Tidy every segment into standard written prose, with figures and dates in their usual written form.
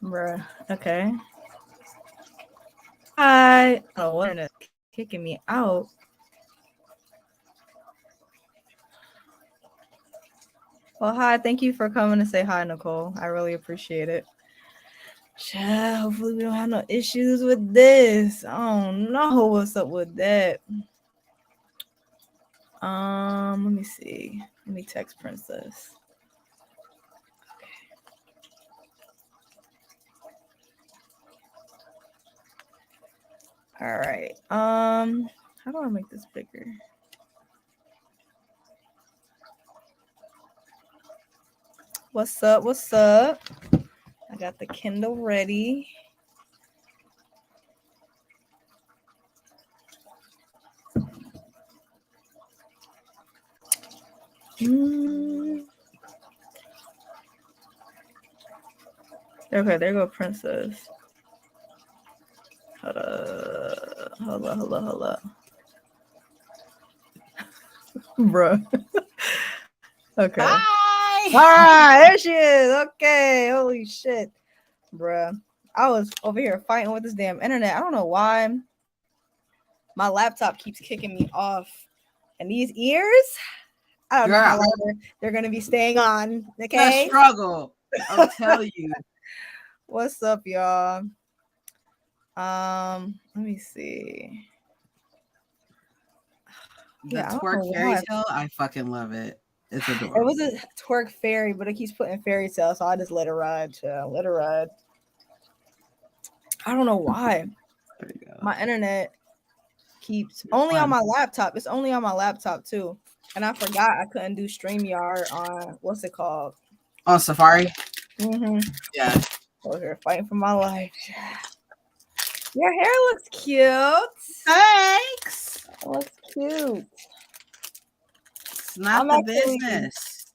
Bruh. Okay. I don't want to kicking me out. Well, hi. Thank you for coming to say hi, Nicole. I really appreciate it. Child, hopefully we don't have no issues with this. I don't know what's up with that. Let me see. Let me text Princess. All right. How do I make this bigger? What's up? What's up? I got the Kindle ready. Okay, there go Princess. Hold up. Bruh. Okay. Hi. All right, there she is. Okay, holy shit. Bruh. I was over here fighting with this damn internet. I don't know why. My laptop keeps kicking me off. And these ears, I don't know how long they're going to be staying on. Okay. The struggle. I'll tell you. What's up, y'all? Let me see. The twerk fairy tale, I fucking love it. It's adorable. It was a twerk fairy, but it keeps putting fairy tale, so I just let it ride. Let it ride. I don't know why. There you go. My internet keeps only on my laptop. It's only on my laptop too. And I forgot I couldn't do StreamYard on what's it called? On Safari? Mm-hmm. Yeah. Over here fighting for my life. Your hair looks cute. Thanks. It looks cute. It's not the business.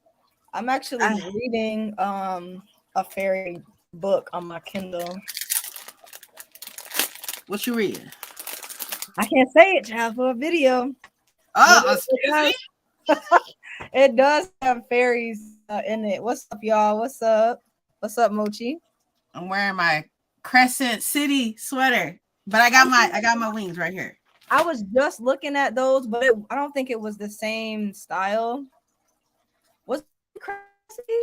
I'm actually reading a fairy book on my Kindle. What you reading? I can't say it, child, for a video. Oh, excuse me? It does have fairies in it. What's up, y'all? What's up? What's up, Mochi? I'm wearing my Crescent City sweater, but I got my wings right here. I was just looking at those, but I don't think it was the same style. What's Crescent City?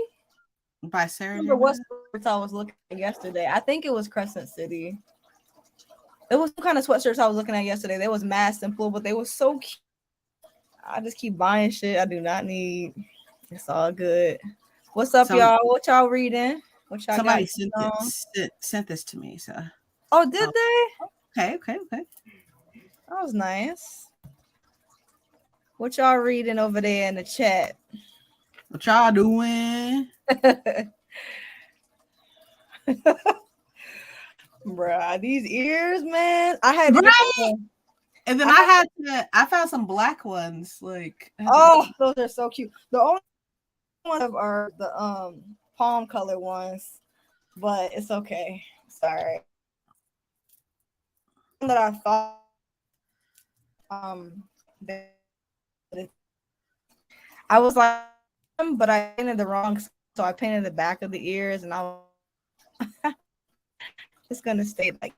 By Sarah. What I was looking at yesterday? I think it was Crescent City. It was some kind of sweatshirts I was looking at yesterday. They was mad simple, but they were so cute. I just keep buying shit I do not need. It's all good. What's up, y'all? What y'all reading? What y'all somebody sent this to me. So. Oh, did they? Okay. That was nice. What y'all reading over there in the chat? What y'all doing? Bruh, these ears, man. I had and then I found some black ones. Like, oh, those are so cute. The only ones are the palm color ones, but it's okay. Sorry. That I thought I was like, but I painted the wrong, so I painted the back of the ears, and I was it's gonna stay like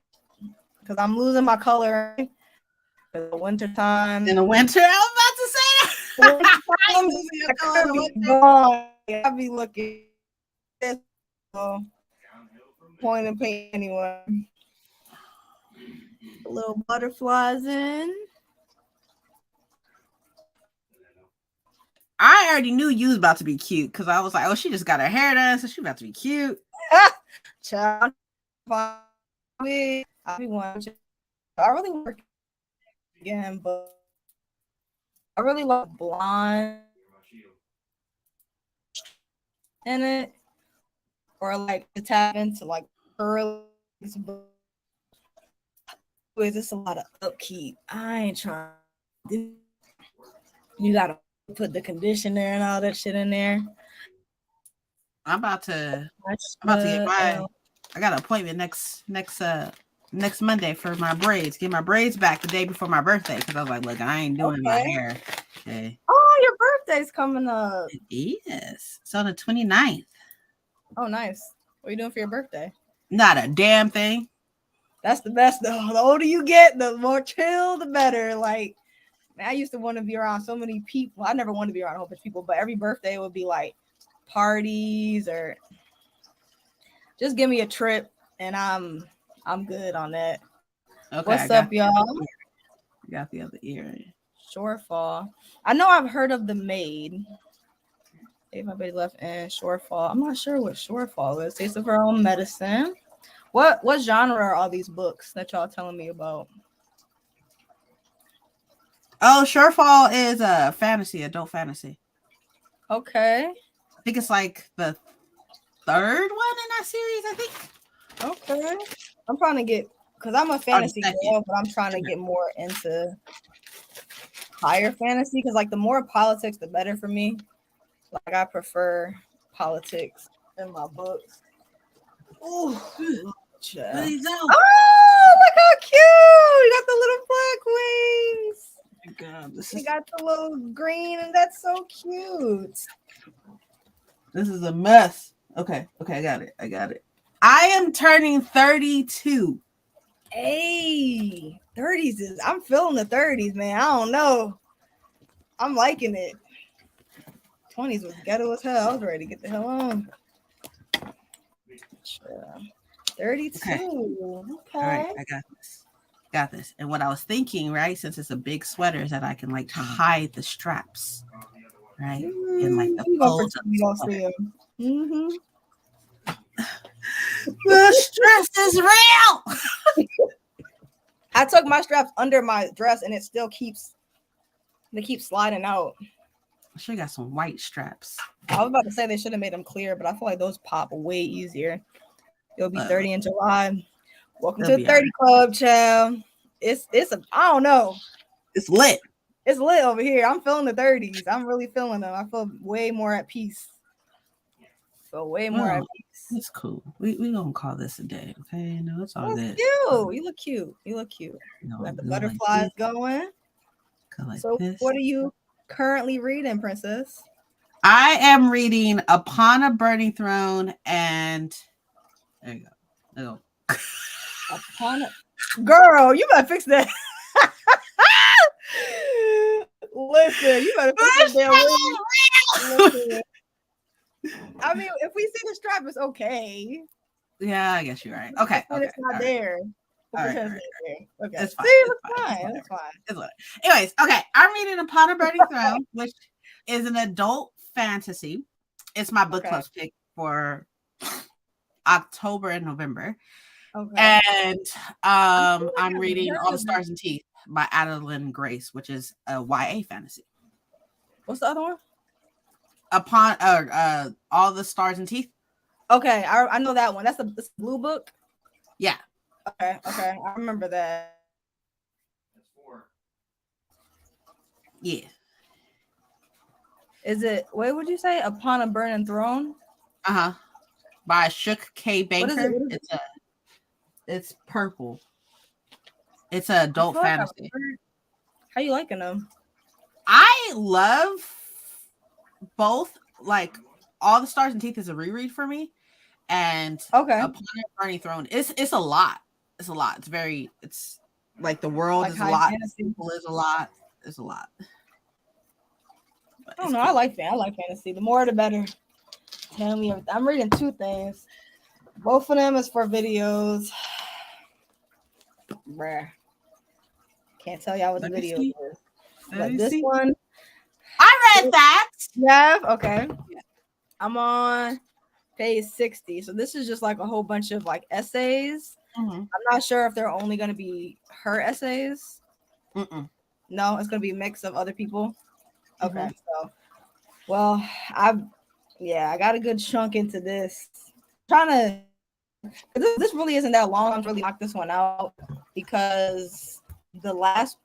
because I'm losing my color in the winter time. In the winter, I was about to say that. I'll be looking this point and paint anyway. Little butterflies in. I already knew you was about to be cute because I was like, oh, she just got her hair done, so she about to be cute. Child, I really work again, but I really love blonde in it, or like to tap into like curly. It's just a lot of upkeep. I ain't trying. You gotta put the conditioner and all that shit in there. I'm about to get my. I got an appointment next Monday for my braids. Get my braids back the day before my birthday because I was like, look, I ain't doing my hair. Okay. Oh, your birthday's coming up. It is. It's on the 29th. Oh, nice. What are you doing for your birthday? Not a damn thing. That's the best. The older you get, the more chill, the better. Like, man, I used to want to be around so many people. I never wanted to be around a whole bunch of people, but every birthday would be like parties or just give me a trip, and I'm good on that. Okay, What's up, y'all? Got the other ear. Shorefall. I know I've heard of The Maid. If my baby left and Shorefall. I'm not sure what Shorefall is. Taste of Her Own Medicine. What genre are all these books that y'all telling me about? Oh, Shorefall is a fantasy, adult fantasy. Okay. I think it's like the third one in that series, I think. Okay. I'm trying to get, because I'm a fantasy girl, but I'm trying to get more into higher fantasy, because like the more politics, the better for me. Like I prefer politics in my books. Ooh. Oh, look how cute! You got the little black wings. Oh God, You got the little green, and that's so cute. This is a mess. Okay, I got it. I am turning 32. Hey, 30s is, I'm feeling the 30s, man. I don't know. I'm liking it. 20s was ghetto as hell. I was ready to get the hell on. 32. Okay. All right, I got this. And what I was thinking, right, since it's a big sweater, is that I can like hide the straps, right, and like the folds of the sweater. Mm-hmm. The stress is real. I took my straps under my dress, and it still keeps sliding out. I should have got some white straps. I was about to say they should have made them clear, but I feel like those pop way easier. It'll be 30 in July. Welcome to the 30 Club, child. It's I don't know. It's lit. It's lit over here. I'm feeling the 30s. I'm really feeling them. I feel way more at peace. At peace. It's cool. We gonna call this a day, okay? No, it's all good. Cute. You look cute. You got the butterflies going. Like so this. What are you currently reading, Princess? I am reading Upon a Burning Throne, and there you go. Upon a girl, you better fix that. Listen, you better fix that. I mean, if we see the strap, it's okay. Yeah, I guess you're right. Okay. It's not there. Right. Okay. It's fine. It's fine. It's fine. Anyways, okay. I'm reading Upon a Burning Throne, which is an adult fantasy. It's my book club pick for October and November. Okay. And I'm reading All the Stars and Teeth by Adeline Grace, which is a YA fantasy. What's the other one? Upon All the Stars and Teeth. Okay, I know that one. That's the blue book. Yeah. Okay, I remember that. That's 4. Yeah. Is it? What would you say? Upon a Burning Throne. By Shook K. Banker. What is it? It's purple. It's an adult fantasy. How you liking them? I love both. Like All the Stars and Teeth is a reread for me, and Upon a Burning Throne. It's a lot. It's like the world is a lot. People is a lot. It's a lot. I don't know. Cool. I like fantasy. The more, the better. Tell me everything. I'm reading 2 things. Both of them is for videos. Bruh. Can't tell y'all what the video is. But this one. I read that. Yeah. Okay. Yeah. I'm on page 60. So this is just like a whole bunch of like essays. Mm-hmm. I'm not sure if they're only going to be her essays. No, it's going to be a mix of other people. Okay. Mm-hmm. So, well, I got a good chunk into this. This really isn't that long. I'm really knock this one out because the last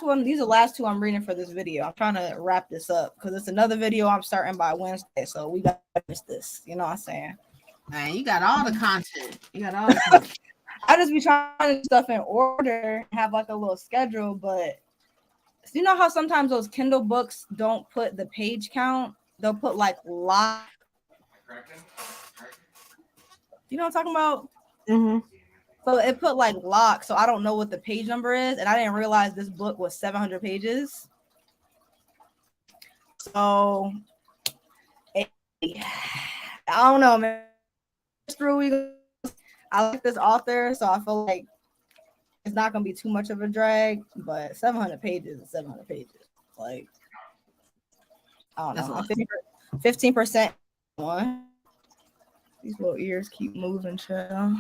one, these are the last 2 I'm reading for this video. I'm trying to wrap this up because it's another video I'm starting by Wednesday. So we got to finish this. You know what I'm saying? Man, you got all the content. I just be trying to do stuff in order, have like a little schedule, but you know how sometimes those Kindle books don't put the page count? They'll put like lot You know what I'm talking about? Mm-hmm. So it put like lock, so I don't know what the page number is, and I didn't realize this book was 700 pages. So I don't know, man. I like this author, so I feel like it's not gonna be too much of a drag. But 700 pages is 700 pages. Like I don't know. I'm 15% one. These little ears keep moving, child.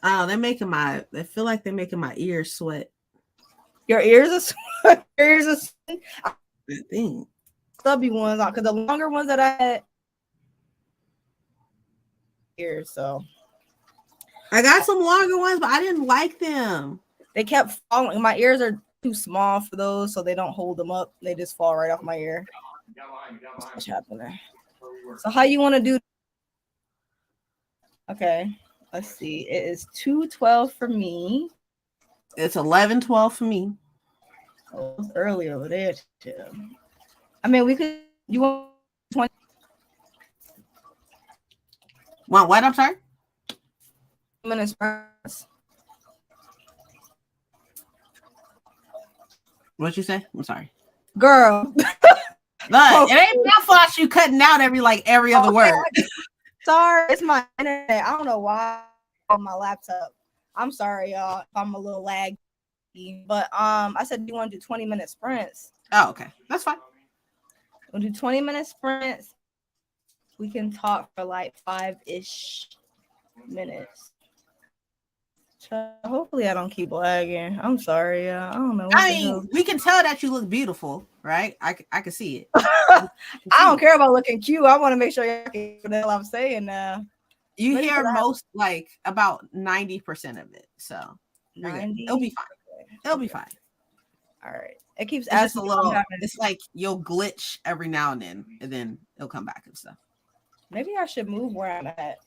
Oh, they feel like they're making my ears sweat. Your ears are sweat. Your ears are sweat. I think. Stubby ones on, because the longer ones that I had ears, so I got some longer ones, but I didn't like them. they kept falling. My ears are too small for those, so they don't hold them up. They just fall right off my ear. What's happening? So how you want to do? Okay, let's see. It is 2:12 for me. It's 11:12 for me. Oh, it was early over there. Too. I mean, we could. You want 20 Want what? I'm sorry. minutes? What'd you say? I'm sorry. Girl. Look, it ain't my fault you cutting out every other word. Sorry, it's my internet. I don't know why on my laptop. I'm sorry, y'all, if I'm a little laggy. But I said, do you want to do 20-minute sprints? Oh, okay. That's fine. We'll do 20-minute sprints. We can talk for like 5-ish minutes. Hopefully I don't keep lagging. I'm sorry, y'all. I don't know. I mean, we can tell that you look beautiful, right? I can see it. I don't care about looking cute. I want to make sure y'all can what the hell I'm saying now. You hear most, like, about 90% of it. So it'll be fine. It'll be fine. All right. It keeps it's asking a little. It's like you'll glitch every now and then it'll come back and stuff. Maybe I should move where I'm at.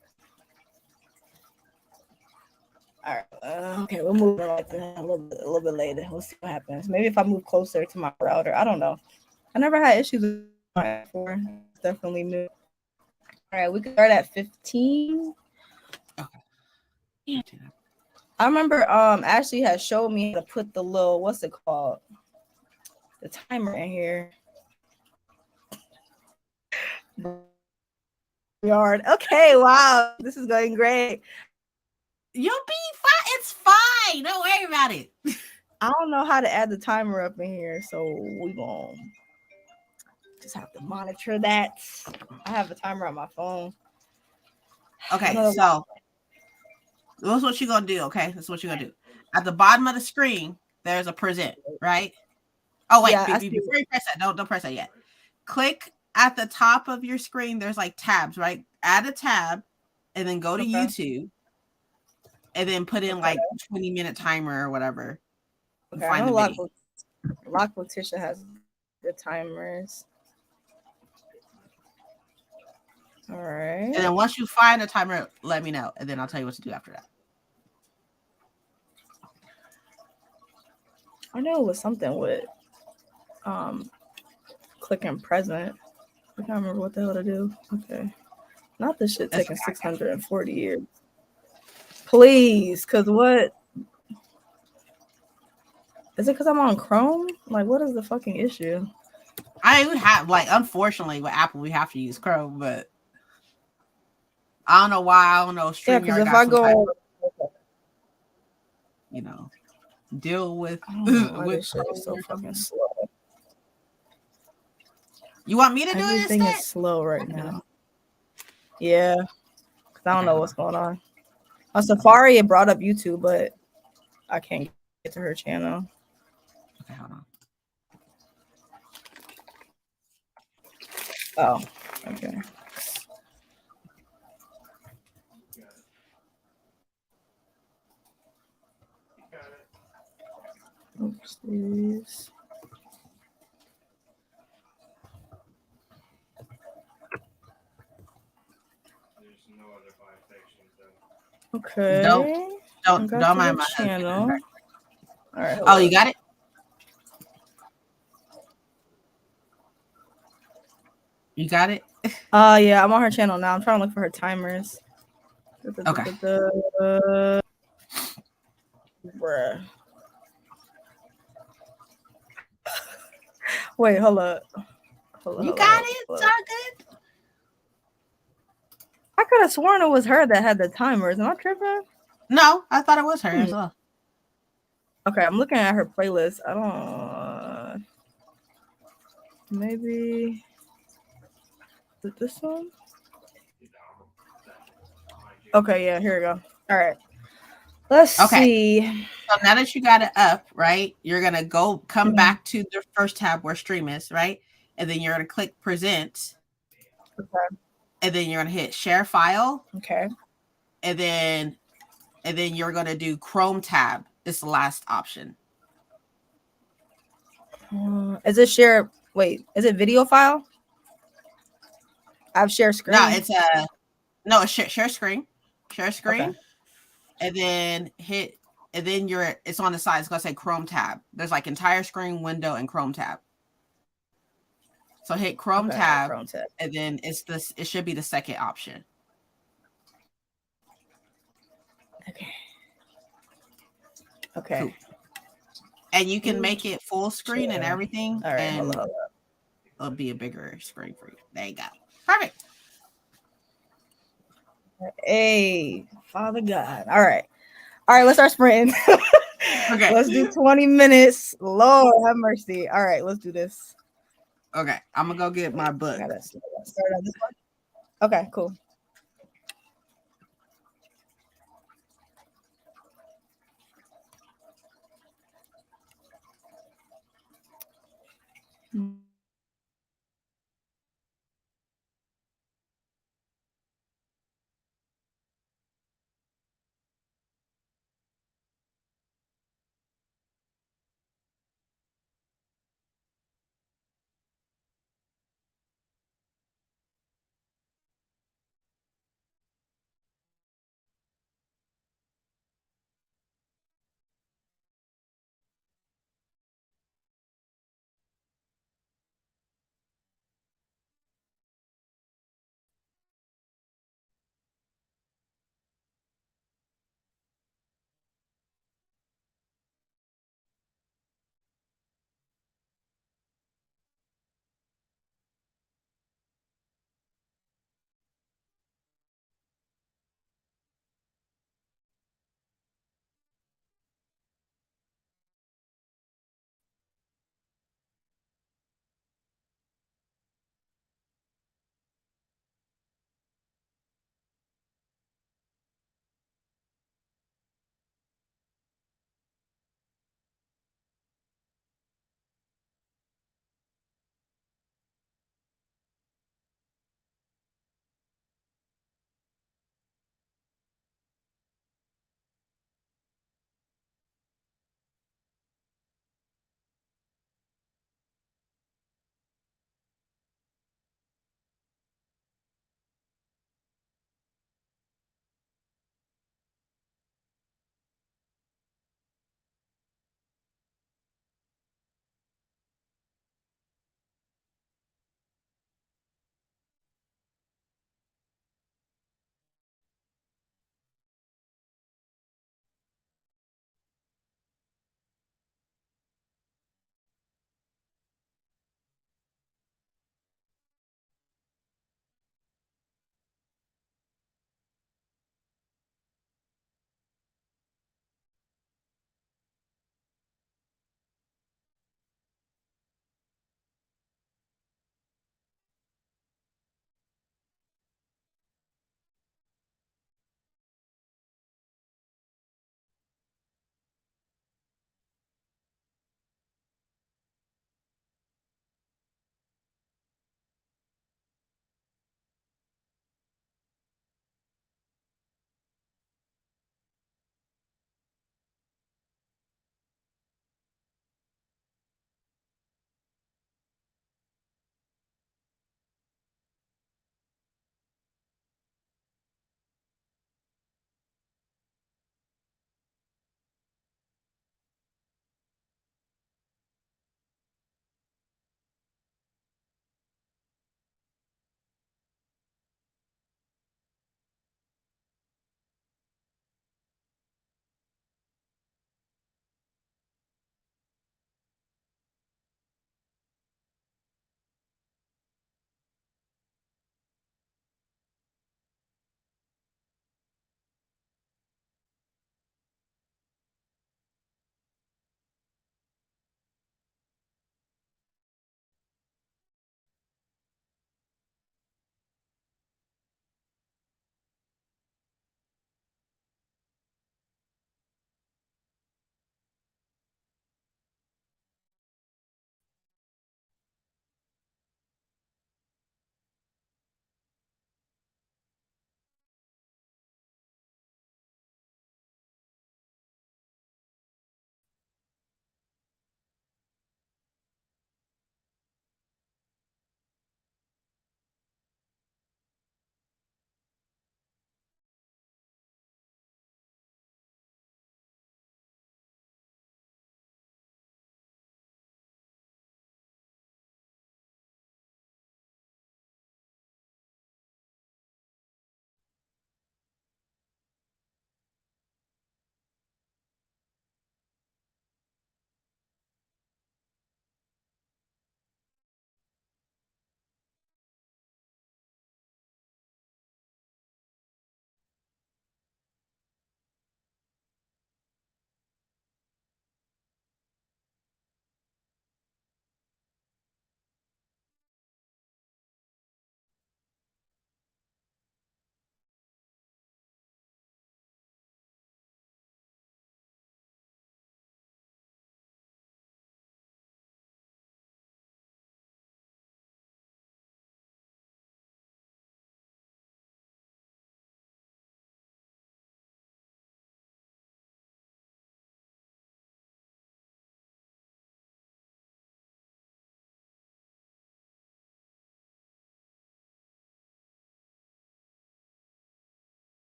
All right. Okay, we'll move like that a little bit later. We'll see what happens. Maybe if I move closer to my router. I don't know. I never had issues with my before. It's definitely new. All right, we can start at 15. Okay. Yeah. I remember Ashley had showed me how to put the little, what's it called? The timer in here. Yard. Okay, wow. This is going great. You'll be fine. It's fine. Don't worry about it. I don't know how to add the timer up in here, so we're gonna just have to monitor that. I have a timer on my phone. Okay, so that's what you're gonna do. Okay, that's what you're gonna do. At the bottom of the screen, there's a present, right? Oh wait, before you press that, don't press that yet. Click at the top of your screen. There's like tabs, right? Add a tab, and then go to YouTube. And then put in like 20-minute timer or whatever. Okay, I know Lock Letitia has the timers. All right. And then once you find a timer, let me know, and then I'll tell you what to do after that. I know it was something with clicking present. I can't remember what the hell to do. Okay. Not this shit taking 640 years. Please, because what? Is it because I'm on Chrome? Like, what is the fucking issue? I would have, like, unfortunately, with Apple, we have to use Chrome, but I don't know why. I don't know. Yeah, because if I go, deal with this shit is so fucking slow. You want me to do it? Everything is slow right now. Yeah, because I don't know what's going on. On Safari, it brought up YouTube, but I can't get to her channel. Okay, hold on. Oh, okay. Oopsies. Okay. Don't mind my channel. All right. Oh, you got it? You got it? Yeah, I'm on her channel now. I'm trying to look for her timers. Okay. Bruh. Wait, hold up. You got it. It's all good. I could have sworn it was her that had the timers. Am I tripping? No, I thought it was her as well. Okay, I'm looking at her playlist. I don't. Maybe. Is it this one? Okay, yeah, here we go. All right. Let's see. So now that you got it up, right, you're going to come back to the first tab where stream is, right? And then you're going to click present. Okay. And then you're going to hit share file. Okay. And then you're going to do Chrome tab. It's the last option. Is it share? Wait, is it video file? I've shared screen. No, it's share screen. Share screen. Okay. And then it's on the side. It's going to say Chrome tab. There's like entire screen, window, and Chrome tab. So hit Chrome tab, and then it should be the second option. Okay. Cool. And you can make it full screen and everything. All right, and hold it'll be a bigger screen for you. There you go. Perfect. Hey, Father God. All right, let's start sprinting. Okay. Let's do 20 minutes. Lord have mercy. All right, let's do this. Okay, I'm gonna go get my book. Start on this one. Okay, cool.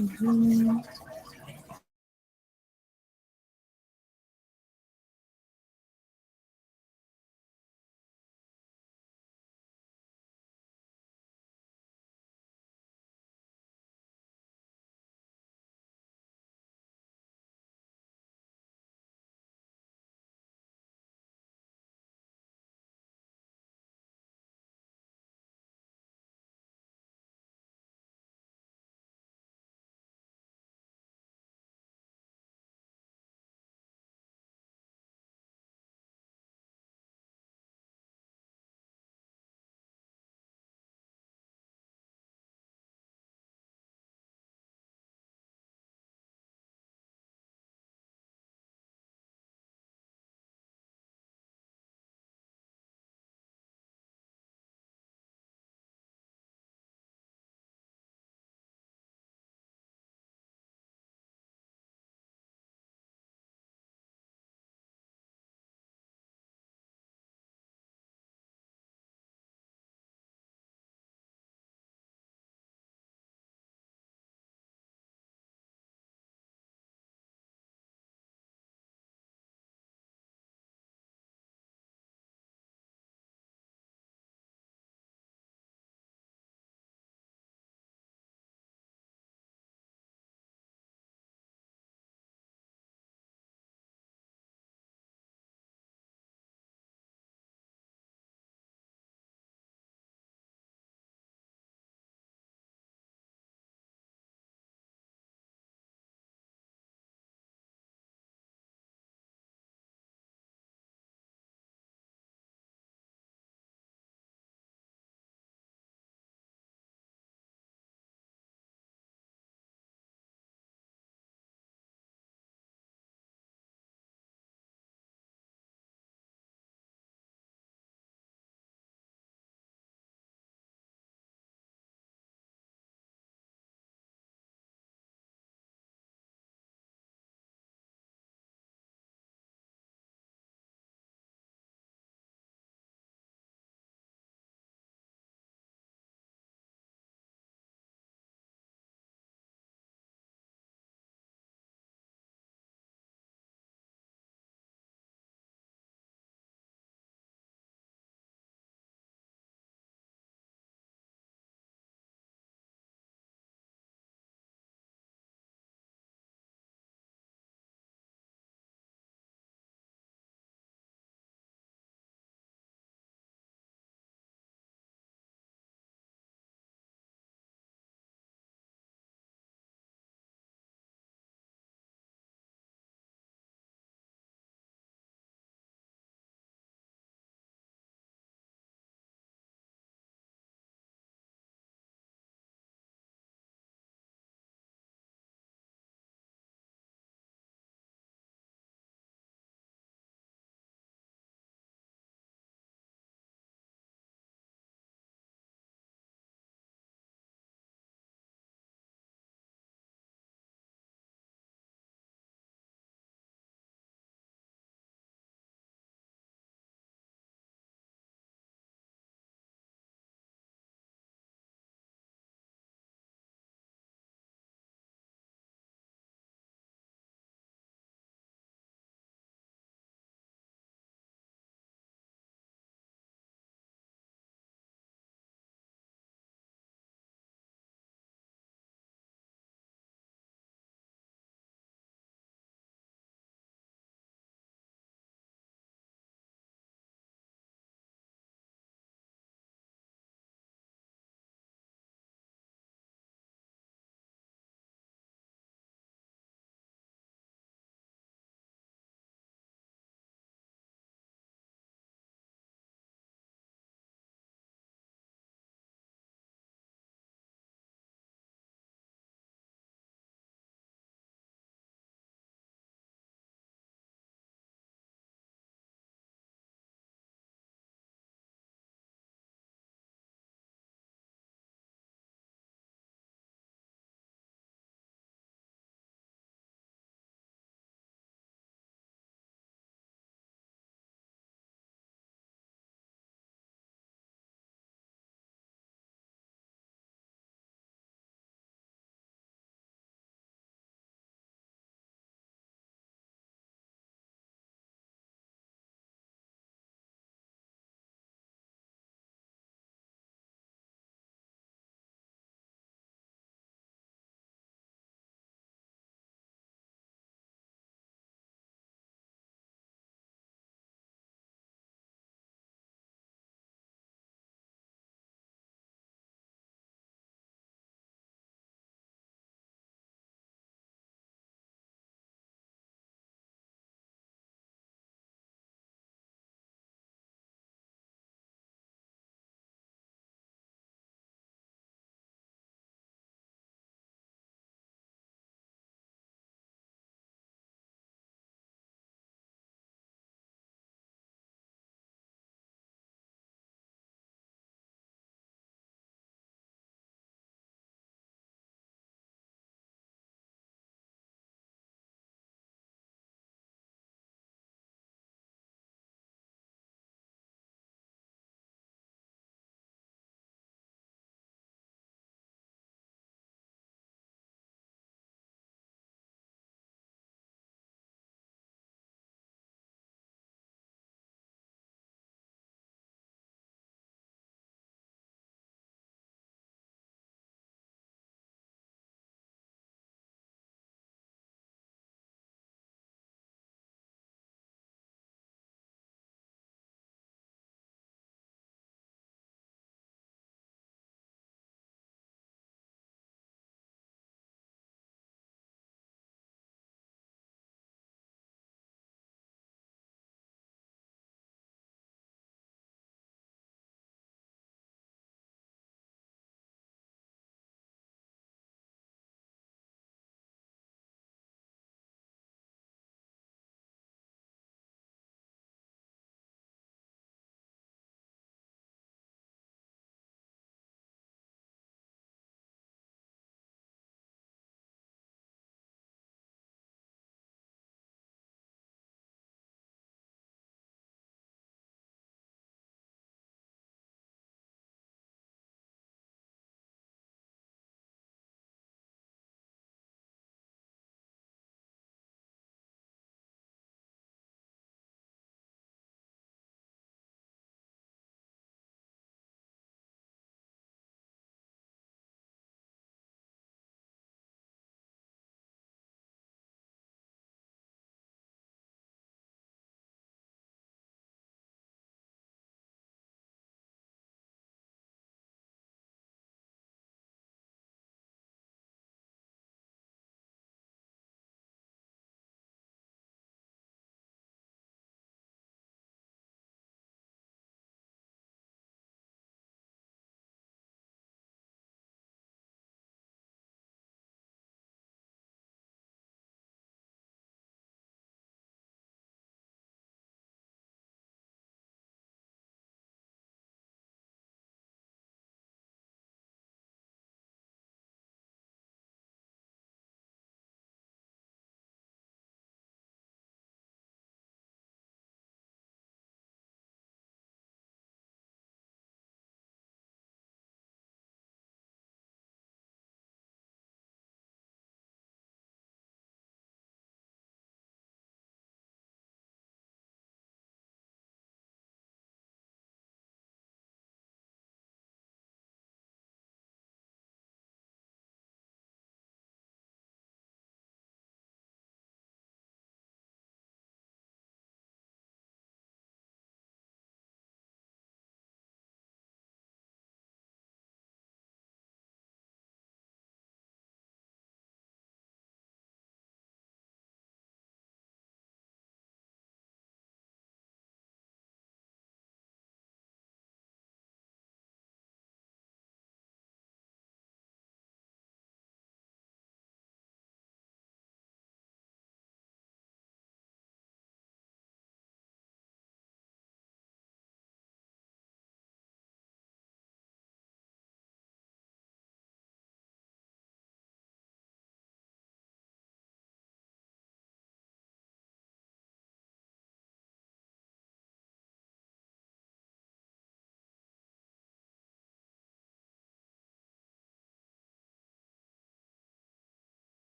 Mhm.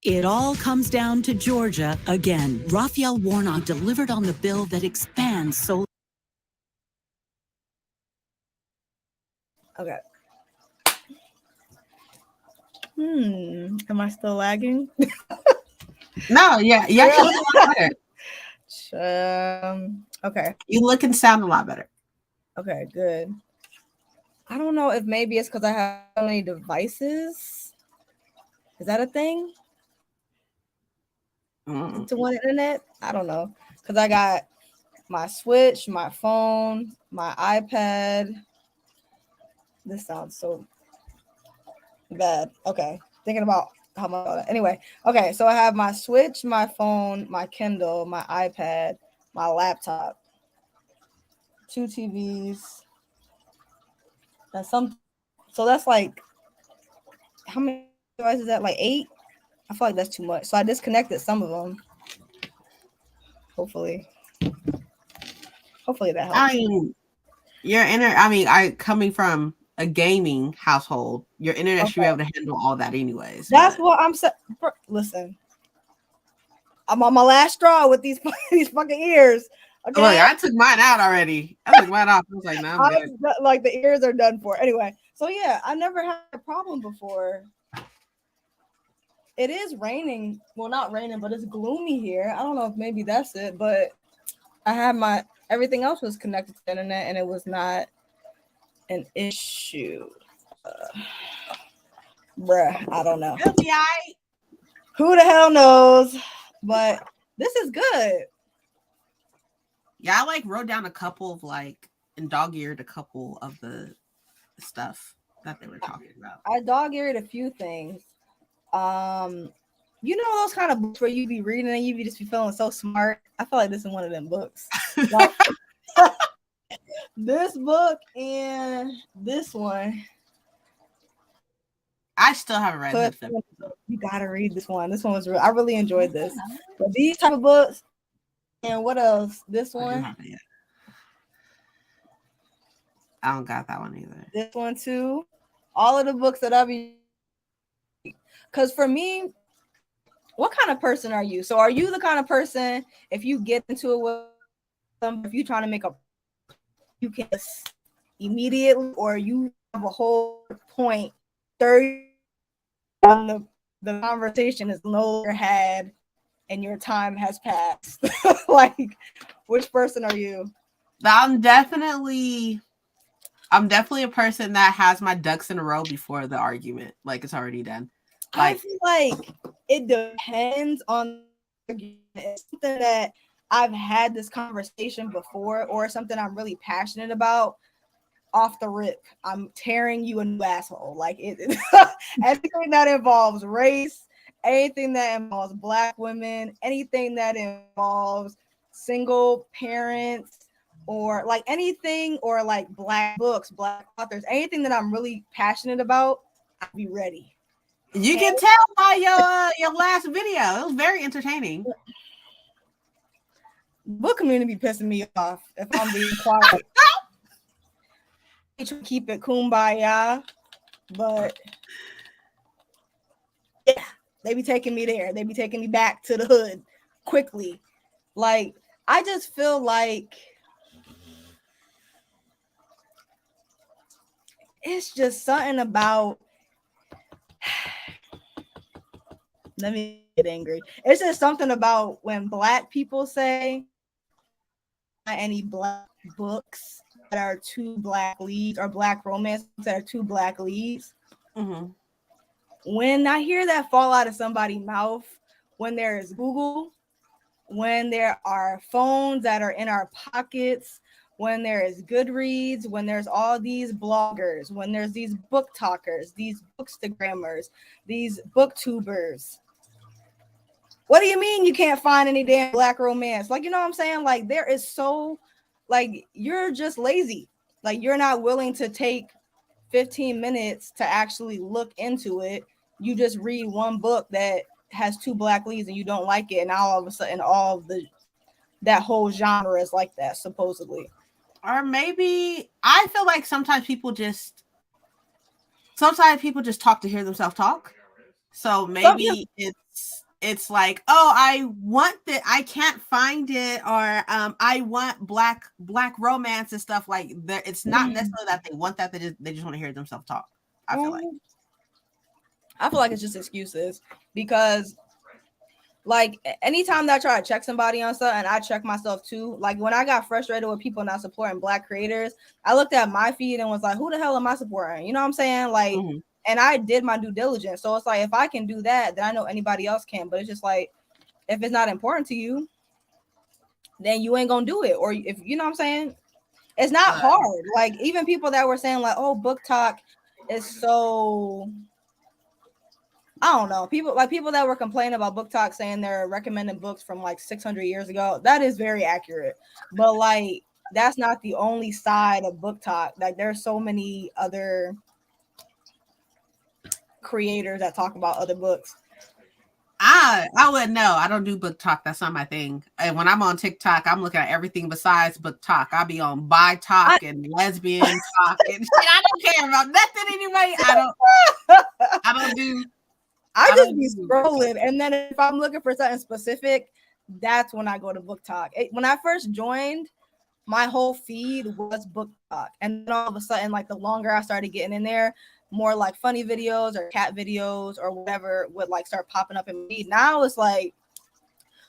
It all comes down to Georgia again. Raphael Warnock delivered on the bill that expands solar. Okay. Am I still lagging? No, yeah, you actually look a lot better. Okay. You look and sound a lot better. Okay, good. I don't know if maybe it's because I have so many devices. Is that a thing? To one internet? I don't know. Because I got my Switch, my phone, my iPad. This sounds so bad. Okay. Thinking about how much. Anyway. Okay. So I have my Switch, my phone, my Kindle, my iPad, my laptop, 2 TVs, and some. So that's like, how many devices is that? Like 8? I feel like that's too much. So I disconnected some of them. Hopefully that helps. I mean, I coming from a gaming household, your internet should be able to handle all that anyways. That's what I'm saying. Listen, I'm on my last straw with these fucking ears. Okay, look, I took mine out already. I took mine off. I was like, no, I'm good. Like the ears are done for. Anyway, so yeah, I never had a problem before. It is raining. Well, not raining, but it's gloomy here. I don't know if maybe that's it, but I had everything else was connected to the internet and it was not an issue. Bruh, I don't know. Who the hell knows? But this is good. Yeah, I wrote down a couple of and dog-eared a couple of the stuff that they were talking about. I dog-eared a few things. You know those kind of books where you be reading and you just be feeling so smart. I feel like this is one of them books. This book and this one. I still haven't read this. You gotta read this one. This one was real. I really enjoyed this. But these type of books, and what else? This one. I don't got that one either. This one too. All of the books that I'll be. Because for me, what kind of person are you? So are you the kind of person, if you get into it with them, if you're trying to make you can immediately, or you have a whole point 30 on the conversation is no longer had and your time has passed? Which person are you? I'm definitely a person that has my ducks in a row before the argument. It's already done. I feel like it depends on it's something that I've had this conversation before, or something I'm really passionate about. Off the rip, I'm tearing you a new asshole. Anything that involves race, anything that involves Black women, anything that involves single parents, or anything, or Black books, Black authors, anything that I'm really passionate about, I'll be ready. You can tell by your last video. It was very entertaining. Book community be pissing me off if I'm being quiet. Keep it kumbaya, but yeah, they be taking me there. They be taking me back to the hood quickly. I just feel like it's just something about. Let me get angry. It's just something about when Black people say any Black books that are 2 Black leads, or Black romance that are 2 Black leads. Mm-hmm. When I hear that fall out of somebody's mouth, when there is Google, when there are phones that are in our pockets, when there is Goodreads, when there's all these bloggers, when there's these book talkers, these bookstagrammers, these booktubers. What do you mean you can't find any damn Black romance? You know what I'm saying? There is so, you're just lazy. You're not willing to take 15 minutes to actually look into it. You just read one book that has 2 Black leads and you don't like it, and all of a sudden that whole genre is like that, supposedly. Or maybe I feel like sometimes people just talk to hear themselves talk. So maybe it's like, oh, I want that, I can't find it, or I want black romance and stuff like that. It's not necessarily that they want that, they just want to hear themselves talk. I feel like it's just excuses, because like anytime that I try to check somebody on something, I check myself too. Like when I got frustrated with people not supporting Black creators, I looked at my feed and was like, who the hell am I supporting? You know what I'm saying? Like, and I did my due diligence. So it's like, if I can do that, then I know anybody else can. But it's just like, if it's not important to you, then you ain't gonna do it. Or if you know what I'm saying, it's not hard. Like even people that were saying like, oh, book talk is so, I don't know. People that were complaining about book talk saying they're recommending books from like 600 years ago. That is very accurate. But like, that's not the only side of book talk. Like there's so many other creators that talk about other books. I wouldn't know. I don't do book talk. That's not my thing. And when I'm on TikTok, I'm looking at everything besides book talk. I'll be on bi talk and lesbian talk and shit. I don't care about nothing anyway. I just be scrolling, and then if I'm looking for something specific, that's when I go to book talk. When I first joined, my whole feed was book talk, and then all of a sudden, like the longer I started getting in there, more like funny videos or cat videos or whatever would like start popping up in my feed. Now it's like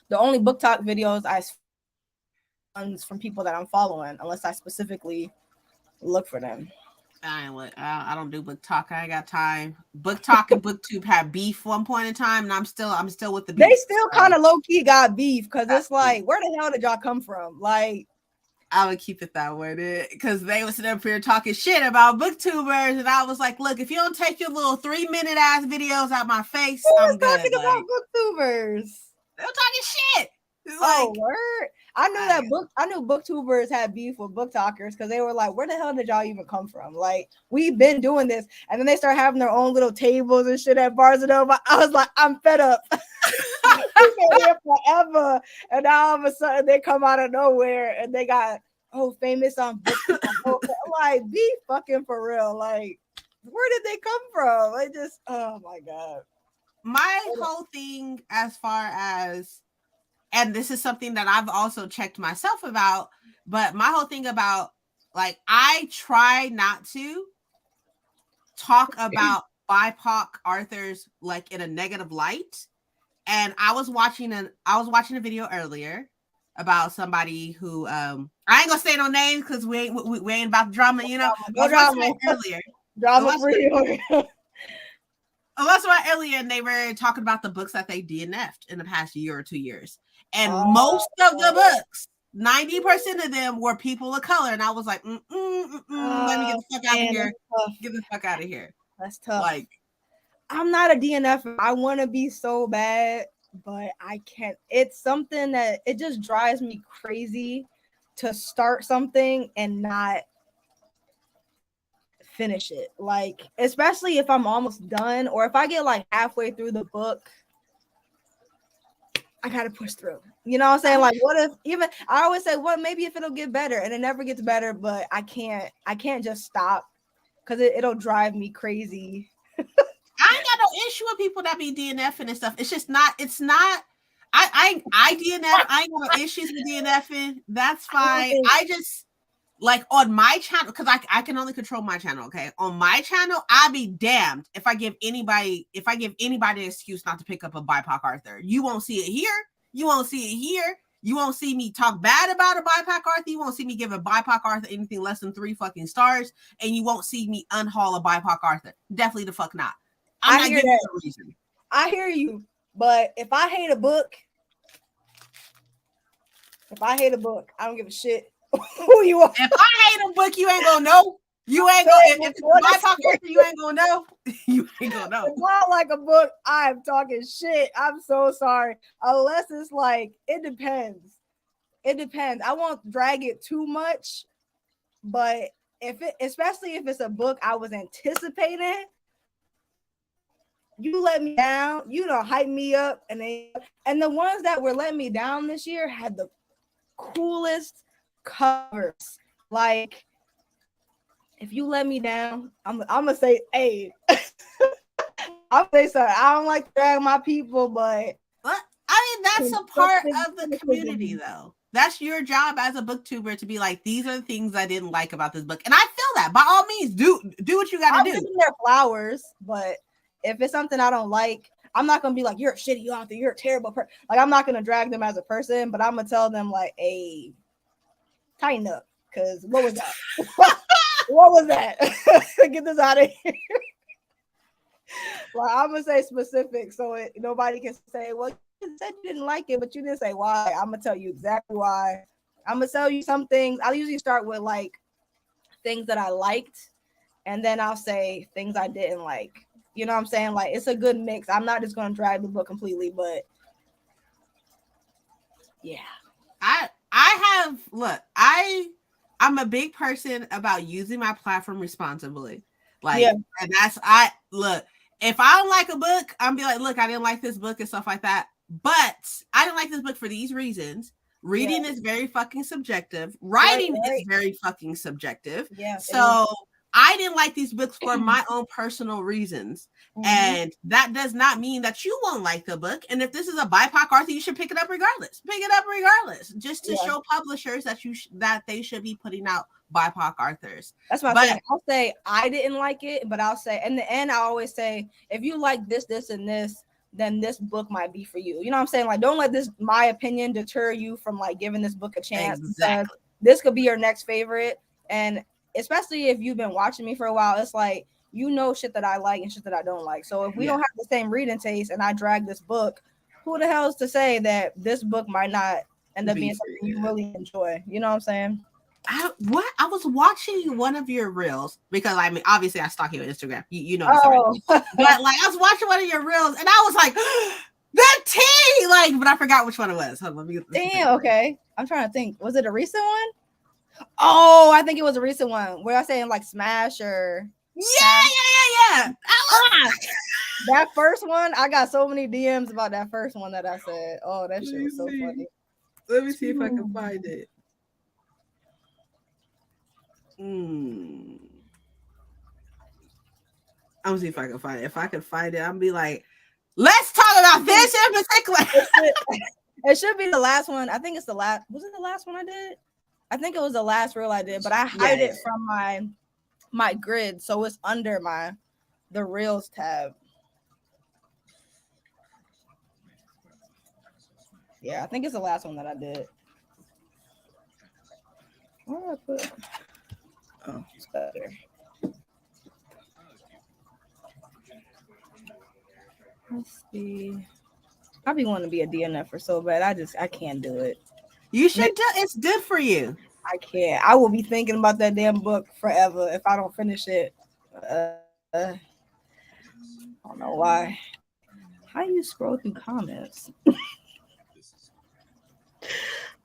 the only book talk videos I ones from people that I'm following, unless I specifically look for them. I don't do book talk. I ain't got time. Book talk and booktube had beef one point in time, and I'm still with the beef. They still kind of low key got beef, because it's like, where the hell did y'all come from? Like, I would keep it that way, because they was sitting up here talking shit about booktubers, and I was like, look, if you don't take your little 3-minute ass videos out my face, I'm good. Talking about booktubers. They're talking shit. Oh, word. I knew booktubers had beef with book talkers, because they were like, where the hell did y'all even come from? Like, we've been doing this. And then they start having their own little tables and shit at Bars and Over. I was like, I'm fed up. We've been here forever. And now all of a sudden they come out of nowhere and they got famous on book. Like, be fucking for real. Like, where did they come from? I just, oh my God. My whole thing, as far as, and this is something that I've also checked myself about, but my whole thing about, like, I try not to talk about BIPOC authors like in a negative light. And I was watching a video earlier about somebody who I ain't gonna say no names because we ain't about drama, you know. No drama. Earlier. Drama free. I watched one earlier, and they were talking about the books that they DNF'd in the past year or 2 years. And most of the books, 90% of them were people of color. And I was like, let me get the fuck out of here. Get the fuck out of here. That's tough. Like, I'm not a DNF. I want to be so bad, but I can't. It's something that it just drives me crazy to start something and not finish it. Like, especially if I'm almost done, or if I get like halfway through the book, I gotta push through. You know what I'm saying? Like, what if even I always say, well, maybe if it'll get better, and it never gets better, but I can't just stop, because it'll drive me crazy. I ain't got no issue with people that be DNFing and stuff. It's just not, I DNF, I ain't got no issues with DNFing. That's fine. I just, like, on my channel, because I can only control my channel, okay? On my channel, I'll be damned if I give anybody an excuse not to pick up a BIPOC author. You won't see it here. You won't see it here. You won't see me talk bad about a BIPOC author. You won't see me give a BIPOC author anything less than 3 fucking stars. And you won't see me unhaul a BIPOC author. Definitely the fuck not. I'm not giving you a reason. I hear you. But if I hate a book, I don't give a shit who you are. If I hate a book, you ain't gonna know. You ain't gonna. If it's BIPOC author, you ain't gonna know. You ain't gonna know. If I like a book, I'm talking shit. I'm so sorry. Unless it's like, it depends. It depends. I won't drag it too much, but especially if it's a book I was anticipating, you let me down. You know, hype me up, and the ones that were letting me down this year had the coolest covers. Like, if you let me down, I'm gonna say, hey, I'll say so. I don't like to drag my people, but I mean, that's a part of the community, though. That's your job as a booktuber to be like, these are the things I didn't like about this book. And I feel that. By all means, do what you gotta do. I'll give them their flowers, but if it's something I don't like, I'm not gonna be like, you're a shitty author, you're a terrible person. Like, I'm not gonna drag them as a person, but I'm gonna tell them like, hey, tighten up. Cause what was that? What was that? Get this out of here. Well, I'm gonna say specific so nobody can say, well, you said you didn't like it, but you didn't say why. I'm gonna tell you exactly why. I'm gonna tell you some things. I'll usually start with like things that I liked, and then I'll say things I didn't like. You know what I'm saying? Like, it's a good mix. I'm not just gonna drag the book completely, but yeah. I'm a big person about using my platform responsibly. Like, yeah. And if I don't like a book, I'm be like, look, I didn't like this book and stuff like that. But I didn't like this book for these reasons. Reading is very fucking subjective. Writing is very fucking subjective. Yeah. So I didn't like these books for my own personal reasons. Mm-hmm. And that does not mean that you won't like the book. And if this is a BIPOC author, you should pick it up regardless. Just to show publishers that they should be putting out BIPOC authors. That's what I'm saying. I'll say I didn't like it, but I'll say in the end, I always say, if you like this, this, and this, then this book might be for you. You know what I'm saying? Like, don't let my opinion deter you from like giving this book a chance. Exactly. This could be your next favorite. And especially if you've been watching me for a while, it's like, you know, shit that I like and shit that I don't like. So if we don't have the same reading taste and I drag this book, who the hell is to say that this book might not end up being something you really enjoy? You know what I'm saying? I was watching one of your reels because I mean, obviously I stalk you on Instagram. You know, but like I was watching one of your reels and I was like, that tea, like, but I forgot which one it was. Hold on, let me get this. Damn, okay. I'm trying to think. Was it a recent one? Oh, I think it was a recent one. Where I saying like Smash or yeah. That first one, I got so many DMs about that first one that I said, oh, that shit was so funny. Let me see if I can find it. I'm gonna see if I can find it. If I can find it, I'll be like, let's talk about this in particular. It should be the last one. I think it's the last. Was it the last one I did? I think it was the last reel I did, but I hide it from my grid, so it's under the reels tab. Yeah, I think it's the last one that I did. Where did I put it? Oh, it's better. Let's see. I be wanting to be a DNF so bad. I can't do it. You should do it's good for you. I can't. I will be thinking about that damn book forever if I don't finish it. I don't know why. How do you scroll through comments?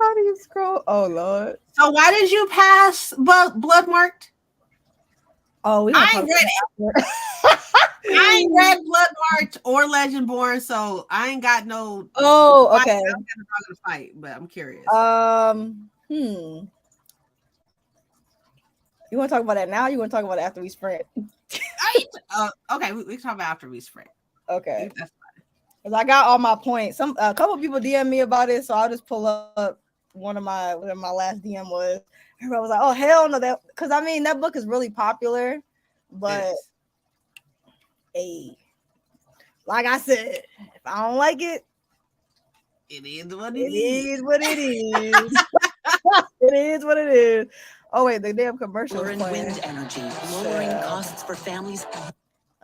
How do you scroll? Oh Lord. So why did you pass blood marked? Oh, I ain't read Blood Marked or Legendborn, so I ain't got no. Oh, okay. I'm not gonna fight, but I'm curious. You want to talk about that now? Or you want to talk about it after we sprint? Okay, we can talk about after we sprint. Okay. That's fine. Because I got all my points. A couple people DM me about it, so I'll just pull up whatever my last DM was. Everybody was like, "Oh hell no!" That because I mean that book is really popular, but hey, like I said, if I don't like it, it is what it is. What it is. It is what it is. Oh wait, the damn commercial. Wind energy, lowering costs for families.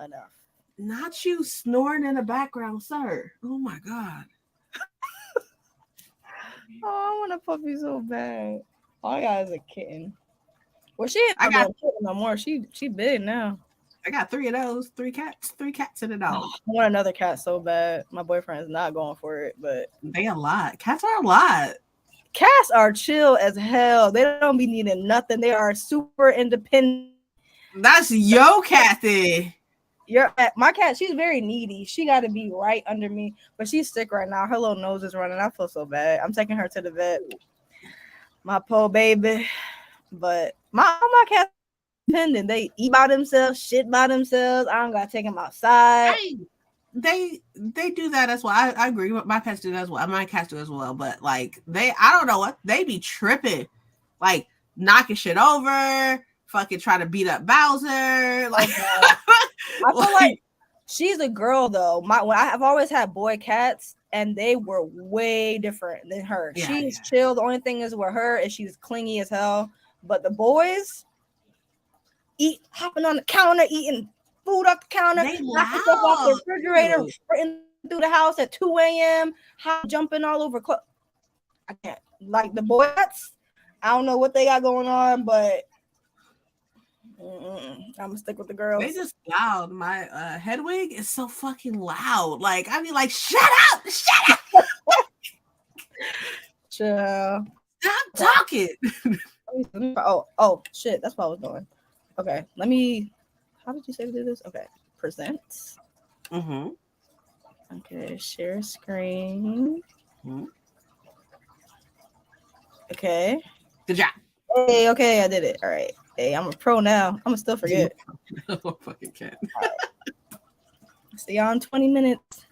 Enough. Not you snoring in the background, sir. Oh my god. Oh, I want a puppy so bad. All I got is a kitten. Well, I got a kitten no more. She big now. I got 3 of those, 3 cats and a dog. I want another cat so bad. My boyfriend's not going for it, but they a lot. Cats are a lot. Cats are chill as hell. They don't be needing nothing. They are super independent. That's yo Kathy. My cat, she's very needy. She got to be right under me, but she's sick right now. Her little nose is running. I feel so bad. I'm taking her to the vet. My poor baby. But my cats independent. They eat by themselves, shit by themselves. I don't got to take them outside. they do that as well. I agree. My pets do that as well. My cats do as well. But like I don't know what they be tripping, like knocking shit over, fucking trying to beat up Bowser. Like, I feel like she's a girl though. I've always had boy cats, and they were way different than her. Yeah, She's chill. The only thing is with her is she's clingy as hell. But the boys hopping on the counter, eating food off the counter, they knocking stuff off the loud. refrigerator, running through the house at 2 a.m., jumping all over. I can't. Like the boys, I don't know what they got going on, but I'm gonna stick with the girls. They just loud. My Hedwig is so fucking loud. Like I mean, like shut up, Chill. stop talking. Oh shit, that's what I was doing. Okay, let me. How did you say to do this? Okay, present. Mm-hmm. Okay, share screen. Mm-hmm. Okay. Good job. Hey, okay, I did it. All right. Hey, I'm a pro now. I'm gonna still forget. Oh, fucking cat. Right. See y'all in 20 minutes.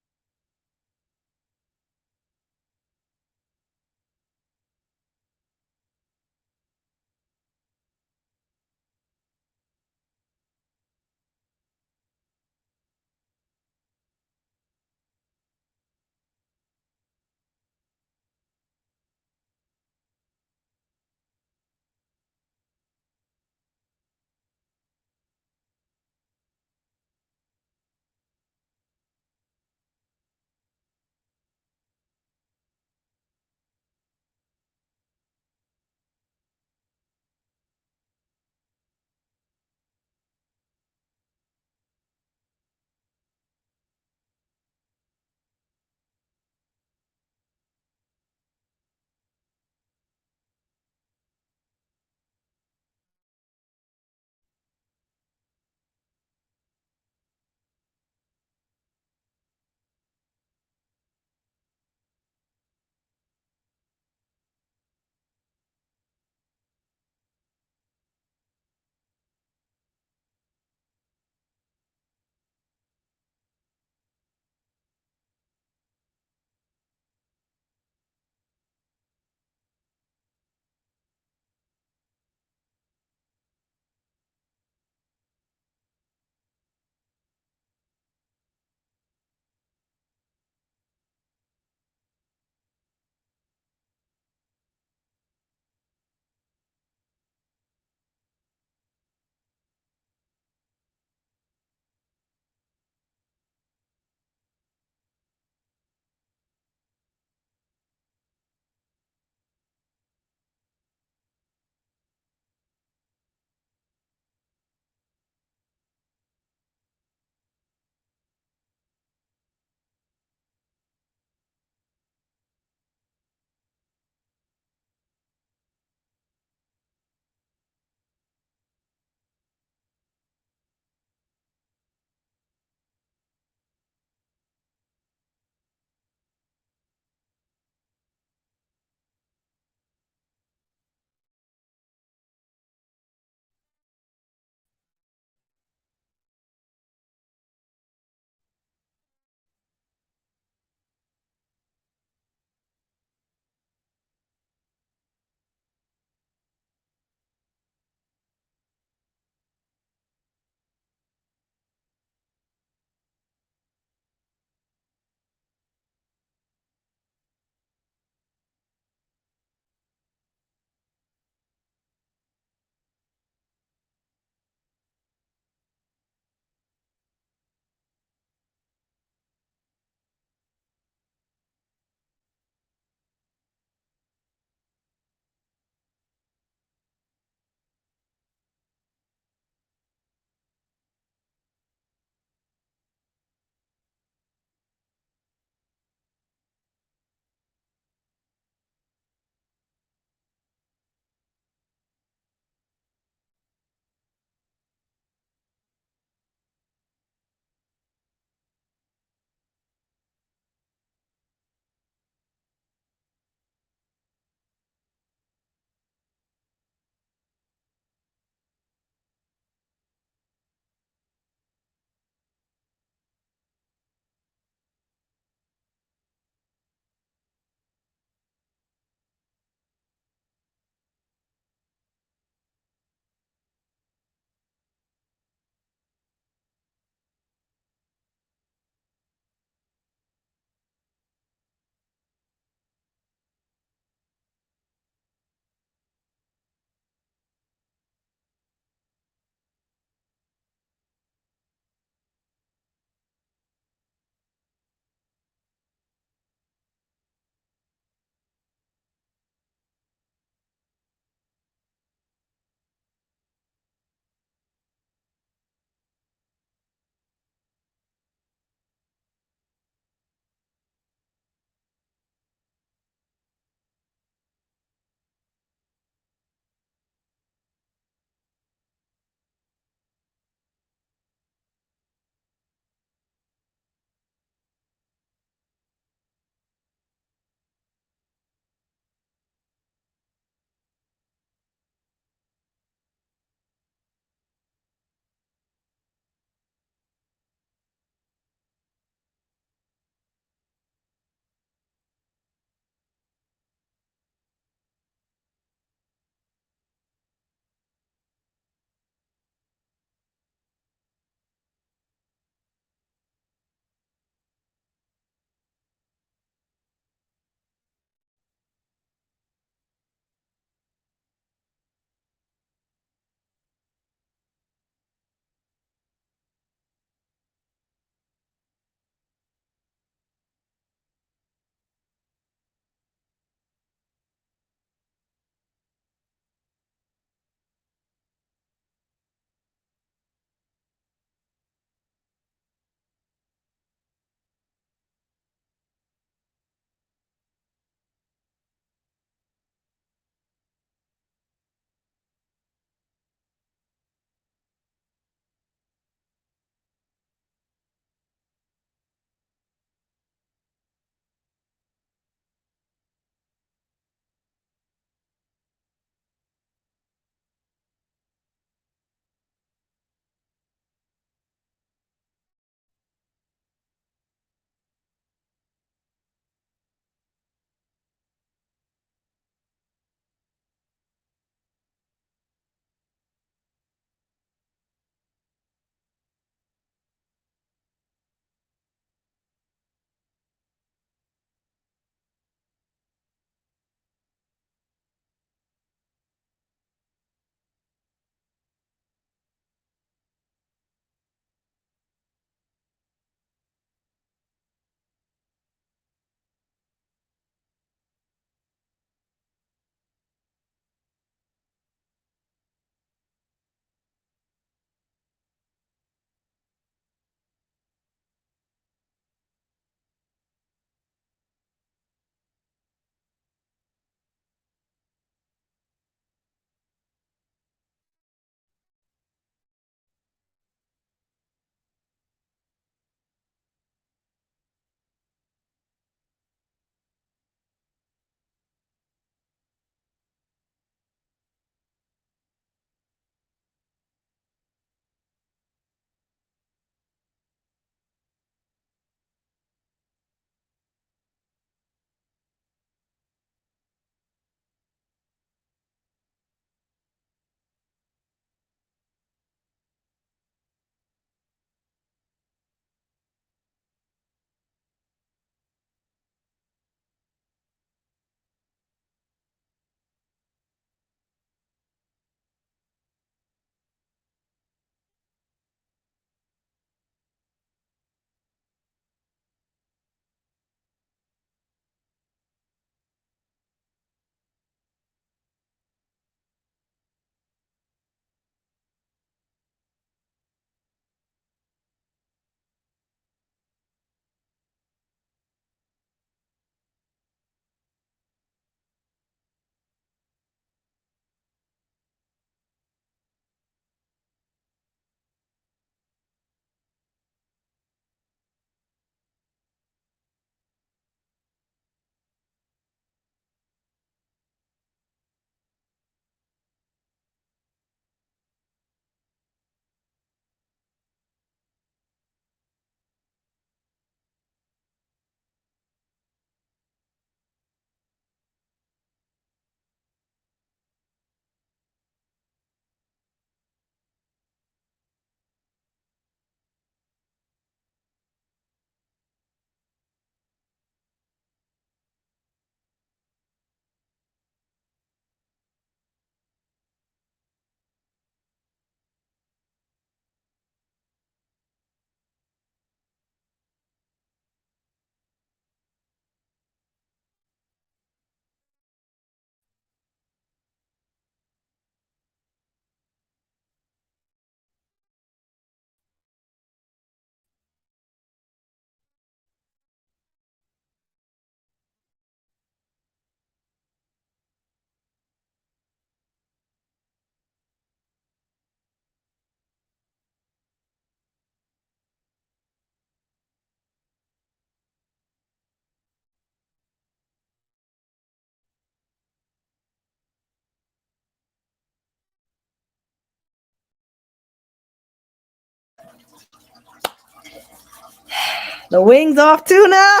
The wings off too now.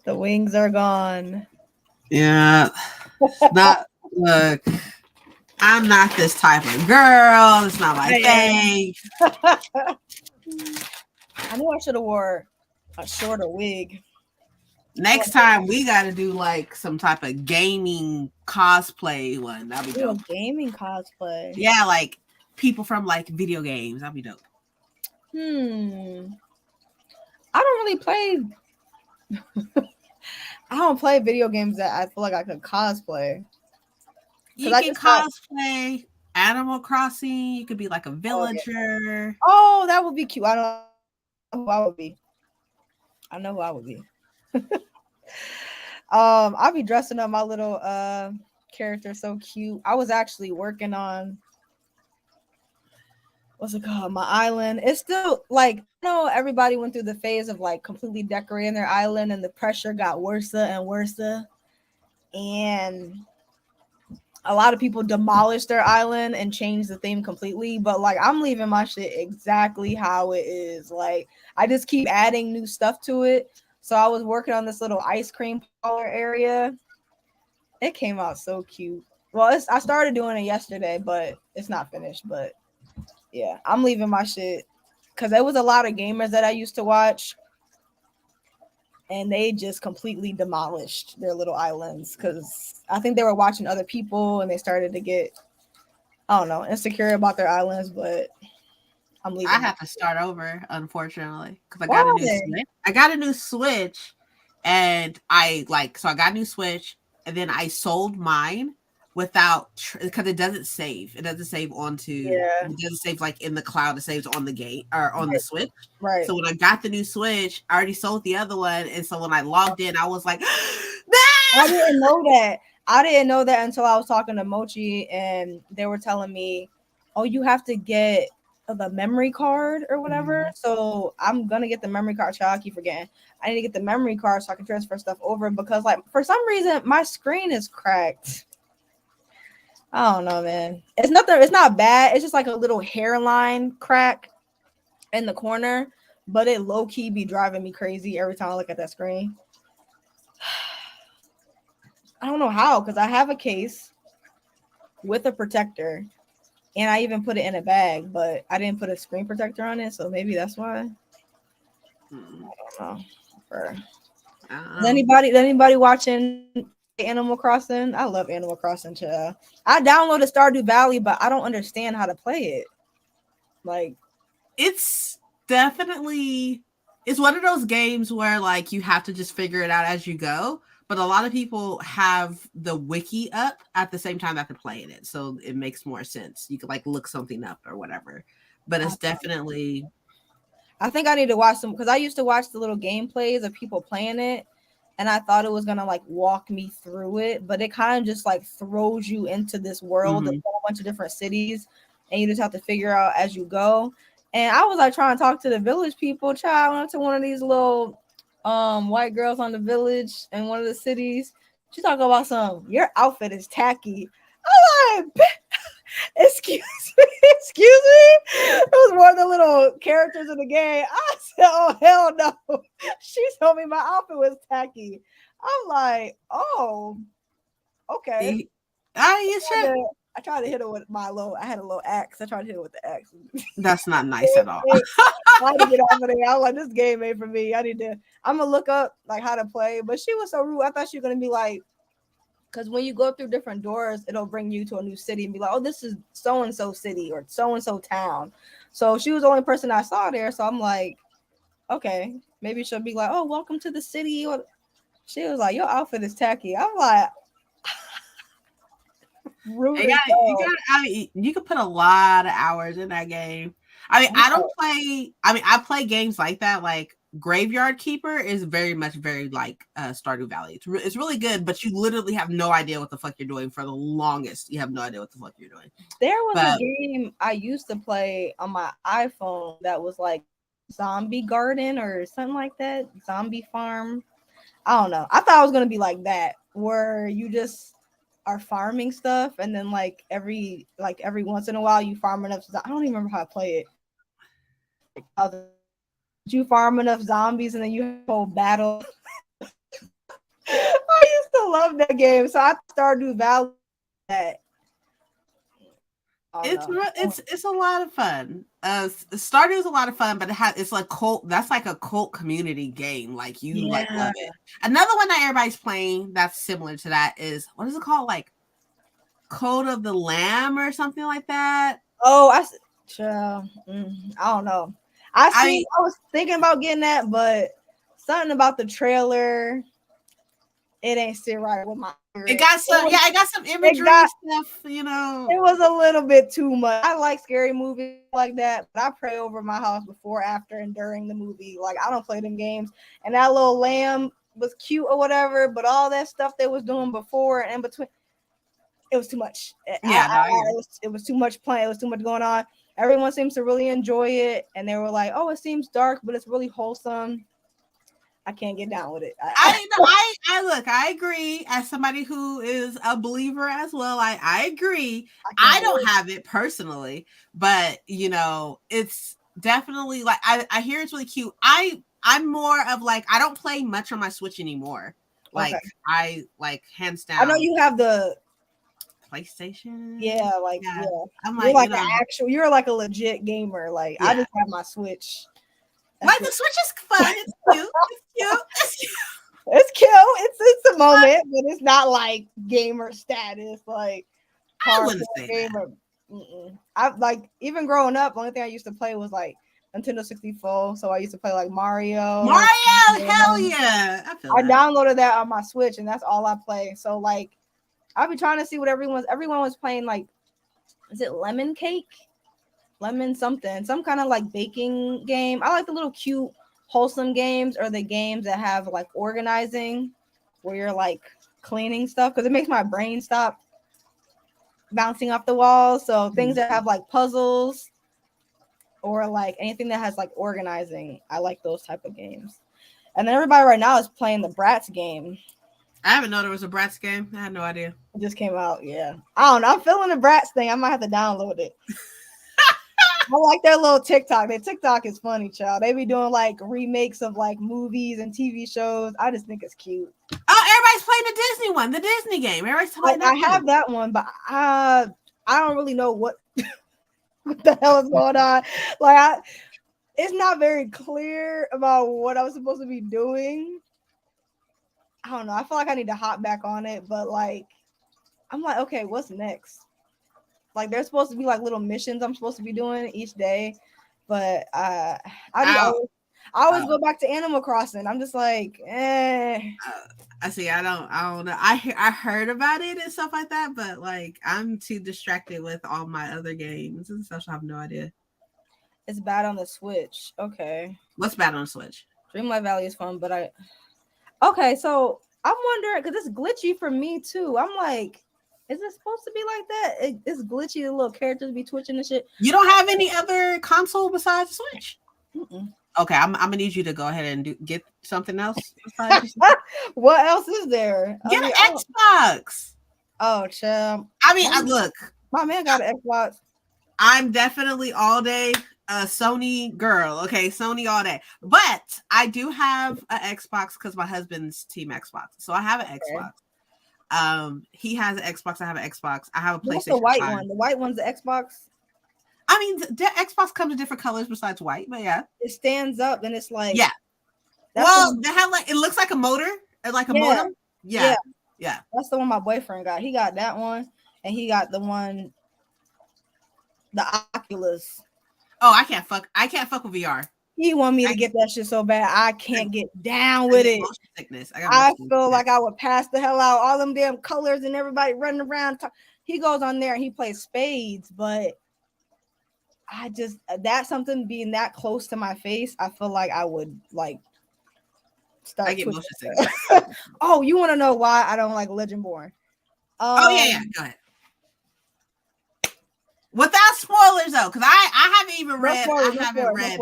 The wings are gone. Yeah. Not look. I'm not this type of girl. It's not my thing. I knew I should have wore a shorter wig. Next time we got to do like some type of gaming cosplay one. That'd be dope. Gaming cosplay. Yeah, like people from like video games. That'd be dope. I don't really play. I don't play video games that I feel like I could cosplay. You can cosplay Animal Crossing. You could be like a villager. Oh, that would be cute. I know who I would be. I know who I would be. I'll be dressing up my little character so cute. I was actually working on what's it called? My island. It's still like, everybody went through the phase of like completely decorating their island, and the pressure got worse and worse. And a lot of people demolished their island and changed the theme completely. But like, I'm leaving my shit exactly how it is. Like, I just keep adding new stuff to it. So I was working on this little ice cream parlor area. It came out so cute. Well, I started doing it yesterday, but it's not finished. But yeah, I'm leaving my shit because there was a lot of gamers that I used to watch, and they just completely demolished their little islands because I think they were watching other people and they started to get, I don't know, insecure about their islands. But I'm leaving. I have to start over, unfortunately, because I got a new Switch. I got a new Switch, and I got a new Switch, and then I sold mine without, because it doesn't save. It doesn't save onto. It doesn't save like in the cloud. It saves on the game or on the Switch. Right. So when I got the new Switch, I already sold the other one, and so when I logged in, I was like, I didn't know that. I didn't know that until I was talking to Mochi, and they were telling me, "Oh, you have to get the memory card or whatever." So I'm gonna get the memory card. Child, I keep forgetting. I need to get the memory card so I can transfer stuff over, because like for some reason my screen is cracked. I don't know, man. It's nothing. It's not bad. It's just like a little hairline crack in the corner, but it low key be driving me crazy every time I look at that screen. I don't know how, because I have a case with a protector, and I even put it in a bag, but I didn't put a screen protector on it, so maybe that's why. I don't know. Is anybody watching Animal Crossing? I love Animal Crossing, child. I downloaded Stardew Valley, but I don't understand how to play it. Like, it's definitely, it's one of those games where like you have to just figure it out as you go. But a lot of people have the wiki up at the same time that they're playing it, so it makes more sense. You could like look something up or whatever. But it's definitely, I think I need to watch some, because I used to watch the little gameplays of people playing it, and I thought it was gonna like walk me through it, but it kind of just like throws you into this world of a whole bunch of different cities, and you just have to figure out as you go. And I was like trying to talk to the village people. Child, I went to one of these little white girls on the village in one of the cities. She talking about your outfit is tacky. I'm like, excuse me. It was one of the little characters in the game. I said, oh hell no. She told me my outfit was tacky. I'm like, oh, okay. I tried to hit her with I had a little axe. I tried to hit her with the axe. That's not nice at all. I had to get off of there. I was like, this game ain't for me. I'm gonna look up like how to play. But she was so rude. I thought she was gonna be like, because when you go through different doors, it'll bring you to a new city and be like, oh, this is so-and-so city or so-and-so town. So she was the only person I saw there. So I'm like, okay, maybe she'll be like, oh, welcome to the city. Or she was like, your outfit is tacky. I'm like, rude. You could put a lot of hours in that game. I mean, I play games like that. Like Graveyard Keeper is very like Stardew Valley. It's really good, but you literally have no idea what the fuck you're doing for the longest. You have no idea what the fuck you're doing. There was a game I used to play on my iPhone that was like Zombie Garden or something like that. Zombie Farm. I don't know. I thought it was gonna be like that, where you just are farming stuff, and then like every once in a while you farm enough. I don't even remember how to play it. you farm enough zombies and then you have a whole battle. I used to love that game, so I started to value that. It's a lot of fun. Stardew is a lot of fun, but it's like cult. That's like a cult community game. Like you like love it. Another one that everybody's playing that's similar to that is, what is it called? Like Code of the Lamb or something like that. Oh, I don't know. I was thinking about getting that, but something about the trailer, it ain't sit right with my. It got some imagery stuff, you know. It was a little bit too much. I like scary movies like that, but I pray over my house before, after, and during the movie. Like, I don't play them games. And that little lamb was cute or whatever, but all that stuff they was doing before and in between, it was too much. Yeah, it was too much playing. It was too much going on. Everyone seems to really enjoy it, and they were like, "Oh, it seems dark, but it's really wholesome." I can't get down with it. I agree. As somebody who is a believer as well, I agree. I don't have it personally, but you know, it's definitely like I hear it's really cute. I'm more of like, I don't play much on my Switch anymore. Like I like hands down. I know you have the PlayStation. Yeah. I'm like, you're like a legit gamer. Like I just have my Switch. Like the Switch is fun. It's cute. It's cute. It's a moment, but it's not like gamer status. Like I wouldn't say gamer. I like, even growing up, the only thing I used to play was like Nintendo 64. So I used to play like Mario. Hell yeah! I downloaded that on my Switch, and that's all I play. So like, I've been trying to see what everyone was playing. Like, is it lemon cake? Lemon something, some kind of like baking game. I like the little cute, wholesome games, or the games that have like organizing, where you're like cleaning stuff, because it makes my brain stop bouncing off the walls. So things that have like puzzles, or like anything that has like organizing, I like those type of games. And then everybody right now is playing the Bratz game. I haven't known there was a Bratz game. I had no idea. It just came out. Yeah, I don't know. I'm feeling the Bratz thing. I might have to download it. I like their little TikTok. Their TikTok is funny, child. They be doing like remakes of like movies and TV shows. I just think it's cute. Oh, everybody's playing the Disney one, the Disney game. Everybody's playing that. I have that one, but I don't really know what the hell is going on. Like, it's not very clear about what I was supposed to be doing. I don't know. I feel like I need to hop back on it, but like, I'm like, okay, what's next? Like, there's supposed to be like little missions I'm supposed to be doing each day, but I always go back to Animal Crossing. I'm just like, I see. I don't know. I heard about it and stuff like that, but like, I'm too distracted with all my other games and stuff. So I have no idea. It's bad on the Switch. Okay. What's bad on the Switch? Dreamlight Valley is fun, but okay. So I'm wondering, because it's glitchy for me too. I'm like, is it supposed to be like that? It's glitchy. The little characters be twitching and shit. You don't have any other console besides the Switch? Mm-mm. Okay, I'm gonna need you to go ahead and get something else. What else is there? Get an Xbox. Oh, child. I mean, look, my man got an Xbox. I'm definitely all day a Sony girl. Okay, Sony all day. But I do have an Xbox because my husband's team Xbox, so I have an Xbox. He has an Xbox. I have an Xbox. I have a PlayStation. What's the white one? The white one's the Xbox. I mean, the Xbox comes in different colors besides white, but yeah, it stands up and it's like, yeah. Well, they have like, it looks like a motor, like a modem. Yeah. That's the one my boyfriend got. He got that one, and he got the Oculus. Oh, I can't fuck with VR. He want me to get that shit so bad. I can't get down with it. Sickness. I feel like I would pass the hell out. All them damn colors and everybody running around. He goes on there and he plays spades, but that's something being that close to my face. I feel like I would like start. I get motion sickness. Oh, you want to know why I don't like Legendborn? Oh yeah. Go ahead. Without spoilers though, because I haven't even read. I haven't read.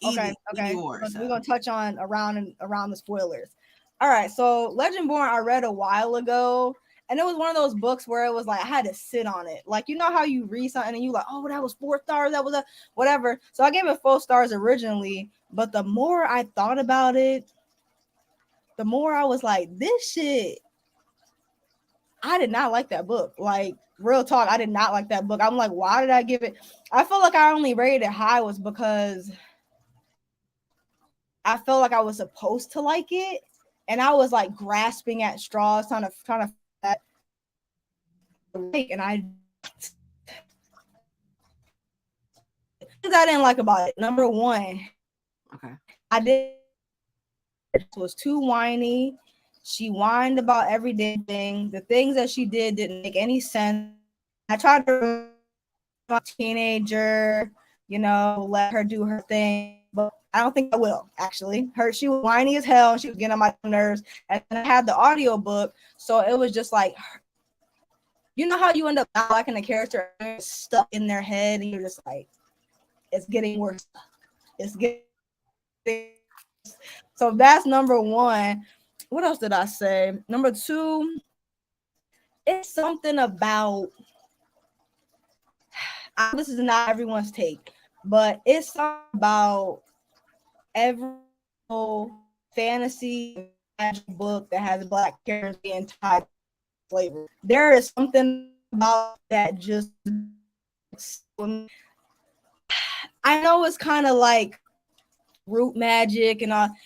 Okay. We're gonna touch on around the spoilers. All right, so Legendborn I read a while ago, And it was one of those books where it was like I had to sit on it. Like, you know how you read something and you like, oh, that was 4 stars, that was a whatever. So I gave it 4 stars originally, but the more I thought about it, the more I was like, this shit, I did not like that book. Like, real talk, I did not like that book. I'm like, why did I give it? I feel like I only rated it high was because I felt like I was supposed to like it, and I was like grasping at straws, trying to like, and I didn't like about it. Number one, Okay. I did was too whiny. She whined about everyday thing. The things that she didn't make any sense. I tried to a teenager, let her do her thing, but I don't think I will actually. She was whiny as hell. She was getting on my nerves, and I had the audio book, so it was just like, you know how you end up not liking the character stuck in their head, and you're just like, it's getting worse. It's getting. So that's number one. What else did I say? Number two, it's something about. This is not everyone's take, but it's something about every fantasy magic book that has black characters being tied to slavery. There is something about that just. I know it's kind of like root magic and wasn't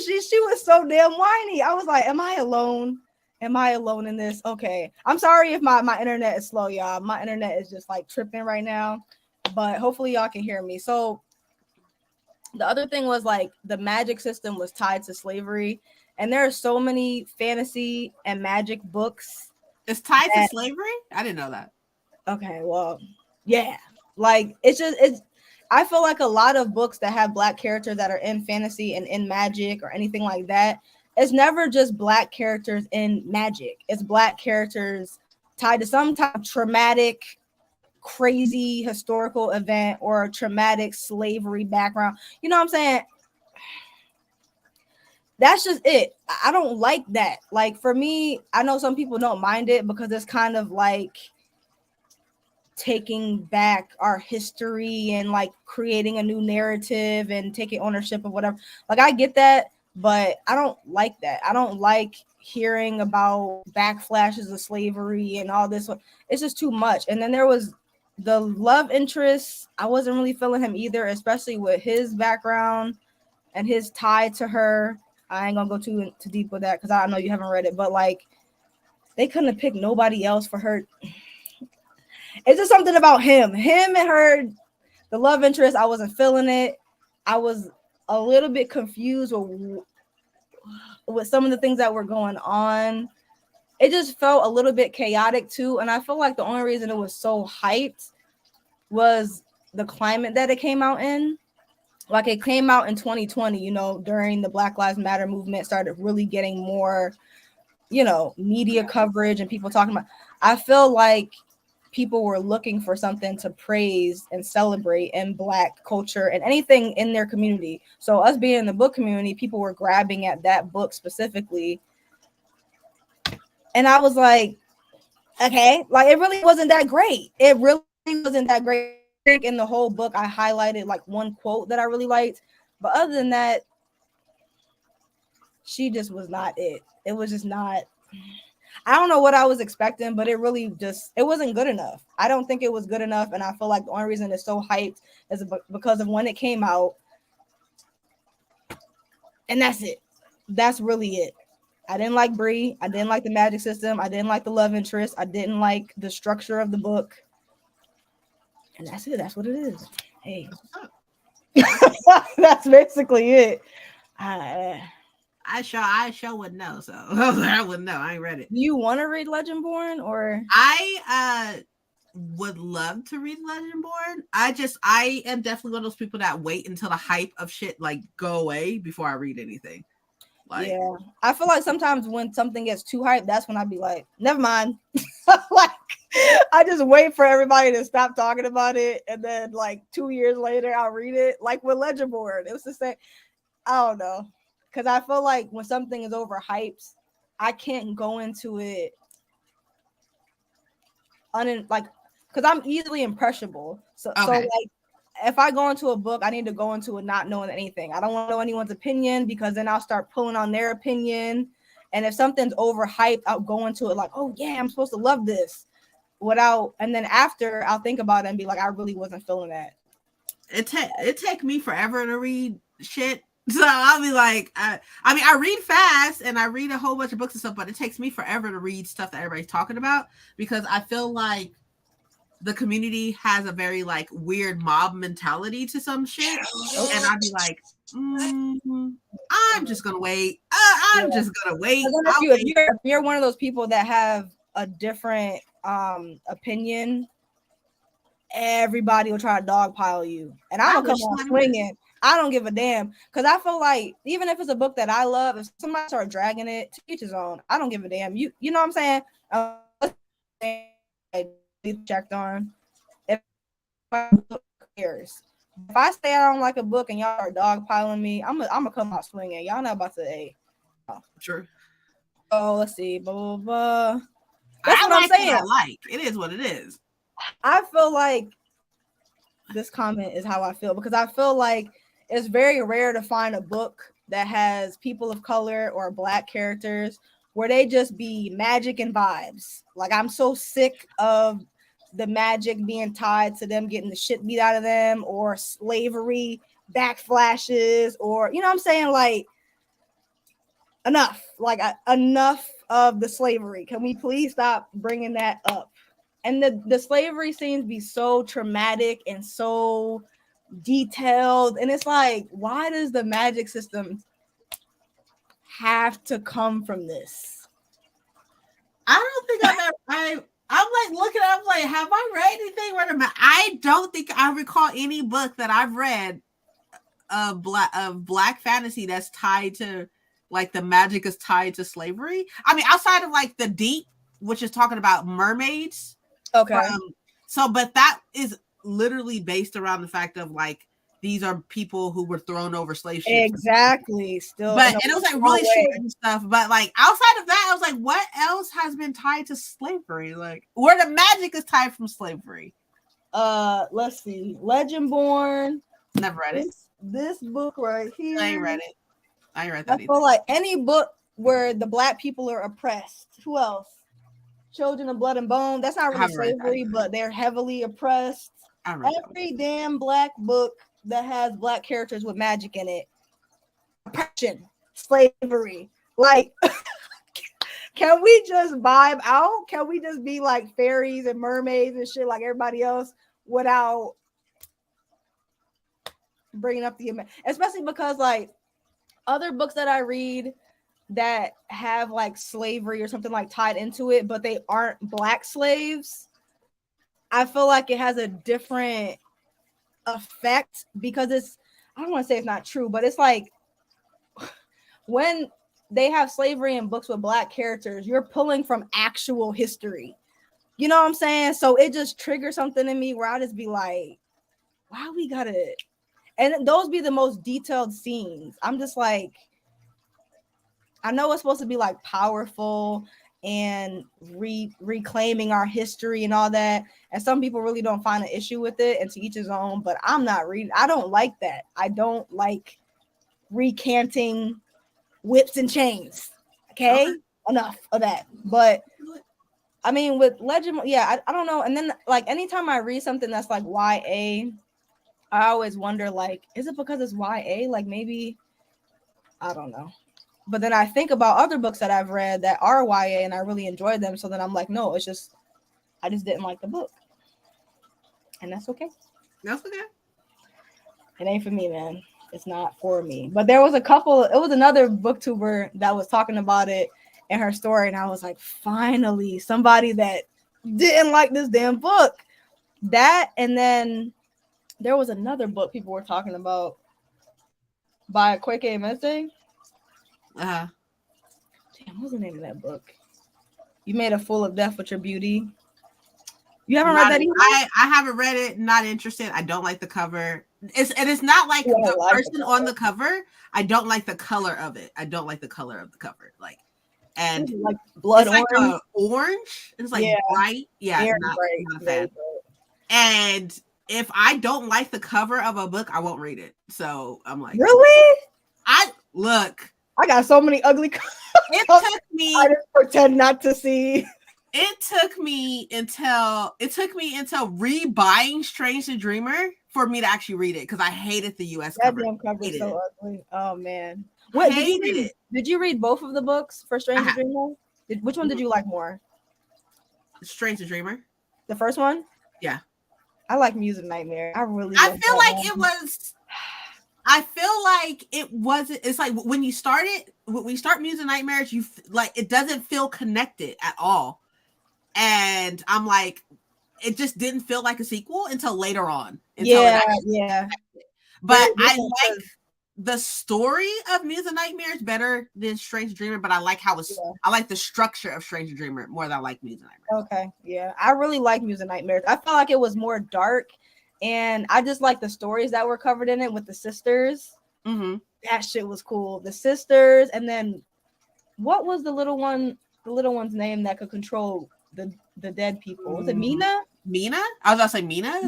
she? She was so damn whiny. I was like, am I alone? Am I alone in this? Okay. I'm sorry if my internet is slow, y'all. My internet is just like tripping right now, but hopefully y'all can hear me. So the other thing was like the magic system was tied to slavery, and there are so many fantasy and magic books. It's tied to slavery? I didn't know that. Okay, well, yeah. Like it's I feel like a lot of books that have black characters that are in fantasy and in magic or anything like that, it's never just black characters in magic. It's black characters tied to some type of traumatic, crazy historical event or traumatic slavery background. You know what I'm saying? That's just it. I don't like that. Like for me, I know some people don't mind it because it's kind of like taking back our history and like creating a new narrative and taking ownership of whatever. Like I get that, but I don't like that. I don't like hearing about backflashes of slavery and all this. It's just too much. And then there was the love interest. I wasn't really feeling him either, especially with his background and his tie to her. I ain't gonna go too deep with that because I know you haven't read it, but like they couldn't have picked nobody else for her. It's just something about him and her, the love interest. I wasn't feeling it. I was a little bit confused with some of the things that were going on. It just felt a little bit chaotic too. And I feel like the only reason it was so hyped was the climate that it came out in. Like it came out in 2020, during the Black Lives Matter movement started really getting more, media coverage and people talking about. I feel like people were looking for something to praise and celebrate in Black culture and anything in their community. So us being in the book community, people were grabbing at that book specifically. And I was like, okay, like it really wasn't that great. It really wasn't that great. I think in the whole book, I highlighted like one quote that I really liked. But other than that, she just was not it. It was just not. I don't know what I was expecting, but it really it wasn't good enough. I don't think it was good enough. And I feel like the only reason it's so hyped is because of when it came out. And that's it. That's really it. I didn't like Bree. I didn't like the magic system. I didn't like the love interest. I didn't like the structure of the book. And that's it. That's what it is. Hey. That's basically it. I sure wouldn't know, so I wouldn't know. I ain't read it. Do you want to read Legendborn or? I would love to read Legendborn. I am definitely one of those people that wait until the hype of shit like go away before I read anything. Like, yeah, I feel like sometimes when something gets too hyped, that's when I'd be like, never mind. Like I just wait for everybody to stop talking about it, and then like 2 years later, I'll read it. Like with Legendborn, it was the same. I don't know. because I feel like when something is overhyped, I can't go into it because I'm easily impressionable. So like if I go into a book, I need to go into it not knowing anything. I don't want to know anyone's opinion because then I'll start pulling on their opinion. And if something's overhyped, I'll go into it like, oh yeah, I'm supposed to love this. And then after I'll think about it and be like, I really wasn't feeling that. It take me forever to read shit. So I'll be like, I mean, I read fast and I read a whole bunch of books and stuff, but it takes me forever to read stuff that everybody's talking about because I feel like the community has a very like weird mob mentality to some shit, and I'd be like, I'm just gonna wait. I'm just gonna wait. If you're one of those people that have a different opinion, everybody will try to dogpile you, and I'm gonna come on swinging. I don't give a damn because I feel like even if it's a book that I love, if somebody start dragging it, to each his own. I don't give a damn. You know what I'm saying? Checked on. If my book cares, if I say I don't like a book and y'all are dogpiling me, I'm gonna come out swinging. Y'all not about to True. Oh, let's see, blah blah blah. That's what I'm saying. It is what it is. I feel like this comment is how I feel because I feel like it's very rare to find a book that has people of color or black characters where they just be magic and vibes. Like I'm so sick of the magic being tied to them getting the shit beat out of them or slavery backflashes or you know what I'm saying, like enough of the slavery. Can we please stop bringing that up? And the slavery scenes be so traumatic and so detailed, and it's like, why does the magic system have to come from this? I don't think I'm like looking at, I'm like, have I read anything where I don't think I recall any book that I've read of black fantasy that's tied to like the magic is tied to slavery. I mean, outside of like The Deep, which is talking about mermaids. Okay. But that is literally based around the fact of like these are people who were thrown over slave ships. Exactly. Still, but it was like really short and stuff. But like outside of that, I was like, what else has been tied to slavery? Like where the magic is tied from slavery. Let's see. Legendborn. Never read it. This book right here. I ain't read it. I ain't read that. I feel like any book where the black people are oppressed. Who else? Children of Blood and Bone. That's not really slavery, but they're heavily oppressed. Every damn black book that has black characters with magic in it. Oppression, slavery. Like, can we just vibe out? Can we just be like fairies and mermaids and shit like everybody else without bringing up especially because like other books that I read that have like slavery or something like tied into it, but they aren't black slaves, I feel like it has a different effect because I don't want to say it's not true, but it's like when they have slavery in books with black characters, you're pulling from actual history. You know what I'm saying? So it just triggers something in me where I just be like, why we gotta, and those be the most detailed scenes. I'm just like, I know it's supposed to be like powerful and reclaiming our history and all that. And some people really don't find an issue with it, and to each his own, but I'm not reading. I don't like that. I don't like recanting whips and chains. Okay? Enough of that. But I mean, with Legend, yeah, I don't know. And then like anytime I read something that's like YA, I always wonder, like, is it because it's YA? Like maybe, I don't know. But then I think about other books that I've read that are YA and I really enjoyed them. So then I'm like, no, it's just, I just didn't like the book. And that's okay. That's okay. It ain't for me, man. It's not for me. But there was it was another booktuber that was talking about it in her story. And I was like, finally, somebody that didn't like this damn book. That, and then there was another book people were talking about by Kweke Emeze. Uh-huh. Damn, what's the name of that book? You Made a Fool of Death with Your Beauty. You haven't read that either? I haven't read it. Not interested. I don't like the cover. It's not like the like person on the cover. I don't like the color of it. I don't like the color of the cover. Like, and like blood it's orange. like orange. It's like bright. Yeah, not a fan. And if I don't like the cover of a book, I won't read it. So I'm like, really? I got so many ugly colors. It took me. I just pretend not to see. It took me until rebuying Strange the Dreamer for me to actually read it because I hated the US that cover. Damn cover is so ugly. Oh man. What did you read both of the books for Strange the Dreamer? Which one did you like more? Strange the Dreamer. The first one? Yeah. I like Music Nightmare. I feel like it was. I feel like it wasn't. It's like when you start Music Nightmares, you like it doesn't feel connected at all. And I'm like, it just didn't feel like a sequel until later on. Yeah. But I like the story of Music Nightmares better than Strange Dreamer. But I like I like the structure of Strange Dreamer more than I like Music Nightmares. Okay, yeah, I really like Music Nightmares. I felt like it was more dark, and I just like the stories that were covered in it with the sisters. Mm-hmm. That shit was cool. The sisters, and then what was the little one? The little one's name that could control the dead people. Was it Mina? Mina? I was about to say Mina.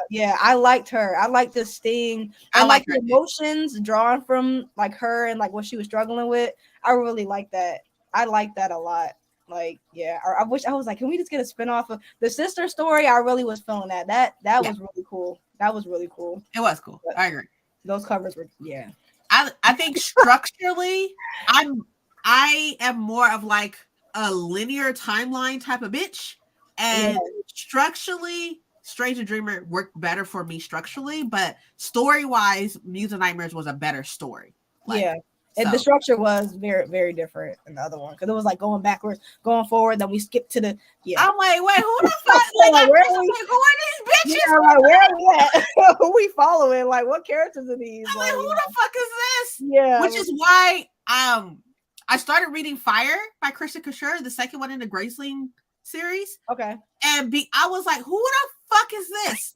Yeah. I liked her. I liked the sting. I like the emotions drawn from like her and like what she was struggling with. I really like that. I like that a lot. Like, yeah. I wish I was like, can we just get a spinoff of the sister story? I really was feeling that. That was really cool. That was really cool. It was cool. But I agree. Those covers were I think structurally, I am more of like a linear timeline type of bitch, and structurally Strange Dreamer worked better for me structurally, but story wise Music Nightmares was a better story. And the structure was very, very different than the other one because it was like going backwards, going forward. Then we skipped to the I'm like, wait, who the fuck? Who are these bitches? Where are we at? Who we following? Like, what characters are these? I'm like, who the fuck is this? Yeah, which is why I started reading Fire by Kristen Couture, the second one in the Graceling series. Okay, and I was like, who the fuck is this?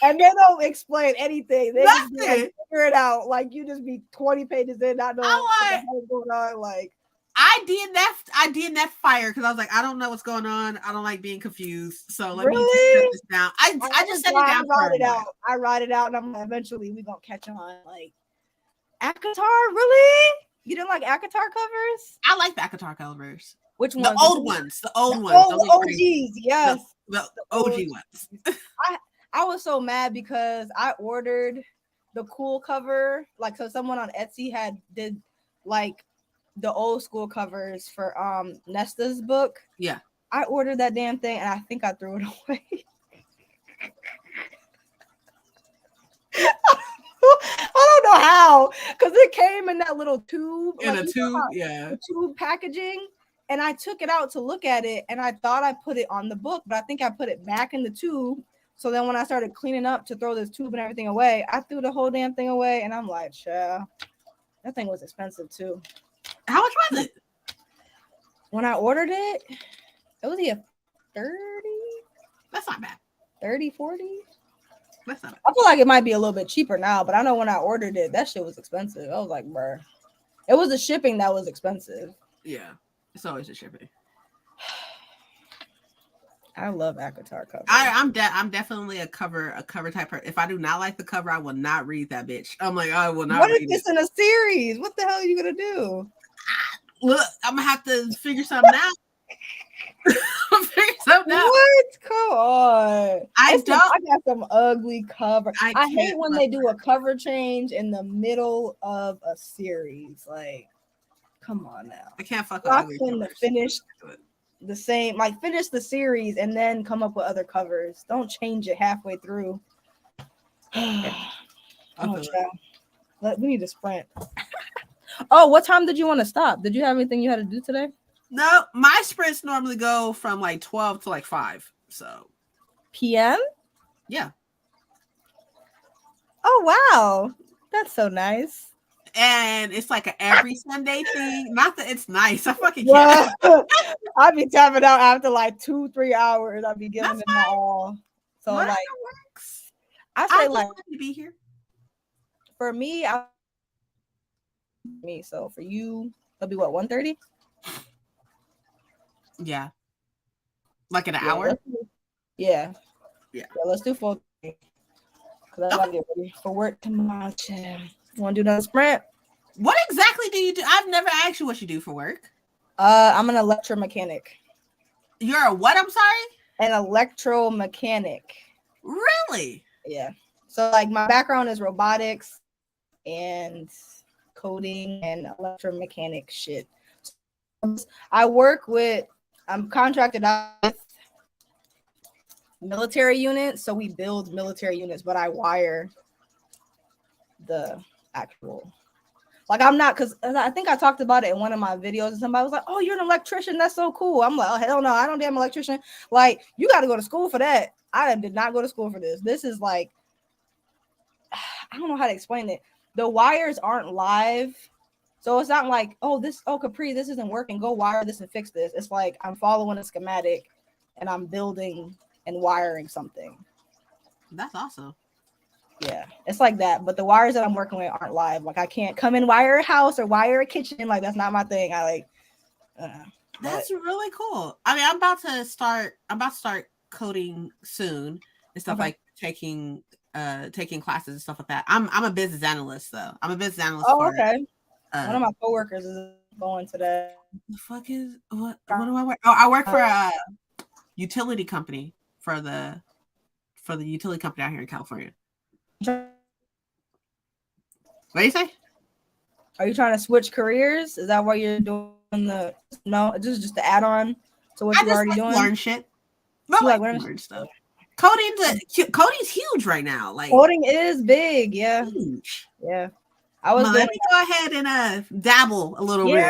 And they don't explain anything. They just be like, figure it out. Like you just be 20 pages in, not knowing what's going on. Like I did that Fire because I was like, I don't know what's going on. I don't like being confused. So let me just set this down. I just set it down. I write it out, and I'm like, eventually we gonna catch on. Like ACOTAR, really? You didn't like ACOTAR covers? I like the ACOTAR covers. Which ones? The old ones. The OGs. Yes, the OG ones. I was so mad because I ordered the cool cover. Like, so someone on Etsy did like the old school covers for Nesta's book. Yeah. I ordered that damn thing and I think I threw it away. I don't know how, because it came in that little tube. In a tube, tube packaging. And I took it out to look at it and I thought I put it on the book, but I think I put it back in the tube. So then when I started cleaning up to throw this tube and everything away, I threw the whole damn thing away. And I'm like, child, that thing was expensive too. How much was it? When I ordered it, it was either 30. That's not bad. 30, 40. That's not bad. I feel like it might be a little bit cheaper now, but I know when I ordered it, that shit was expensive. I was like, bruh. It was the shipping that was expensive. Yeah. It's always the shipping. I love ACOTAR covers. I'm definitely a cover type person. If I do not like the cover, I will not read that bitch. I'm like, I will not. What is this in a series? What the hell are you gonna do? Look, I'm gonna have to figure something out. What? Come on. I got some ugly cover. I hate when they do a cover change in the middle of a series. Like, come on now. I can't fuck with ugly covers. Finish the same, like finish the series and then come up with other covers. Don't change it halfway through. We need to sprint. Oh, what time did you want to stop? Did you have anything you had to do today? No, my sprints normally go from like 12 to like 5. So PM? Yeah. Oh wow. That's so nice. and it's like a every Sunday thing. Not that it's nice. I fucking can't. I'd be tapping out after like 2-3 hours. I'd be giving it my all. So Whatever like works. I I say just like want to be here. for me, so for you, it'll be what 1:30? Yeah. Like an hour? Yeah. Let's do 4:30. Because I gotta get ready for work tomorrow. Want to do another sprint? What exactly do you do? I've never asked you what you do for work. I'm an electromechanic. You're a what? I'm sorry? An electromechanic. Really? Yeah. So like my background is robotics and coding and electromechanic shit. I'm contracted out with military units, so we build military units, but I wire the actual. Like I'm not, because I think I talked about it in one of my videos, and somebody was like, "Oh, you're an electrician. That's so cool." I'm like, "Oh hell no, I don't damn electrician. Like you got to go to school for that. I did not go to school for this. This is like, I don't know how to explain it. The wires aren't live. So it's not like, Capri, this isn't working. Go wire this and fix this. It's like I'm following a schematic and I'm building and wiring something. That's awesome. Yeah, it's like that. But the wires that I'm working with aren't live. Like I can't come and wire a house or wire a kitchen. Like that's not my thing. That's really cool. I mean, I'm about to start coding soon and stuff, like taking classes and stuff like that. I'm a business analyst though. I'm a business analyst. Oh, okay. One of my coworkers is going to that. The fuck is what do I work? Oh, I work for a utility company for the utility company out here in California. What do you say? Are you trying to switch careers? Is that why you're doing the? No, just the add-on to what you're already doing. Learn shit. I like learn stuff. Coding's huge right now. Like coding is big. Yeah. Huge. Yeah. Let me go ahead and dabble a little bit.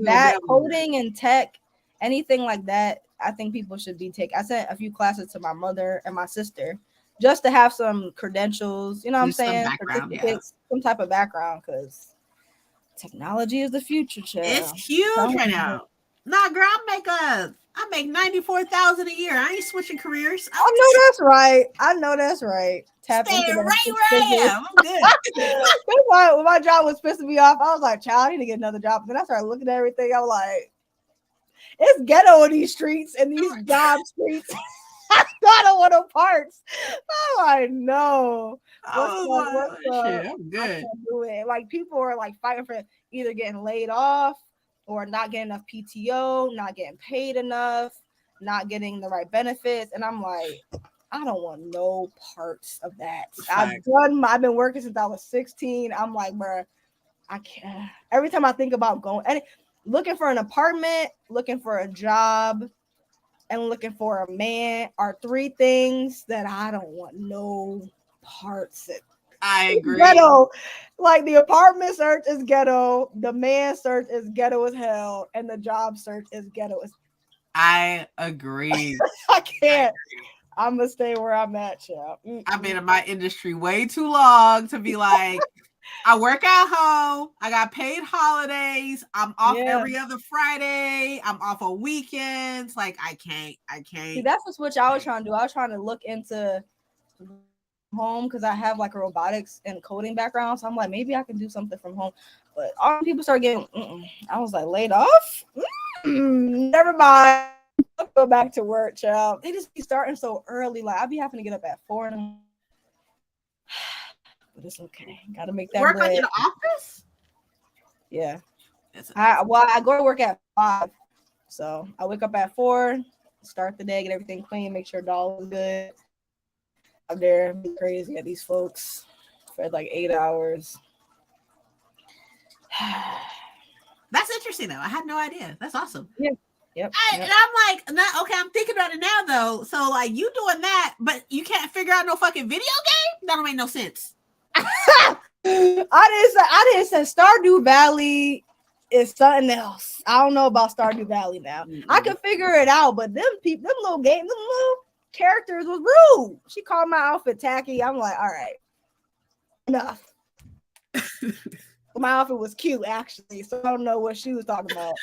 That coding and tech, anything like that, I think people should be taking. I sent a few classes to my mother and my sister just to have some credentials, you know what I'm saying? Certificates, some type of background, because technology is the future, child. It's huge right now. Nah, girl, I make $94,000 a year. I ain't switching careers. I know that's right. Tap Stay into right where I am. I'm good. When my job was pissing me off, I was like, child, I need to get another job. Then I started looking at everything. I'm like, it's ghetto in these streets and these job streets. I don't want no parts. I'm like, no. I'm good. Do it. Like people are like fighting for either getting laid off or not getting enough PTO, not getting paid enough, not getting the right benefits. And I'm like, I don't want no parts of that. I've been working since I was 16. I'm like, bro, I can't. Every time I think about looking for an apartment, looking for a job, and looking for a man are three things that I don't want no parts of. I agree. Ghetto. Like the apartment search is ghetto, the man search is ghetto as hell, and the job search is ghetto as. I agree. I can't. I'm gonna stay where I'm at, child. I've been in my industry way too long to be like, I work at home. I got paid holidays. I'm off every other Friday. I'm off on weekends. Like I can't. See, that's the switch I was trying to do. I was trying to look into home because I have like a robotics and coding background. So I'm like, maybe I can do something from home. But all people start getting, I was like, laid off? Never mind. I'll go back to work, child. They just be starting so early. Like I'll be having to get up at 4 in the morning. But it's okay. Gotta make that work bread. Like in the office? Yeah. I go to work at 5. So I wake up at 4, start the day, get everything clean, make sure dog is good. I'm there, be crazy at these folks for like 8 hours. That's interesting though. I had no idea. That's awesome. Yeah. Yep. And I'm like, okay, I'm thinking about it now though. So like you doing that, but you can't figure out no fucking video game? That don't make no sense. I didn't say Stardew Valley is something else. I don't know about Stardew Valley now. I can figure it out, but them little games, them little characters was rude. She called my outfit tacky. I'm like, all right, enough. My outfit was cute, actually, so I don't know what she was talking about.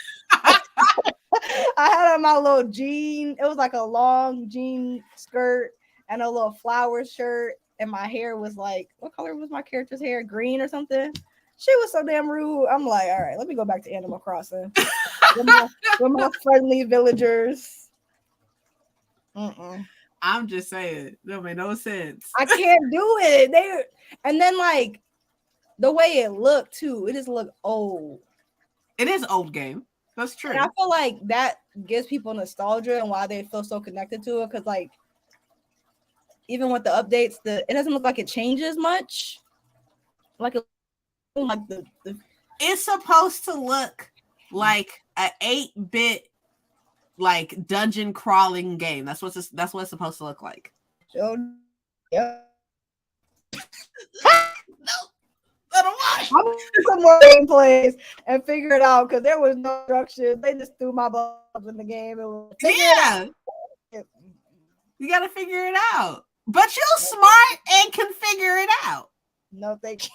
I had on my little jean. It was like a long jean skirt and a little flower shirt, and my hair was like, what color was my character's hair? Green or something. She was so damn rude. I'm like, all right, let me go back to Animal Crossing with my friendly villagers. I'm just saying, that made no sense. I can't do it. And then like the way it looked too, it just looked old. It is old game. That's true. And I feel like that gives people nostalgia and why they feel so connected to it. Because like even with the updates, it doesn't look like it changes much. Like the it's supposed to look like an 8-bit like dungeon crawling game. That's what it's supposed to look like. Yeah. No, I don't want it. I'm gonna do some more gameplays and figure it out because there was no instructions. They just threw my balls in the game. You gotta figure it out. But you're smart and can figure it out. No, thank you.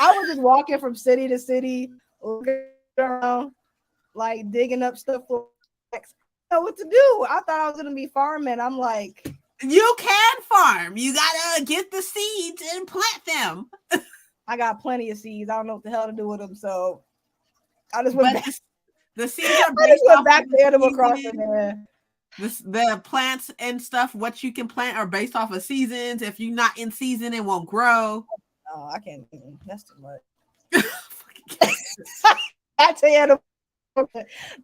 I was just walking from city to city, looking around, like digging up stuff for know what to do. I thought I was gonna be farming. I'm like, you can farm. You gotta get the seeds and plant them. I got plenty of seeds. I don't know what the hell to do with them, so I just went back. The seeds are based off back to Animal Crossing. The plants and stuff, what you can plant, are based off of seasons. If you're not in season, it won't grow. Oh, I can't. That's too much. I tell you,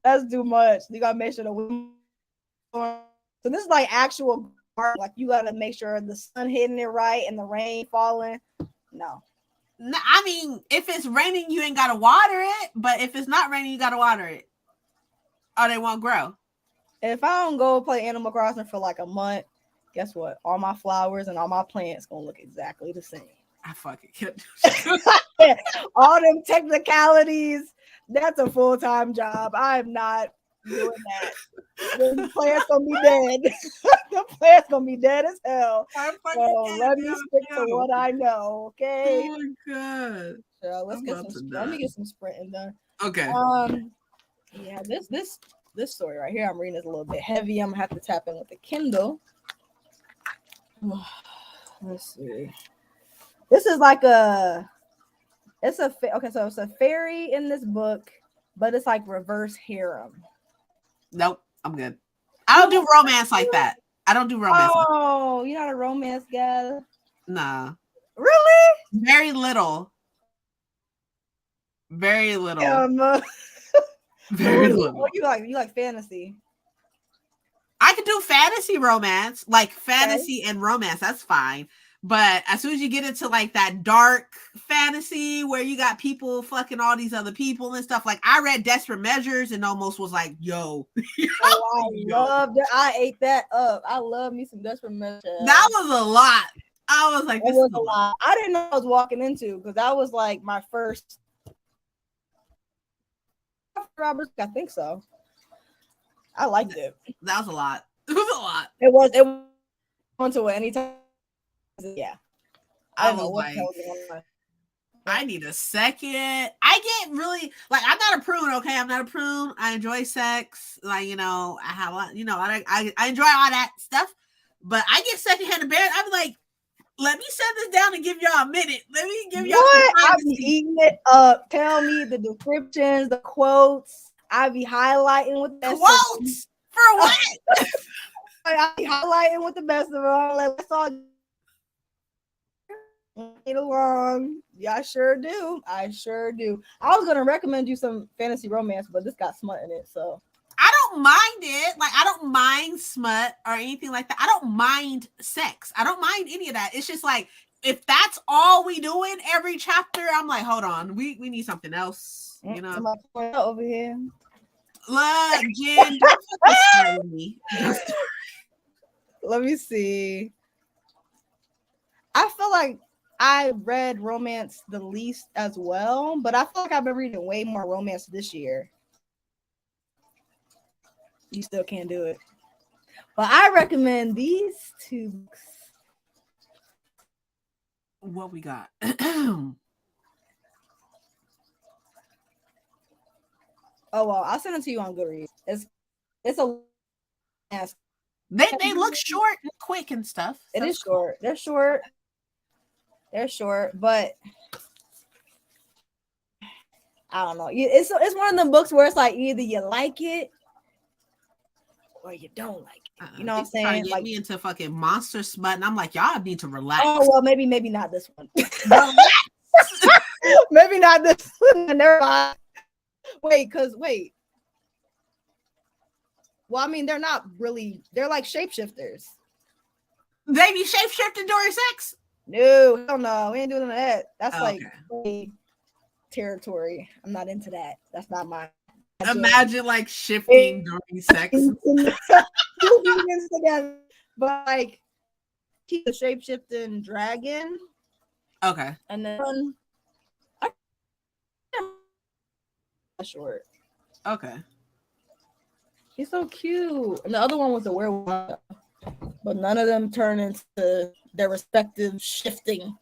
that's too much. You gotta make sure so this is like actual like you gotta make sure the sun hitting it right and the rain falling. No, I mean, if it's raining, you ain't gotta water it. But if it's not raining, you gotta water it, or they won't grow. If I don't go play Animal Crossing for like a month, guess what? All my flowers and all my plants gonna look exactly the same. I fucking can't. All them technicalities. That's a full-time job. I'm not doing that. The plant's gonna be dead. The plant's gonna be dead as hell. So let me stick to what I know. Okay. Oh my god. So let me get some sprinting done. Okay. Yeah, this story right here I'm reading is a little bit heavy. I'm gonna have to tap in with the Kindle. Let's see. This is like it's a fairy in this book, but it's like reverse harem. Nope, I'm good. I don't do romance like that. I don't do romance. Oh, you're not a romance gal? Nah. Really? Very little. Very little. Very little. What you like fantasy? I can do fantasy romance, like fantasy and romance. That's fine. But as soon as you get into like that dark fantasy where you got people fucking all these other people and stuff, like I read Desperate Measures and almost was like, yo. Loved it. I ate that up. I love me some Desperate Measures. That was a lot. I was like, this was a lot. I didn't know what I was walking into because that was like my first. Roberts, I think so. I liked it. That was a lot. It was a lot. It was onto it anytime. Yeah. I was like, I need a second. I get really like, I'm not a prune, okay? I'm not a prune. I enjoy sex. Like, you know, I have, you know, I enjoy all that stuff. But I get secondhand embarrassed. I'm like, let me set this down and give y'all a minute. Let me give y'all I be eating it up. Tell me the descriptions, the quotes. I be highlighting with the quotes for what? I be highlighting with the best of them. Like, let's all get along. Yeah, I sure do. I was gonna recommend you some fantasy romance, but this got smut in it, so I don't mind it. Like, I don't mind smut or anything like that. I don't mind sex. I don't mind any of that. It's just like, if that's all we doing every chapter, I'm like, hold on, we need something else. You know, over here. Look, Jen, don't start me. Let me see. I feel like I read romance the least as well, but I feel like I've been reading way more romance this year. You still can't do it. But I recommend these two books. What we got? Oh well, I'll send it to you on Goodreads. It's a yes. They look short and quick and stuff. It So is short. They're short. They're short, but I don't know. It's one of them books where it's like either you like it or you don't like it. You know what I'm Trying saying? to get Like, me into fucking monster smut, and I'm like, y'all need to relax. oh well, maybe not this one. Relax. Maybe not this one. Never mind. Wait. Well, I mean, they're not really. They're like shapeshifters. They be shape-shifting during sex. No, hell no, we ain't doing that. That's Okay. like territory. I'm not into that. That's not my. Imagine like shifting during sex. But like, he's a shape-shifting dragon, Okay. and then I short. Okay. He's so cute. And the other one was a werewolf, but none of them turn into their respective shifting.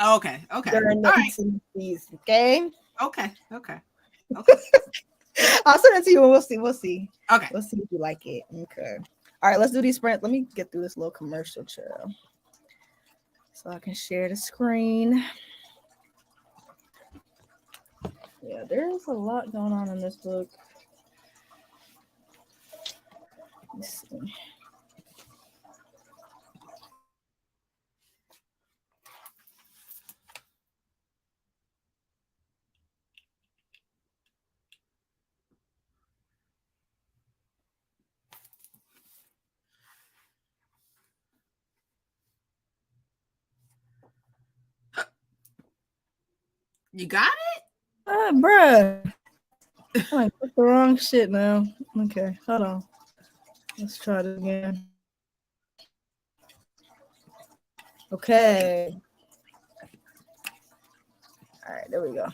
Okay. During the All right. intimacies, okay? Okay. I'll send it to you and we'll see. Okay. We'll see if you like it. Okay. All right, let's do these sprints. Let me get through this little commercial trail so I can share the screen. Yeah, there's a lot going on in this book. Let's see. You got it? Bruh. I put the wrong shit now. Okay, hold on. Let's try it again. Okay. All right, there we go.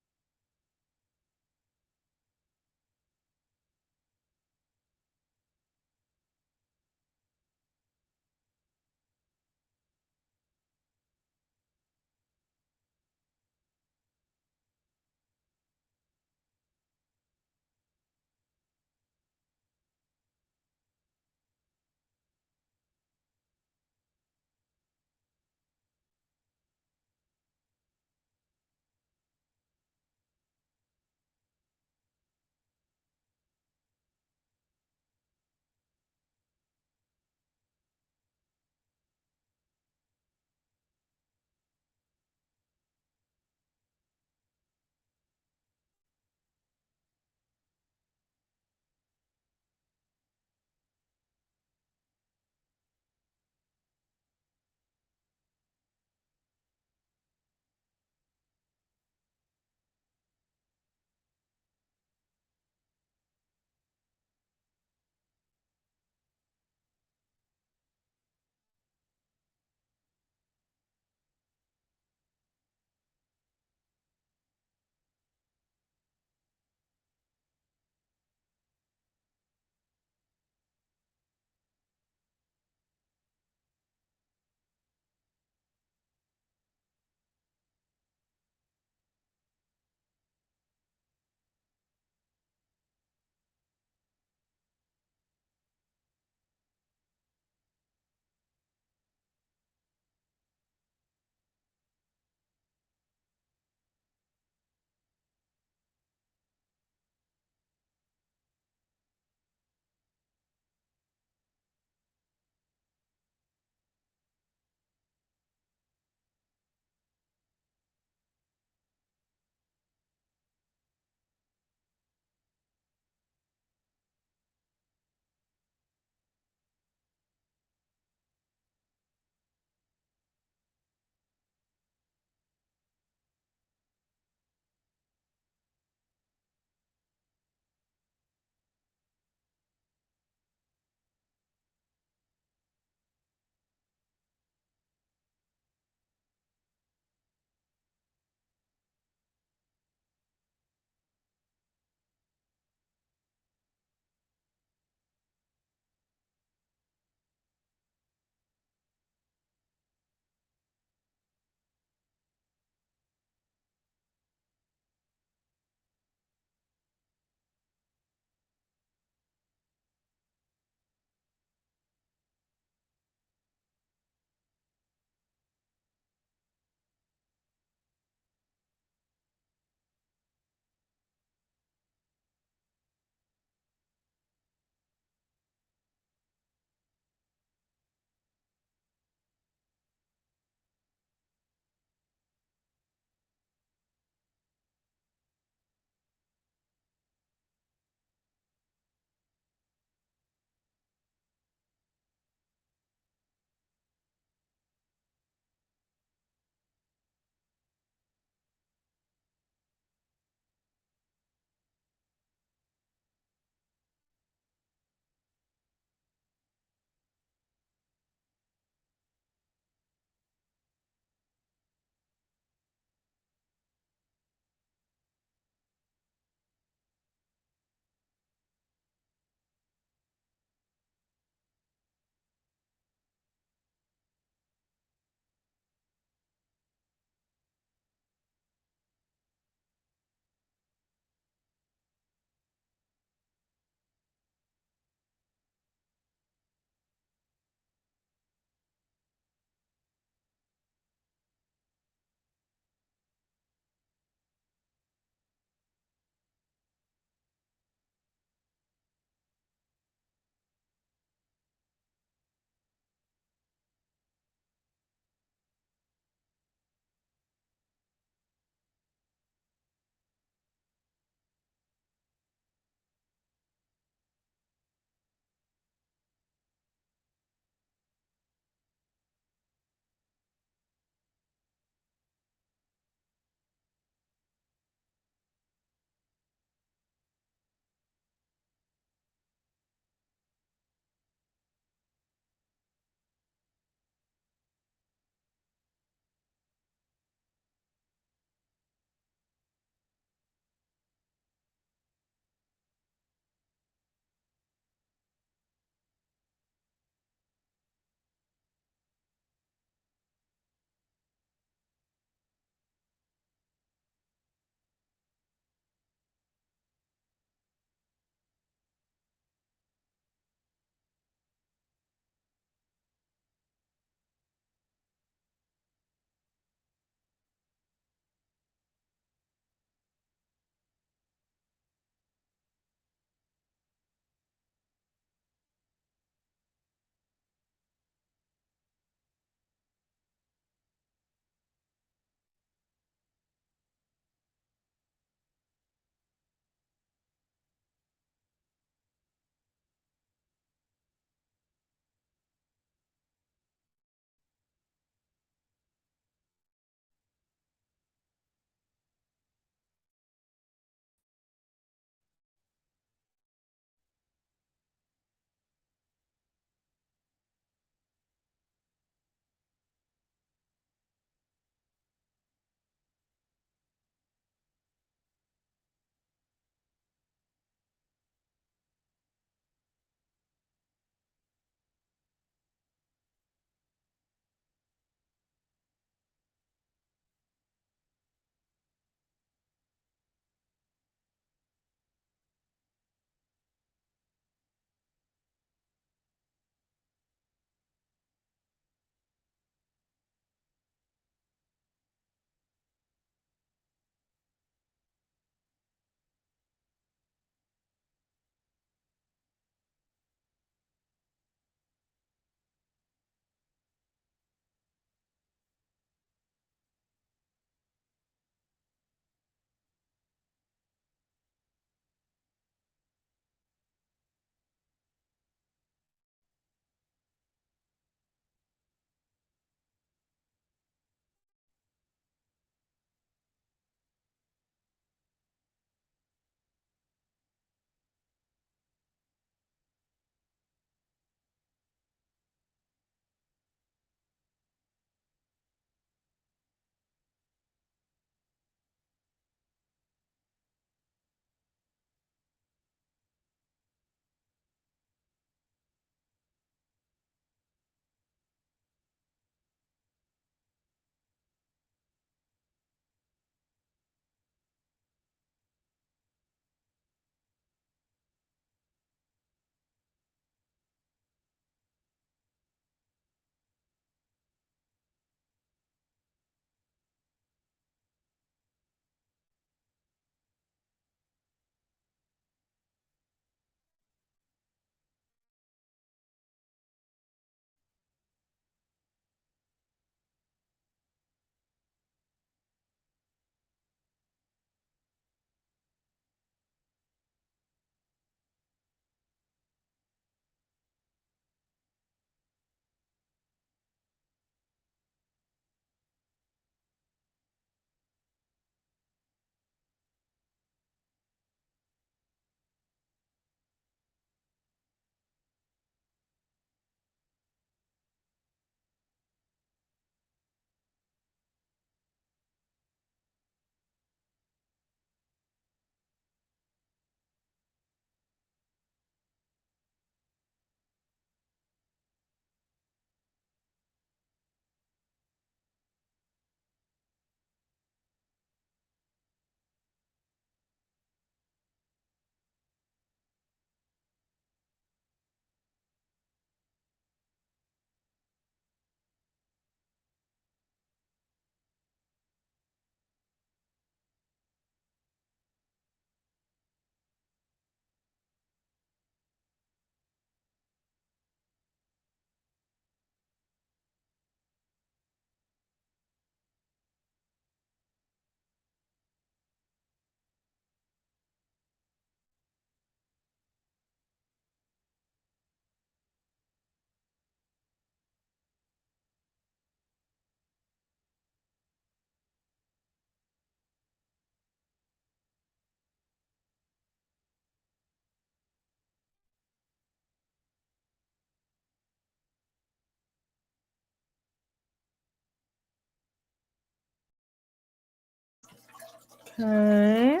Okay.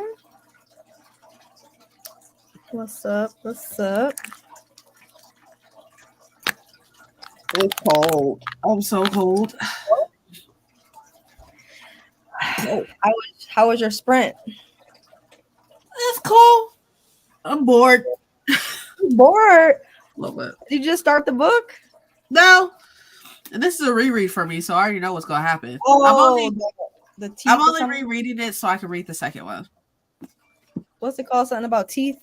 What's up? What's up? It's cold. I'm so cold. How was your sprint? It's cool. I'm bored. Bored. A little bit. Did you just start the book? No. And this is a reread for me, so I already know what's gonna happen. Oh, I'm only rereading it so I can read the second one. What's it called? Something about teeth?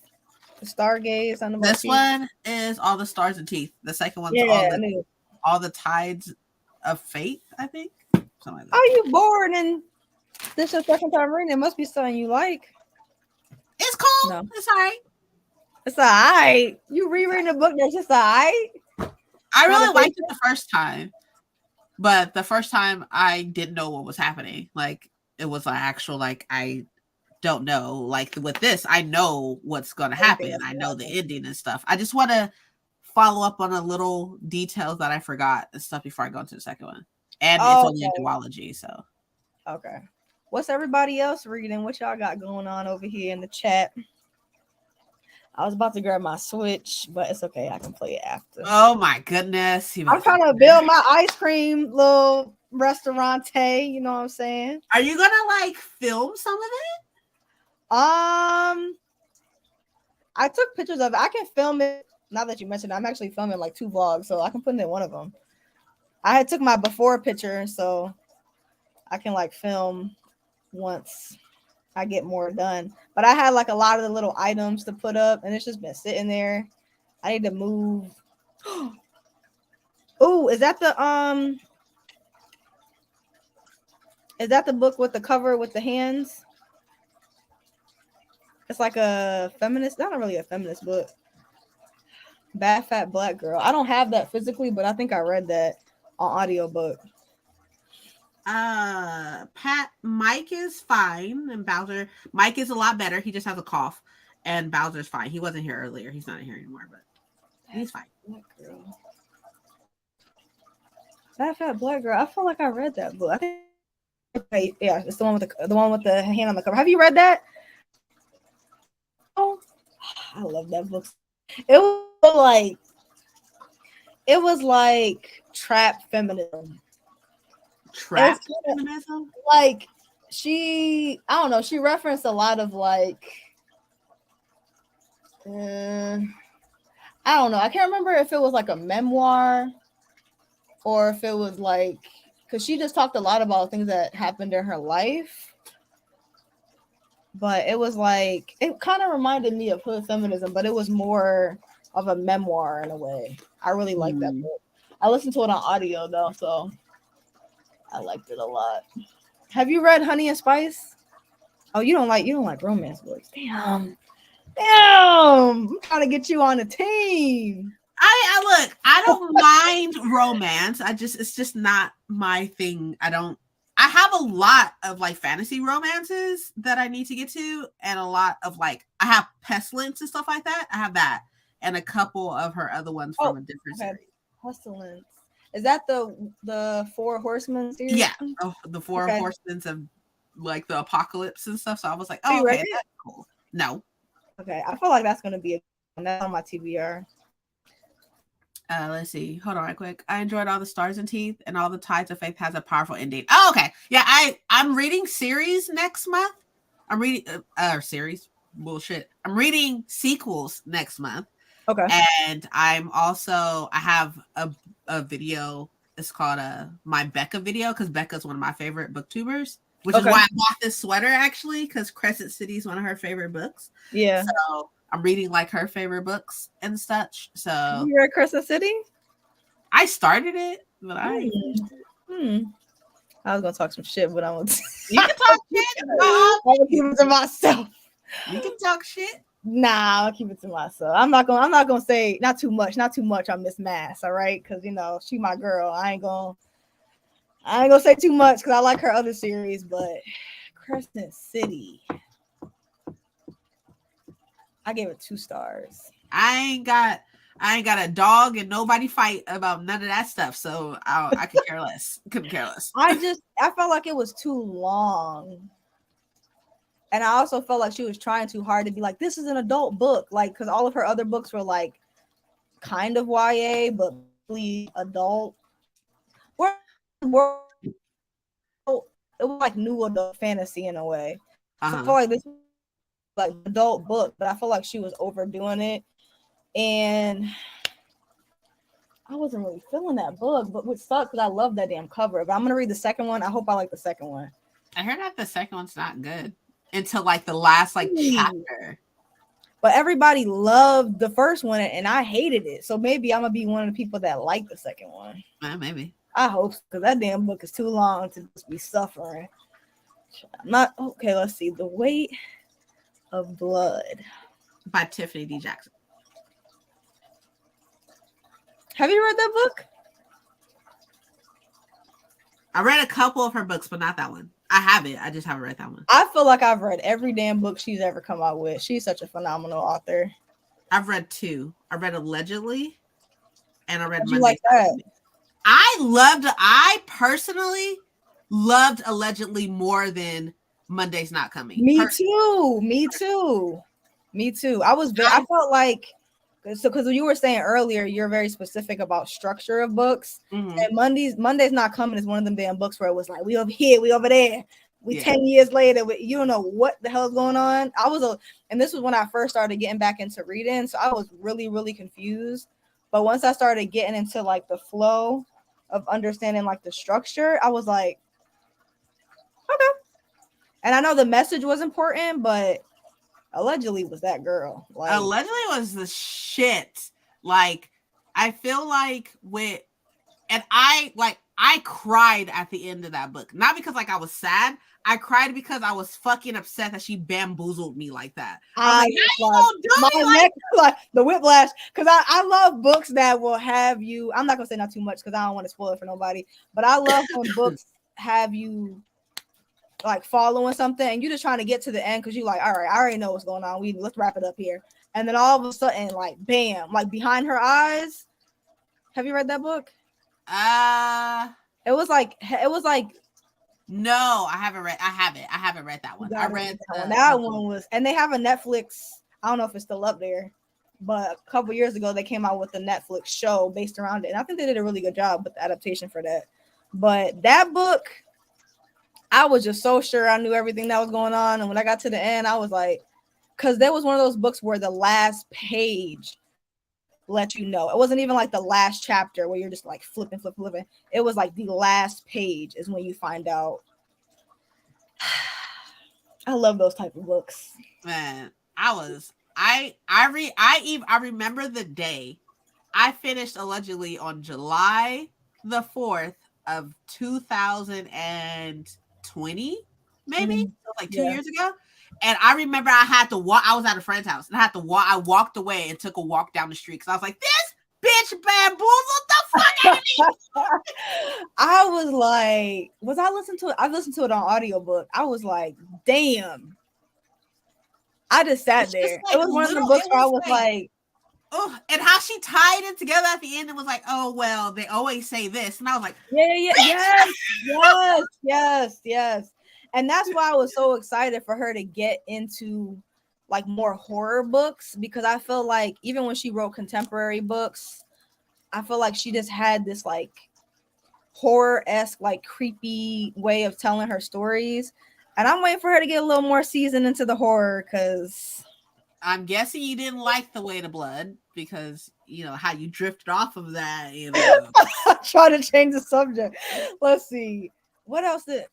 The Stargaze? Something about This teeth? one is all the stars and teeth. The second one's all the tides of fate, I think. Something like that. Are you bored and this your second time reading? It must be something you like. It's cool. No. It's all right. It's all right. You rereading a book that's just all right? I really liked it the first time. But the first time I didn't know what was happening. Like it was an actual, like, I don't know. Like with this, I know what's going to happen. I know the ending and stuff. I just want to follow up on a little details that I forgot and stuff before I go into the second one. And it's only a duology, so. Okay. What's everybody else reading? What y'all got going on over here in the chat? I was about to grab my Switch, but it's okay. I can play it after. Oh my goodness. I'm trying to build my ice cream little restaurante. You know what I'm saying? Are you going to like film some of it? I took pictures of it. I can film it. Now that you mentioned it, I'm actually filming like 2 vlogs, so I can put it in one of them. I had took my before picture, so I can like film once I get more done. But I had like a lot of the little items to put up, and it's just been sitting there. I need to move. Oh, is that the book with the cover with the hands? It's like a feminist, not really a feminist book. Bad Fat Black Girl. I don't have that physically, but I think I read that on audiobook. Mike is fine, and Bowser. Mike is a lot better. He just has a cough, and Bowser's fine. He wasn't here earlier. He's not here anymore, but he's fine. Black Girl. Bad Fat Black Girl. I feel like I read that book. I think. Okay, yeah, it's the one with the hand on the cover. Have you read that? Oh, I love that book. It was like trap feminism. Trap feminism? Like I don't know, she referenced a lot of like I don't know. I can't remember if it was like a memoir or if it was like, because she just talked a lot about things that happened in her life. But it was like, it kind of reminded me of hood feminism, but it was more of a memoir in a way. I really liked that book. I listened to it on audio though, so I liked it a lot. Have you read Honey and Spice? Oh, you don't like romance books. Damn. I'm trying to get you on the team. I look, I don't mind romance. It's just not my thing. I have a lot of like fantasy romances that I need to get to, and a lot of like, I have Pestilence and stuff like that. I have that, and a couple of her other ones from a different series. Pestilence. Is that the Four Horsemen series? Yeah, the Four Horsemen of like the apocalypse and stuff. So I was like, oh, okay, that's cool. No. Okay, I feel like that's gonna be that's on my TBR. Let's see. Hold on right quick. I enjoyed all the stars and teeth, and all the tides of faith has a powerful ending. Oh, okay. Yeah, I'm reading series next month. I'm reading series bullshit. I'm reading sequels next month. Okay. And I have a video. It's called my Becca video, because Becca's one of my favorite booktubers, which is why I bought this sweater actually, because Crescent City is one of her favorite books. Yeah. So I'm reading like her favorite books and such. So you read Crescent City? I started it, but I was gonna talk some shit, but I won't. You can talk shit. I'll keep it to myself. You can talk shit. Nah, I'll keep it to myself. I'm not gonna say not too much on Miss Mass, all right? Because she my girl. I ain't gonna say too much because I like her other series, but Crescent City, I gave it 2 stars. I ain't got a dog and nobody fight about none of that stuff, so I could care less. Couldn't care less. I felt like it was too long. And I also felt like she was trying too hard to be like, this is an adult book. Like, because all of her other books were like kind of YA, but really adult. Where it was like new adult fantasy in a way. So I feel like this was like adult book, but I feel like she was overdoing it. And I wasn't really feeling that book, but which sucks because I love that damn cover. But I'm gonna read the second one. I hope I like the second one. I heard that the second one's not good until like the last like chapter. But everybody loved the first one and I hated it. So maybe I'm gonna be one of the people that like the second one. Maybe. I hope so, because that damn book is too long to just be suffering. I'm not okay. Let's see. The Weight of Blood by Tiffany D. Jackson. Have you read that book? I read a couple of her books, but not that one. I have it. I just haven't read that one. I feel like I've read every damn book she's ever come out with. She's such a phenomenal author. I've read 2. I read Allegedly, and I read Monday. You like that? I personally loved Allegedly more than Monday's Not Coming. Me too. I felt like, so because you were saying earlier, you're very specific about structure of books. Mm-hmm. And Monday's Not Coming is one of them damn books where it was like, we over here, we over there. 10 years later, you don't know what the hell is going on. And this was when I first started getting back into reading. So I was really, really confused. But once I started getting into like the flow of understanding like the structure, I was like, okay. And I know the message was important, but Allegedly was that girl. Like, Allegedly was the shit. Like, I feel like I cried at the end of that book. Not because like I was sad. I cried because I was fucking upset that she bamboozled me like that. Like, the whiplash. Because I love books that will have you. I'm not gonna say not too much because I don't want to spoil it for nobody. But I love when books have you like following something and you're just trying to get to the end because you're like, all right, I already know what's going on. Let's wrap it up here. And then all of a sudden, like, bam, like Behind Her Eyes. Have you read that book? It was like no, I haven't read that one. I read that one was, and they have a Netflix. I don't know if it's still up there, but a couple years ago they came out with a Netflix show based around it, and I think they did a really good job with the adaptation for that. But that book, I was just so sure I knew everything that was going on, and when I got to the end, I was like, because there was one of those books where the last page let you know. It wasn't even like the last chapter where you're just like flipping. It was like the last page is when you find out. I love those type of books. Man, I remember the day I finished Allegedly on July the 4th of 2020, maybe like 2 years ago. And I remember I had to walk. I was at a friend's house and I had to walk. I walked away and took a walk down the street because I was like, "This bitch bamboozled the fuck out of me." I was like, I listened to it on audiobook. I was like, "Damn!" I just sat there. Like, it was one of the books where I was like, "Oh," and how she tied it together at the end and was like, "Oh well, they always say this," and I was like, yes. And that's why I was so excited for her to get into like more horror books, because I feel like even when she wrote contemporary books, I feel like she just had this like horror-esque, like creepy way of telling her stories. And I'm waiting for her to get a little more seasoned into the horror, because I'm guessing you didn't like The Weight of Blood because, you know, how you drifted off of that. You know. Try to change the subject. Let's see. What else did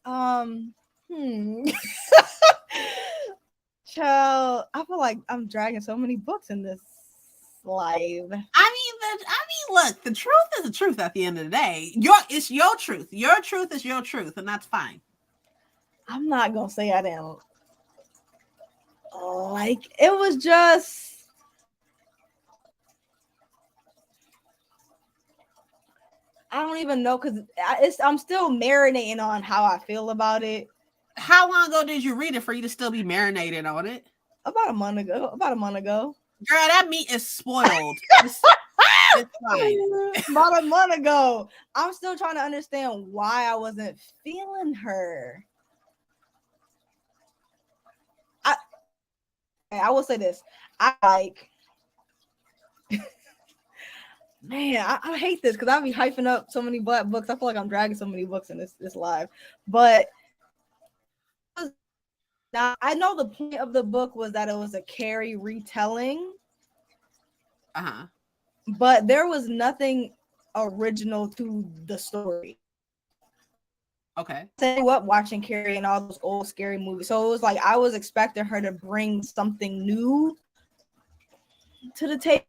Child, I feel like I'm dragging so many books in this live. Look, the truth is the truth at the end of the day. It's your truth. Your truth is your truth, and that's fine. I'm not gonna say I didn't like it. Was just I don't even know, because I'm still marinating on how I feel about it. How long ago did you read it for you to still be marinated on it? About a month ago. Girl, that meat is spoiled. It's fine. About a month ago. I'm still trying to understand why I wasn't feeling her. I will say this. I like, man, I hate this because I'll be hyping up so many black books. I feel like I'm dragging so many books in this live. But now I know the point of the book was that it was a Carrie retelling. Uh-huh. But there was nothing original to the story. Okay. I grew up watching Carrie and all those old scary movies. So it was like I was expecting her to bring something new to the table.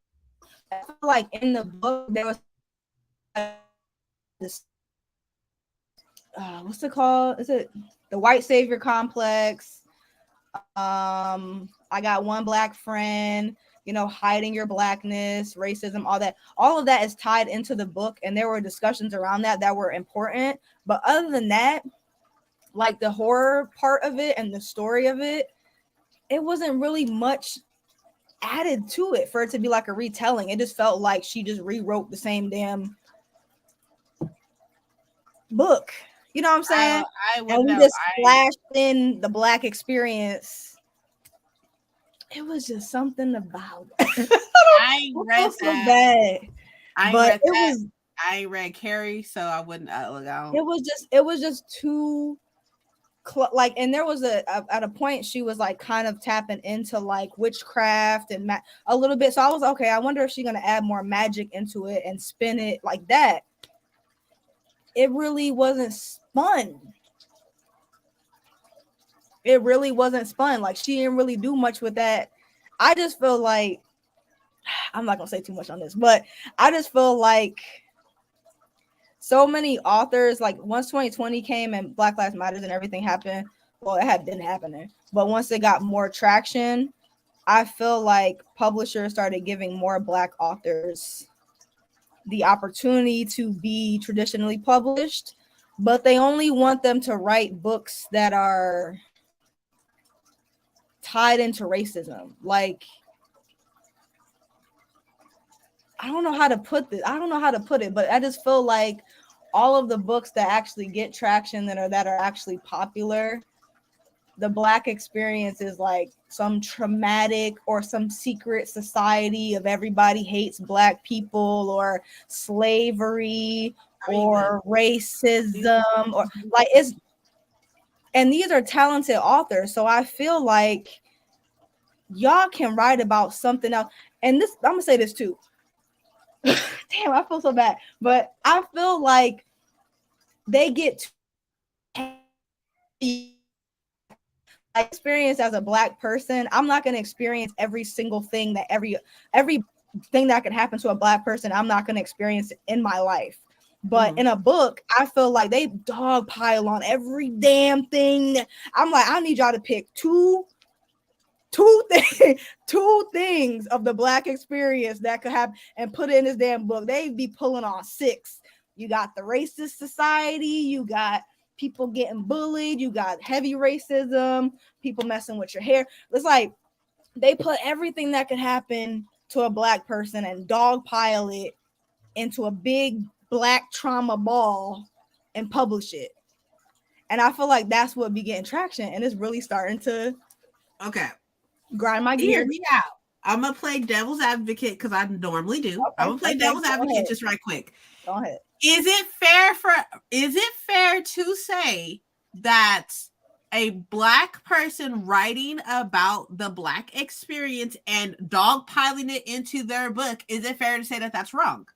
I feel like in the book there was this what's it called? Is it the white savior complex? I got one black friend, hiding your blackness, racism, all of that is tied into the book, and there were discussions around that were important. But other than that, like the horror part of it and the story of it, it wasn't really much added to it for it to be like a retelling. It just felt like she just rewrote the same damn book. You know what I'm saying? And we just splashed in the black experience. It was just something about it. I read that. I read Carrie, so I wouldn't look out. It was just too like, and there was at a point she was like kind of tapping into like witchcraft and a little bit. So I was okay. I wonder if she's gonna add more magic into it and spin it like that. It really wasn't spun. It really wasn't spun. Like she didn't really do much with that. I just feel like I'm not gonna say too much on this, but I just feel like so many authors, like once 2020 came and Black Lives Matters and everything happened, well, it had been happening, but once it got more traction, I feel like publishers started giving more Black authors the opportunity to be traditionally published, but they only want them to write books that are tied into racism. Like, I don't know how to put this. I don't know how to put it, but I just feel like all of the books that actually get traction that are actually popular, the Black experience is like some traumatic or some secret society of everybody hates Black people or slavery or racism or like it's, and these are talented authors. So I feel like y'all can write about something else. And this, I'm gonna say this too. Damn, I feel so bad. But I feel like they get experience as a Black person. I'm not gonna experience every single thing that every thing that can happen to a Black person. I'm not gonna experience in my life. But in a book, I feel like they dogpile on every damn thing. I'm like, I need y'all to pick two things of the Black experience that could happen and put it in this damn book. They'd be pulling on 6. You got the racist society, you got people getting bullied, you got heavy racism, people messing with your hair. It's like they put everything that could happen to a Black person and dogpile it into a big Black trauma ball and publish it. And I feel like that's what be getting traction, and it's really starting to grind my gears. Hear me out. I'm gonna play devil's advocate because I normally do. Okay, I'm gonna play devil's advocate just right quick. Go ahead. Is it fair to say that a Black person writing about the Black experience and dogpiling it into their book, is it fair to say that that's wrong?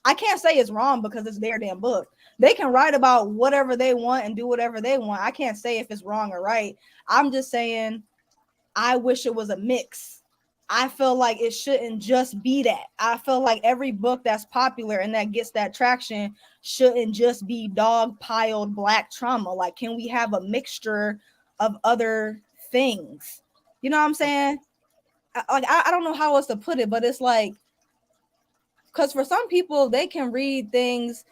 I can't say it's wrong because it's their damn book. They can write about whatever they want and do whatever they want. I can't say if it's wrong or right. I'm just saying I wish it was a mix. I feel like it shouldn't just be that. I feel like every book that's popular and that gets that traction shouldn't just be dog-piled Black trauma. Like, can we have a mixture of other things? You know what I'm saying? I don't know how else to put it, but it's like, because for some people, they can read things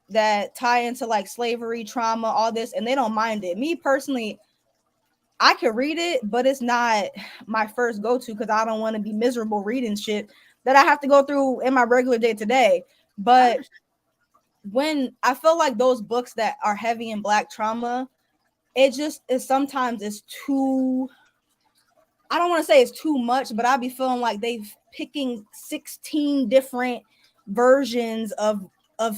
that tie into like slavery, trauma, all this, and they don't mind it. Me personally, I can read it, but it's not my first go-to because I don't want to be miserable reading shit that I have to go through in my regular day-to-day. But when I feel like those books that are heavy in Black trauma, it just is sometimes it's too I don't want to say it's too much, but I be feeling like they picking 16 different versions of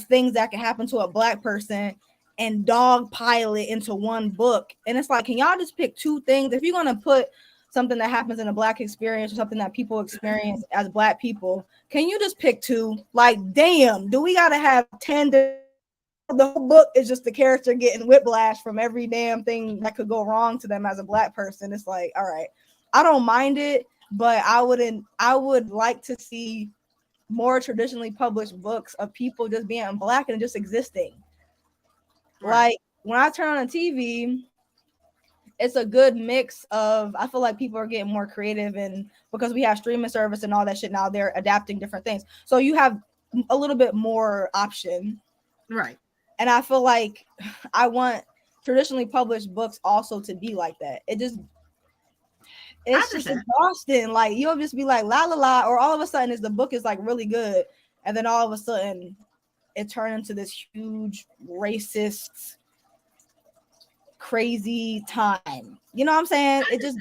things that can happen to a black person and dog pile it into one book. And it's like, can y'all just pick 2 things? If you're gonna put something that happens in a black experience or something that people experience as black people, can you just pick 2? Like, damn, do we gotta have 10 the whole book is just the character getting whiplash from every damn thing that could go wrong to them as a black person? It's like, all right, I don't mind it, but I would like to see more traditionally published books of people just being black and just existing. Right. Like when I turn on the TV, it's a good mix of, I feel like people are getting more creative, and because we have streaming service and all that shit now, they're adapting different things. So you have a little bit more option. Right. And I feel like I want traditionally published books also to be like that. It's just exhausting. Like you'll just be like la la la, or all of a sudden the book is like really good, and then all of a sudden it turned into this huge racist crazy time. You know what I'm saying? It just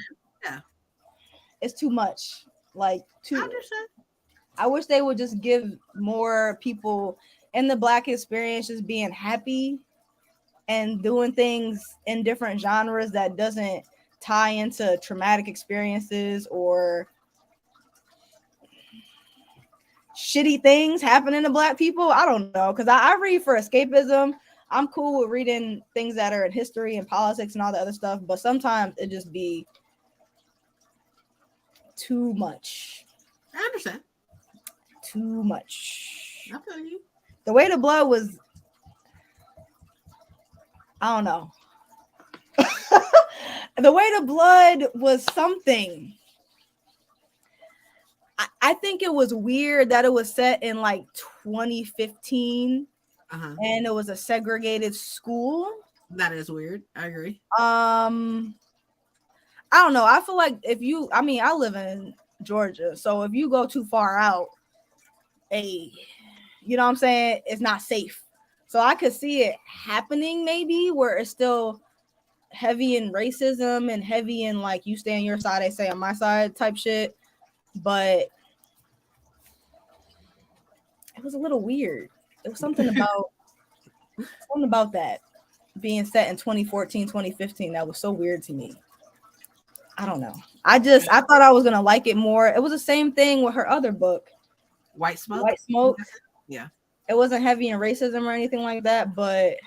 it's too much. Like I wish they would just give more people in the black experience just being happy and doing things in different genres that doesn't tie into traumatic experiences or shitty things happening to black people. I don't know, because I read for escapism. I'm cool with reading things that are in history and politics and all the other stuff, but sometimes it just be too much. I understand. Too much. I feel you. The Way to Blood was, I don't know. The Way to Blood was something. I think it was weird that it was set in like 2015 and it was a segregated school. That is weird. I agree. I don't know. I feel like I live in Georgia, so if you go too far out, you know what I'm saying, it's not safe. So I could see it happening maybe where it's still heavy in racism and heavy in like you stay on your side, I stay on my side type shit. But it was a little weird. It was something about that being set in 2014, 2015 that was so weird to me. I don't know. I thought I was gonna like it more. It was the same thing with her other book, White Smoke. White Smoke. Yeah. It wasn't heavy in racism or anything like that, but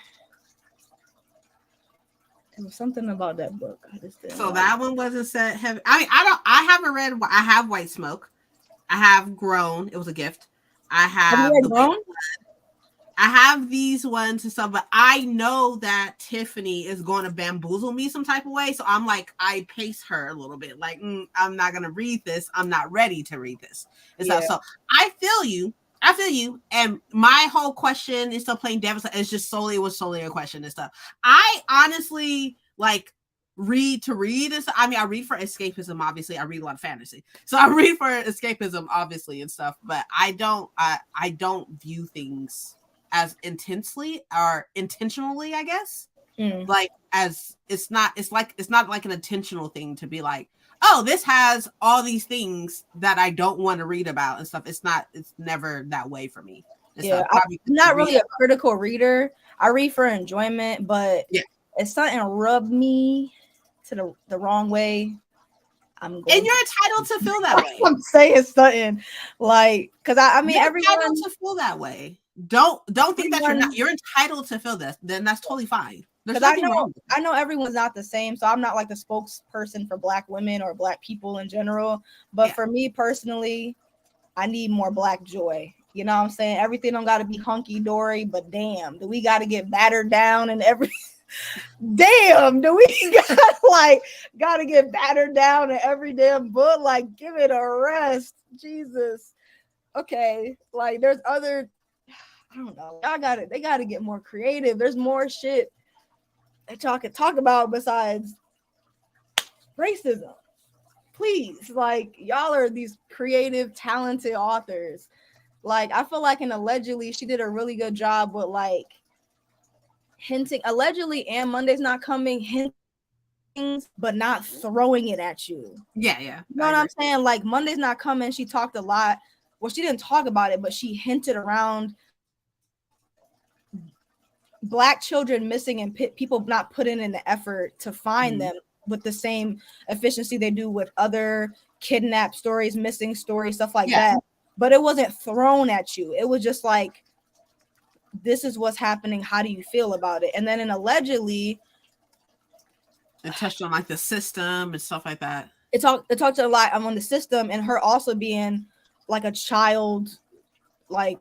there was something about that book. I just didn't like that one wasn't set heavy. I haven't read. I have White Smoke. I have Grown. It was a gift. I have Grown. I have these ones and stuff, but I know that Tiffany is going to bamboozle me some type of way. So I'm like, I pace her a little bit. Like, I'm not going to read this. I'm not ready to read this. And stuff. So I feel you. And my whole question is still playing devil's. It's just solely a question and stuff. I honestly like read to read and stuff. I mean, I read for escapism, obviously. I read a lot of fantasy. So I read for escapism, obviously, and stuff, but I don't view things as intensely or intentionally, I guess. Like as it's not like an intentional thing to be like, oh, this has all these things that I don't want to read about and stuff. It's never that way for me. I'm not really a critical reader. I read for enjoyment, but if something rubbed me to the wrong way, and you're entitled to feel that way. I'm saying something like, because I mean, you're everyone entitled to feel that way. Don't think that you're entitled to feel this. Then that's totally fine. There's nothing wrong. I know everyone's not the same, so I'm not like the spokesperson for Black women or Black people in general. But for me personally, I need more Black joy. You know what I'm saying? Everything don't got to be hunky dory, but damn, do we got to get battered down and every? Damn, do we got to get battered down in every damn book? Like, give it a rest, Jesus. Okay, like there's other. I don't know. They got to get more creative. There's more shit that y'all can talk about besides racism. Please, like, y'all are these creative, talented authors. Like, I feel like in Allegedly, she did a really good job with like hinting, allegedly, and Monday's Not Coming, hinting things, but not throwing it at you. Yeah. You know what I'm saying? Like Monday's Not Coming. She talked a lot. Well, she didn't talk about it, but she hinted around Black children missing and people not putting in the effort to find them with the same efficiency they do with other kidnapped stories, missing stories, stuff like that. But it wasn't thrown at you. It was just like, this is what's happening. How do you feel about it? And then allegedly, it touched on like the system and stuff like that. It talked a lot on the system and her also being like a child, like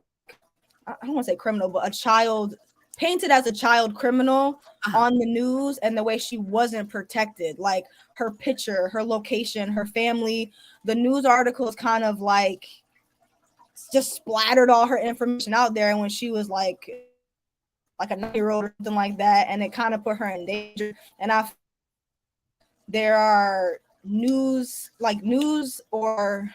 I don't want to say criminal, but a child painted as a child criminal on the news, and the way she wasn't protected, like her picture, her location, her family. The news articles kind of like just splattered all her information out there, and when she was like a 9-year-old or something like that, and it kind of put her in danger. And there are news or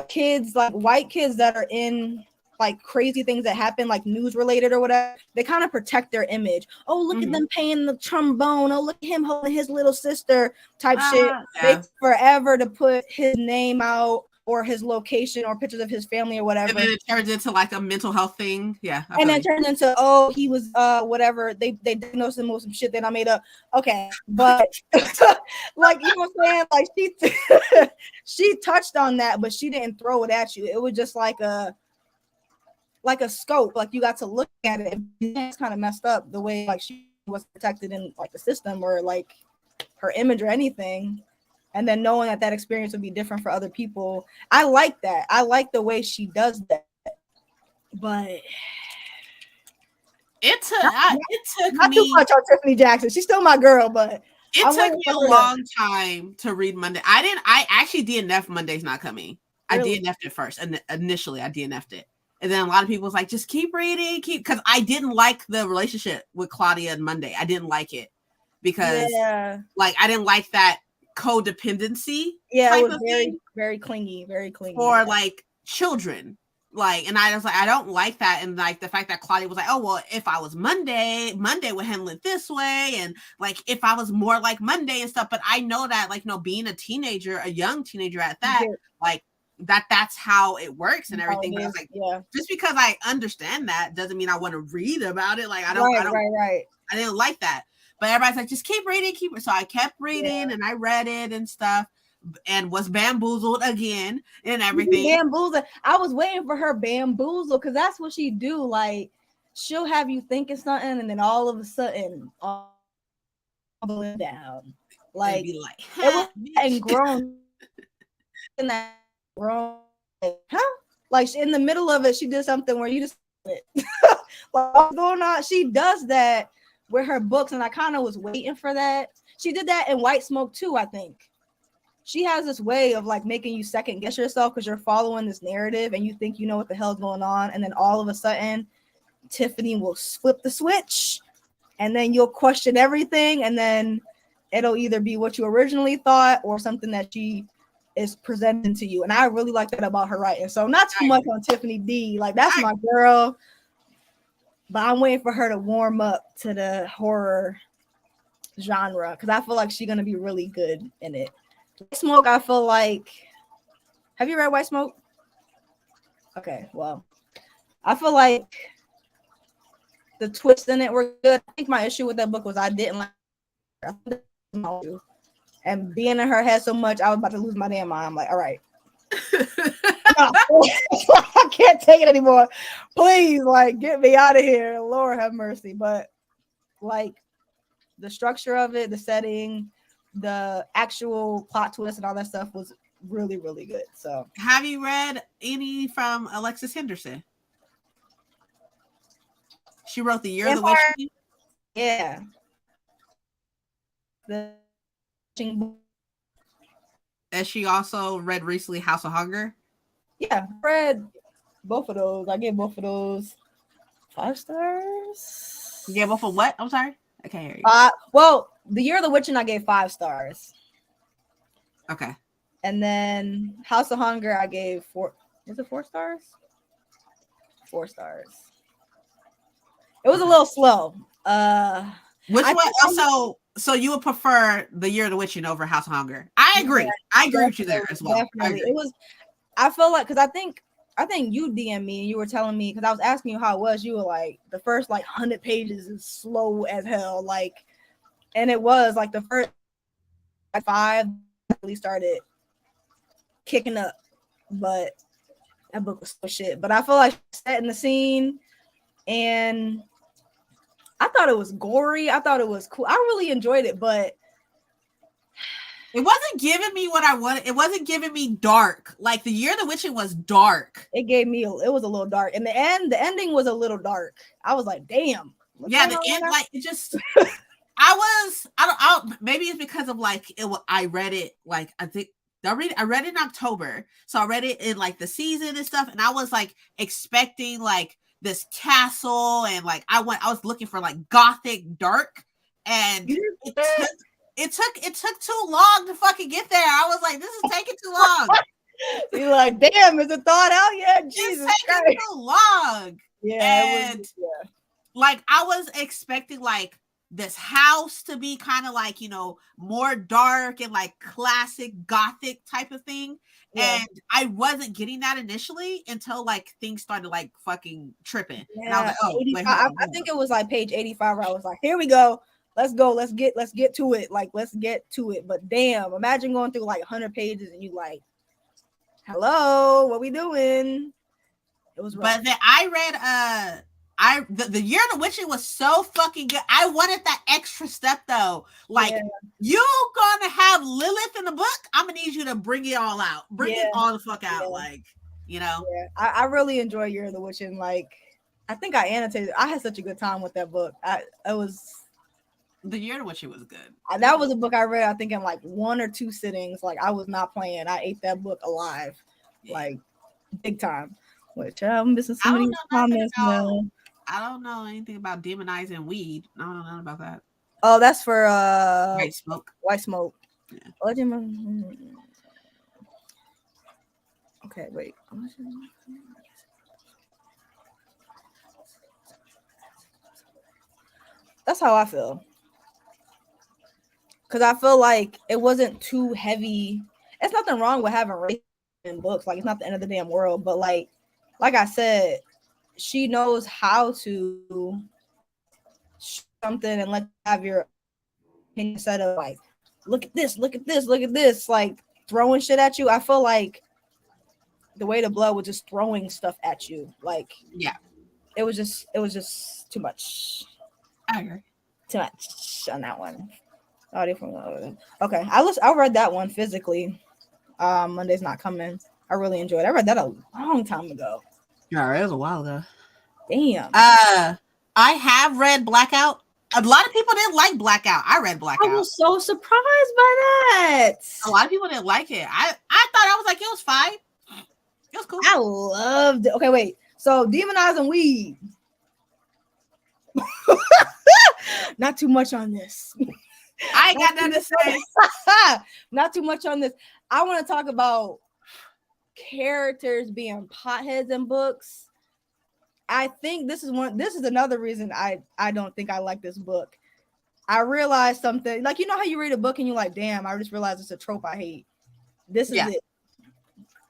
kids, like white kids that are in like crazy things that happen, like news related or whatever, they kind of protect their image. Oh, look at them playing the trombone. Oh, look at him holding his little sister type shit. They forever to put his name out or his location or pictures of his family or whatever. And then it turns into like a mental health thing. Yeah. And then turns into, oh, he was whatever. They diagnosed him with some shit that I made up. Okay. But like, you know what I'm saying? Like she touched on that, but she didn't throw it at you. It was just like a scope. Like you got to look at it. It's kind of messed up the way like she was protected in like the system or like her image or anything. And then knowing that experience would be different for other people. I like that. I like the way she does that. But it took not me too much on Tiffany Jackson. She's still my girl, but it took me a long time to read Monday. I actually DNF'd Monday's Not Coming. Really? I DNF'd it first, and initially I DNF'd it. And then a lot of people was like, just keep reading, because I didn't like the relationship with Claudia and Monday. I didn't like it because like I didn't like that codependency. Yeah, it was very clingy for like children. Like, and I was like, I don't like that. And like the fact that Claudia was like, oh well, if I was Monday would handle it this way, and like if I was more like Monday and stuff. But I know that, like, being a young teenager at that, like that's how it works and everything. But I was like, just because I understand that doesn't mean I want to read about it. Like I didn't like that. But everybody's like, just keep reading, So I kept reading and I read it and stuff, and was bamboozled again and everything. Bamboozled. I was waiting for her bamboozle, because that's what she do. Like she'll have you thinking something, and then all of a sudden, all down. Like be like, it was and grown. And that grown, like in the middle of it, she did something where you just like, what's going on? She does that with her books, and I kind of was waiting for that. She did that in White Smoke too, I think. She has this way of like making you second guess yourself because you're following this narrative and you think you know what the hell's going on, and then all of a sudden Tiffany will flip the switch, and then you'll question everything, and then it'll either be what you originally thought or something that she is presenting to you. And I really like that about her writing. So not too much on Tiffany D. Like that's my girl. But I'm waiting for her to warm up to the horror genre, because I feel like she's gonna be really good in it. White Smoke, I feel like. Have you read White Smoke? Okay, well, I feel like the twists in it were good. I think my issue with that book was I didn't like her. And being in her head so much, I was about to lose my damn mind. I'm like, all right. I can't take it anymore. Please, like, get me out of here. Lord have mercy. But like the structure of it, the setting, the actual plot twist and all that stuff was really, really good. So have you read any from Alexis Henderson? She wrote The Year of the Witch. Yeah. And she also read recently House of Hunger. Yeah, I read both of those. I gave both of those 5 stars. You gave both of what? I'm sorry, I can't hear you. Well, The Year of the Witch, and I gave 5 stars. Okay. And then House of Hunger, I gave 4. Was it 4 stars? 4 stars. It was a little slow. Which one? Also, So you would prefer The Year of the Witching over House of Hunger? I agree. Yeah, I agree with you there as well. Definitely. It was. I feel like because I think you DM me and you were telling me because I was asking you how it was. You were like the first like 100 pages is slow as hell. Like, and it was like the first like, 5 really started kicking up, but that book was so shit. But I feel like setting the scene, and I thought it was gory. I thought it was cool. I really enjoyed it, but it wasn't giving me what I wanted. It wasn't giving me dark. Like The Year of the Witching was dark. It was a little dark. And the ending was a little dark. I was like, damn. Yeah, the end, like it just I don't maybe it's because of like I read it like I think I read it in October. So I read it in like the season and stuff, and I was like expecting like this castle and like I was looking for like gothic dark, and it took too long to fucking get there. I was like, this is taking too long. You're like, damn, is it thawed out yet? Jesus It's taking too long. Yeah, and like I was expecting like this house to be kind of like, you know, more dark and like classic gothic type of thing. Yeah. And I wasn't getting that initially until like things started like fucking tripping. Yeah. And I was like, oh, wait, I think it was like page 85 where I was like, here we go. Let's go. Let's get to it. Like, let's get to it. But damn, imagine going through like 100 pages and you like, hello, what we doing? It was rough. But then I read the Year of the Witching was so fucking good. I wanted that extra step though. Like you gonna have Lilith in the book. I'm gonna need you to bring it all out. Bring it all the fuck out. Like, you know. Yeah. I really enjoy Year of the Witching. Like, I think I annotated. I had such a good time with that book. The Year of the Witching was good. That was a book I read, I think, in like 1 or 2 sittings. Like, I was not playing. I ate that book alive, like big time. Which I'm missing so many comments now. I don't know anything about demonizing weed. I don't know nothing about that. Oh, that's for White Smoke. White Smoke. Yeah. Okay, wait. That's how I feel. Because I feel like it wasn't too heavy. It's nothing wrong with having race in books. Like, it's not the end of the damn world. But like I said, she knows how to something and let you have your opinion instead of like, look at this, like throwing shit at you. I feel like The Way to Blood was just throwing stuff at you. Like, it was just too much. I agree. Too much on that one. Okay, I read that one physically. Monday's Not Coming. I really enjoyed it. I read that a long time ago. Yeah, it was a while ago. Damn. I have read Blackout. A lot of people didn't like Blackout. I read Blackout. I was so surprised by that. A lot of people didn't like it. I thought I was like, it was fine. It was cool. I loved it. Okay, wait. So demonizing weed. Not too much on this. I ain't got nothing to say. Not too much on this. I want to talk about characters being potheads in books. I think this is another reason I don't think I like this book. I realized something, like, you know how you read a book and you're like, damn, I just realized it's a trope I hate. This is it.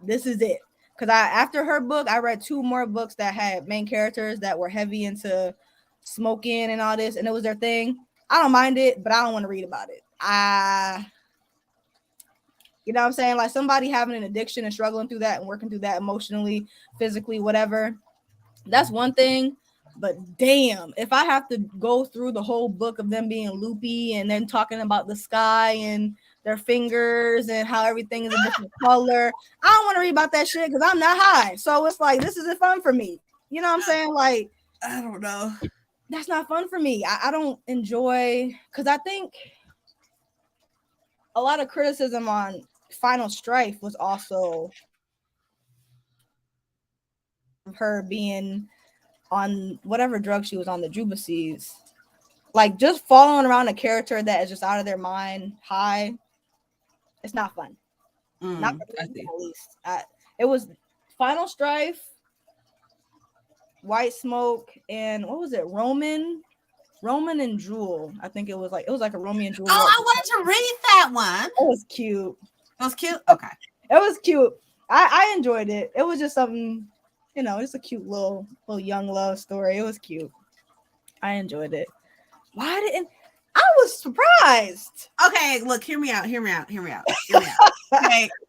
This is it. Because after her book, I read 2 more books that had main characters that were heavy into smoking and all this, and it was their thing. I don't mind it, but I don't want to read about it. You know what I'm saying? Like, somebody having an addiction and struggling through that and working through that emotionally, physically, whatever. That's one thing. But damn, if I have to go through the whole book of them being loopy and then talking about the sky and their fingers and how everything is a different color, I don't want to read about that shit because I'm not high. So it's like, this isn't fun for me. You know what I'm saying? Like, I don't know. That's not fun for me. I don't enjoy, because I think a lot of criticism on Final Strife was also her being on whatever drug she was on, the Jubasees. Like, just following around a character that is just out of their mind, high. It's not fun. Not for me, at least. It was Final Strife, White Smoke, and what was it? Roman Roman and Jewel. I think it was like a Romeo and Jewel. Oh, I wanted to read that one. It was cute. It was cute. Okay. It was cute. I enjoyed it. It was just something, just a cute little young love story. It was cute. I enjoyed it. Why didn't I was surprised. Okay, look, hear me out. Okay,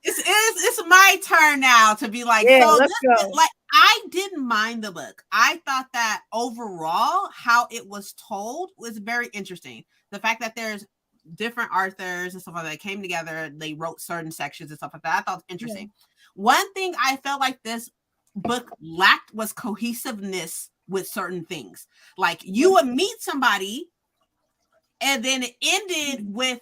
it's my turn now to be like, yeah, so let's go. Like, I didn't mind the book. I thought that overall, how it was told was very interesting. The fact that there's different authors and stuff like that came together, they wrote certain sections and stuff like that. I thought it was interesting. Yeah. One thing I felt like this book lacked was cohesiveness with certain things. Like you would meet somebody and then it ended with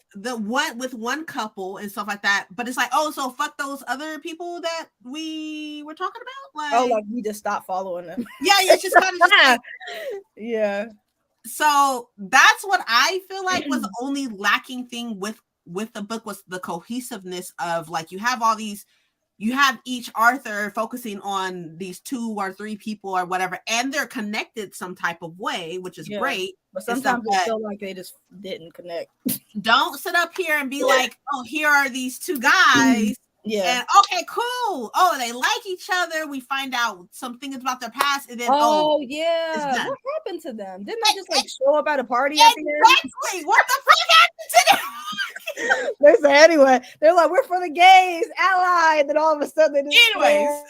one couple and stuff like that. But it's like, oh, so fuck those other people that we were talking about. Like we just stopped following them. Yeah, it's just kind of just yeah. So that's what I feel like was the only lacking thing with the book was the cohesiveness of like you have each author focusing on these 2 or 3 people or whatever, and they're connected some type of way, which is great. But sometimes I feel like they just didn't connect. Don't sit up here and be like, oh, here are these 2 guys. Yeah. And okay, cool. Oh, they like each other. We find out some things about their past, and then yeah, what happened to them? Didn't they just like show up at a party? Exactly. What the fuck happened to them? They say anyway. They're like, we're for the gays, ally. And then all of a sudden, they just they're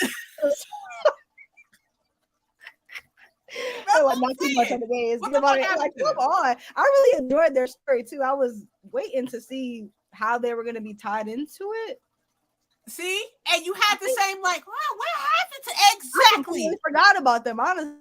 like, not too much on the gays. Like, come on. I really enjoyed their story too. I was waiting to see how they were going to be tied into it. See, and you had the same like, wow, what happened to exactly? I forgot about them. Honestly,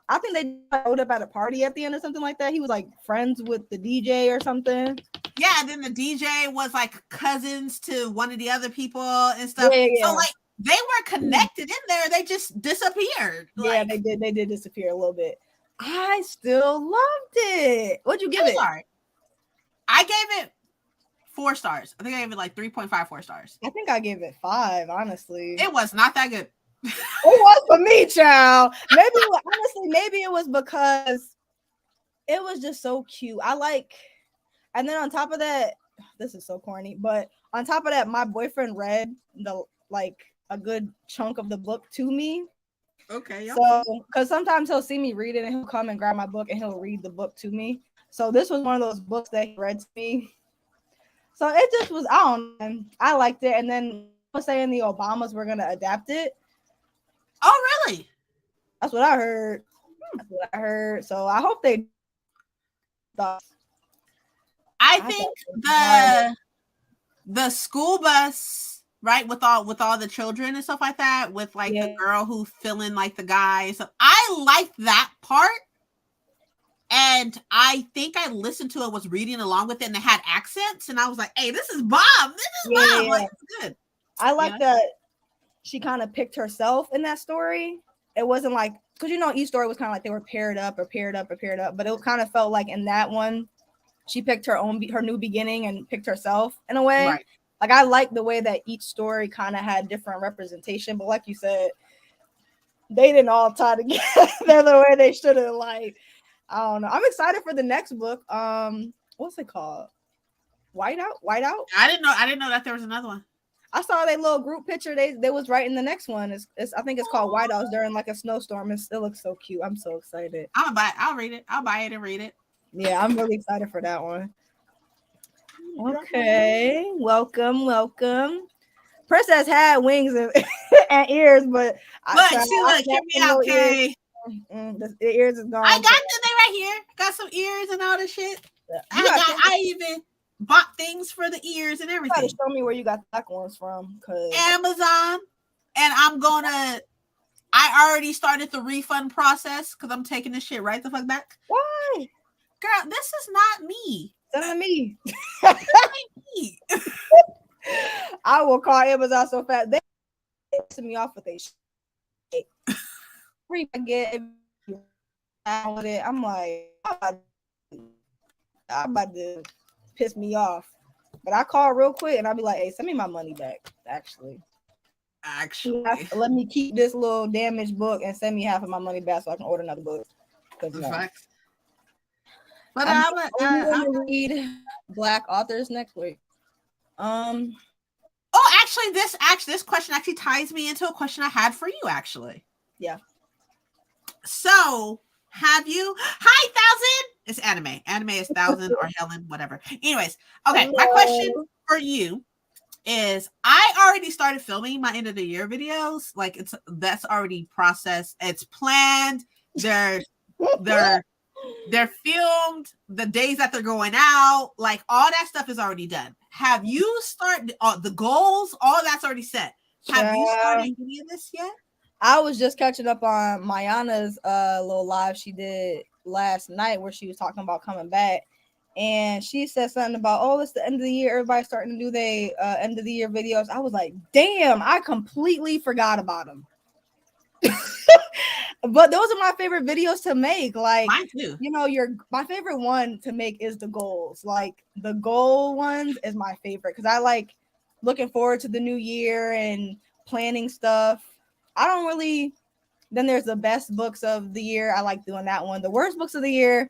I think they showed up at a party at the end or something like that. He was like friends with the DJ or something. Yeah, and then the DJ was like cousins to one of the other people and stuff. Yeah. So like they were connected in there. They just disappeared. Yeah, they did. They did disappear a little bit. I still loved it. What'd you give it? Sorry. I gave it 4 stars. I think I gave it like 3.54 stars. I think I gave it 5, honestly. It was not that good. It was for me, child. Maybe it was because it was just so cute. And then on top of that, this is so corny, but on top of that, my boyfriend read a good chunk of the book to me. Okay. So, because sometimes he'll see me read it and he'll come and grab my book and he'll read the book to me. So this was one of those books that he read to me. So it just was, I liked it. And then I was saying the Obamas were going to adapt it. Oh, really? That's what I heard. So I hope they. I think the school bus, right, with all the children and stuff like that, with like the girl who feeling like the guy. So I liked that part. And I think I listened to it, was reading along with it, and it had accents, and I was like, "Hey, this is bomb! This is bomb! Yeah. Like, it's good." I like that she kind of picked herself in that story. It wasn't like, because each story was kind of like they were paired up, but it kind of felt like in that one, she picked her new beginning and picked herself in a way. Right. Like I like the way that each story kind of had different representation, but like you said, they didn't all tie together the way they should have. Like, I don't know. I'm excited for the next book. What's it called? Whiteout? I didn't know that there was another one. I saw their little group picture. They was writing the next one. I think it's called Whiteouts during like a snowstorm. It looks so cute. I'm so excited. I'll read it. I'll buy it and read it. Yeah, I'm really excited for that one. Okay, welcome. Princess had wings and ears, but hear me out, okay? The ears is gone. I got them right here. Got some ears and all the shit. I even bought things for the ears and everything. You gotta show me where you got the black ones from, cause Amazon. And I already started the refund process because I'm taking this shit right the fuck back. Why? Girl, this is not me. It's not me. Me. I will call Amazon so fast. They piss me off with a shit. I get with it. I'm like, I'm about to piss me off. But I call real quick and I'll be like, hey, send me my money back. Actually, let me keep this little damaged book and send me half of my money back so I can order another book. But I'm I'm gonna read Black authors next week. Oh, actually, this question actually ties me into a question I had for you. Actually, yeah. So, have you? Hi, Thousand. It's anime. Anime is Thousand or Helen, whatever. Anyways, okay. Hello. My question for you is: I already started filming my end of the year videos. Like that's already processed. It's planned. They're filmed. The days that they're going out, like all that stuff is already done. Have you started the goals? All that's already set. Have you started any of this yet? I was just catching up on Mayana's little live she did last night where she was talking about coming back. And she said something about, oh, it's the end of the year. Everybody's starting to do their end of the year videos. I was like, damn, I completely forgot about them. But those are my favorite videos to make. Like, mine too. You know, my favorite one to make is the goals. Like the goal ones is my favorite because I like looking forward to the new year and planning stuff. I don't really. Then there's the best books of the year. I like doing that one. The worst books of the year.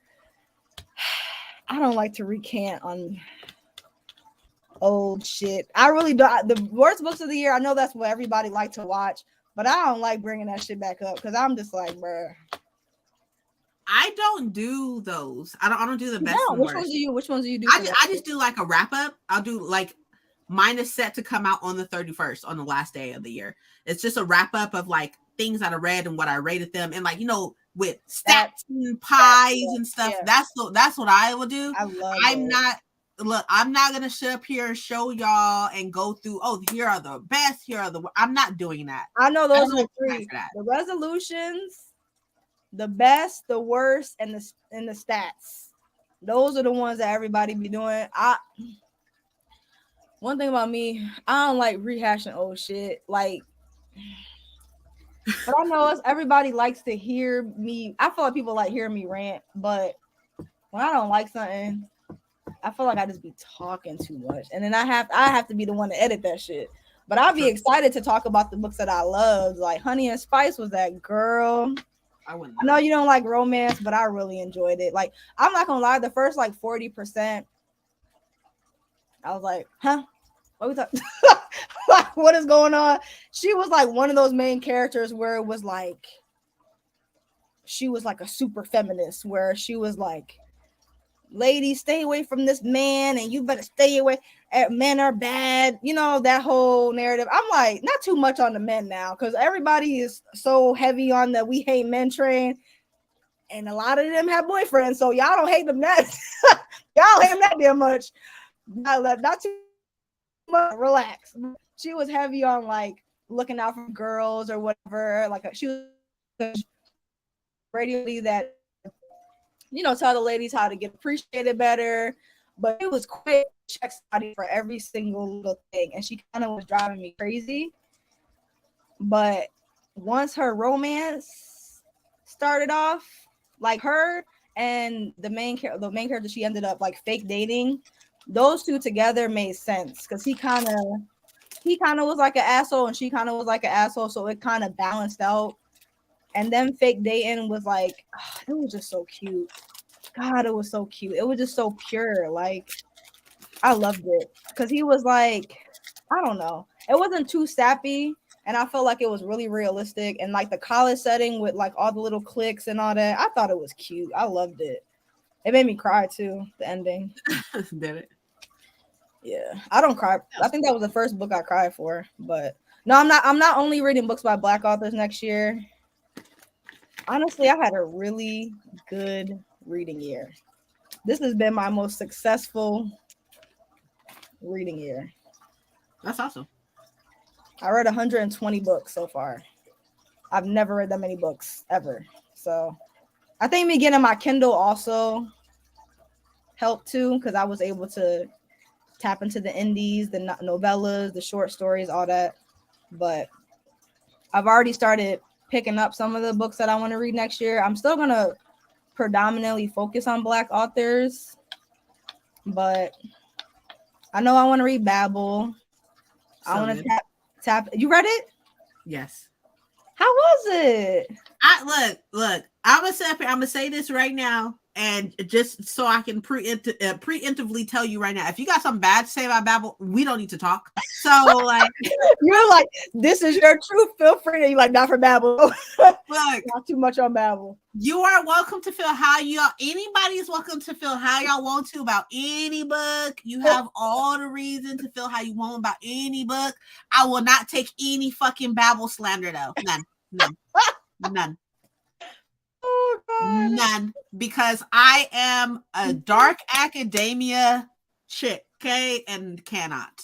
I don't like to recant on old shit. I really don't. The worst books of the year. I know that's what everybody like to watch, but I don't like bringing that shit back up because I'm just like, bruh. I don't do those. I don't do the best. No, which ones do you? Which ones do you do? I just do like a wrap up. I'll do like mine is set to come out on the 31st on the last day of the year. It's just a wrap up of like things that I read and what I rated them, and like with stats and pies and stuff. Yeah. That's what I will do. I'm not gonna sit up here and show y'all and go through. Oh, here are the best. Here are the. I'm not doing that. I know those are three. The resolutions, the best, the worst, and the stats. Those are the ones that everybody be doing. One thing about me, I don't like rehashing old shit. Like, but I know everybody likes to hear me. I feel like people like hearing me rant, but when I don't like something, I feel like I just be talking too much, and then I have to be the one to edit that shit. But I'll be excited to talk about the books that I love. Like Honey and Spice was that girl. I know you don't like romance, but I really enjoyed it. Like, I'm not gonna lie, the first like 40%, I was like, huh? What we talking? Like, what is going on? She was like one of those main characters where it was like she was like a super feminist, where she was like, ladies, stay away from this man, and you better stay away. Men are bad, that whole narrative. I'm like, not too much on the men now, because everybody is so heavy on the we hate men train, and a lot of them have boyfriends, so y'all don't hate them that y'all hate them that damn much. Not too much. Relax. She was heavy on like looking out for girls or whatever. Like she was radio that tell the ladies how to get appreciated better, but it was quick check somebody for every single little thing, and she kind of was driving me crazy. But once her romance started off, like her and the main character she ended up like fake dating, those two together made sense because he kind of was like an asshole and she kind of was like an asshole, so it kind of balanced out. And then fake dating was like, it was just so cute. God, it was so cute. It was just so pure. Like, I loved it because he was like, I don't know. It wasn't too sappy, and I felt like it was really realistic. And like the college setting with like all the little cliques and all that, I thought it was cute. I loved it. It made me cry too, the ending. Did it? Yeah, I don't cry. I think that was the first book I cried for. But no, I'm not only reading books by Black authors next year. Honestly, I had a really good reading year. This has been my most successful reading year. That's awesome. I read 120 books so far. I've never read that many books ever. So I think me getting my Kindle also helped too, because I was able to tap into the indies, the novellas, the short stories, all that. But I've already started picking up some of the books that I want to read next year. I'm still going to predominantly focus on Black authors, but I know I want to read Babel. So I want to tap. You read it? Yes. How was it? Look. I'm gonna say this right now, and just so I can preemptively tell you right now, if you got something bad to say about Babel, we don't need to talk. So like, you're like, this is your truth. Feel free to, like, not for Babel. look, Not too much on Babel. you are welcome to feel how anybody is welcome to feel how y'all want to about any book. You have all the reason to feel how you want about any book. I will not take any fucking Babel slander though. None. Oh, God. None, because I am a dark academia chick, okay, and can't.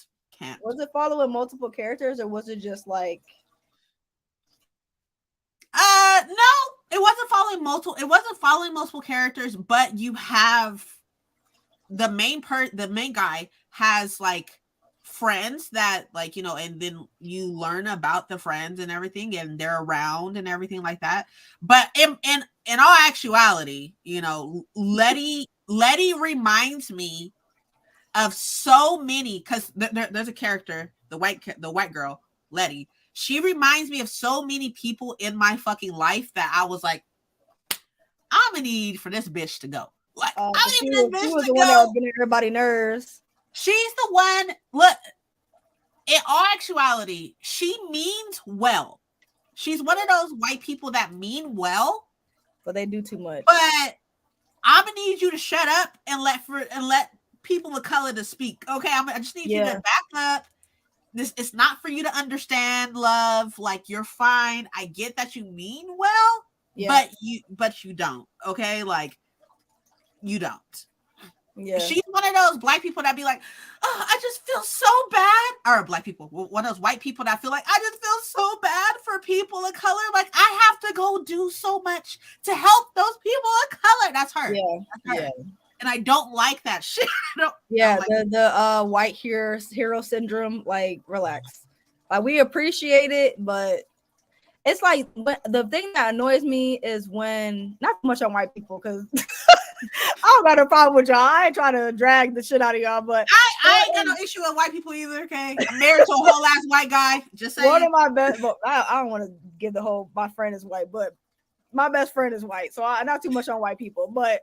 Was it following multiple characters, or was it just like? No, it wasn't following multiple. It wasn't following multiple characters, but you have the main guy has like friends that, like, you know, and then you learn about the friends and everything, and they're around and everything like that. But in all actuality, you know, Letty reminds me of so many, because there's a character, the white girl, Letty. She reminds me of so many people in my fucking life that I was like, I'm gonna need for this bitch to go. Like, I'm gonna need for this bitch to the go. one that was getting everybody nerves. She's the one. Look, in all actuality, she means well. She's one of those white people that mean well, but they do too much. But I'm gonna need you to shut up and let people of color to speak. Okay, I just need you to back up. This, it's not for you to understand, love. Like, you're fine. I get that you mean well, but you don't. Okay, like, you don't. Yeah, she's one of those black people that be like, oh, I just feel so bad. Or black people, one of those white people that feel like, I just feel so bad for people of color. Like, I have to go do so much to help those people of color. That's her. Yeah, that's her. And I don't like that shit. The white hero syndrome. Like, relax. Like, we appreciate it, but it's like, the thing that annoys me is when, not much on white people, because I don't got a problem with y'all. I ain't trying to drag the shit out of y'all, but I ain't got no issue with white people either. Okay, I'm married to a whole ass white guy. Just saying. One of my best, but I don't want to give the whole, my friend is white, but my best friend is white, so I not too much on white people, but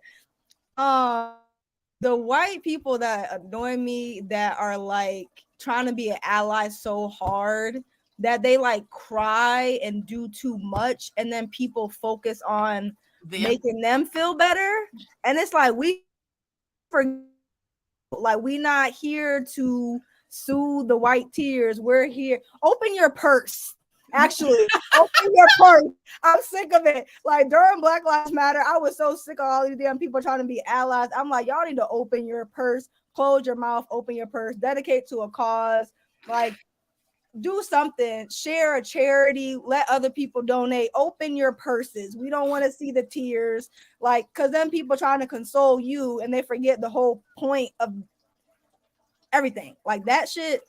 the white people that annoy me, that are like trying to be an ally so hard that they like cry and do too much, and then people focus on making them feel better. And it's like, we not here to soothe the white tears. We're here. Open your purse. Actually, open your purse. I'm sick of it. Like, during Black Lives Matter, I was so sick of all these damn people trying to be allies. I'm like, y'all need to open your purse, close your mouth, open your purse, dedicate to a cause. Like, do something, share a charity, let other people donate, open your purses. We don't want to see the tears, like, because then people trying to console you and they forget the whole point of everything. Like, that shit,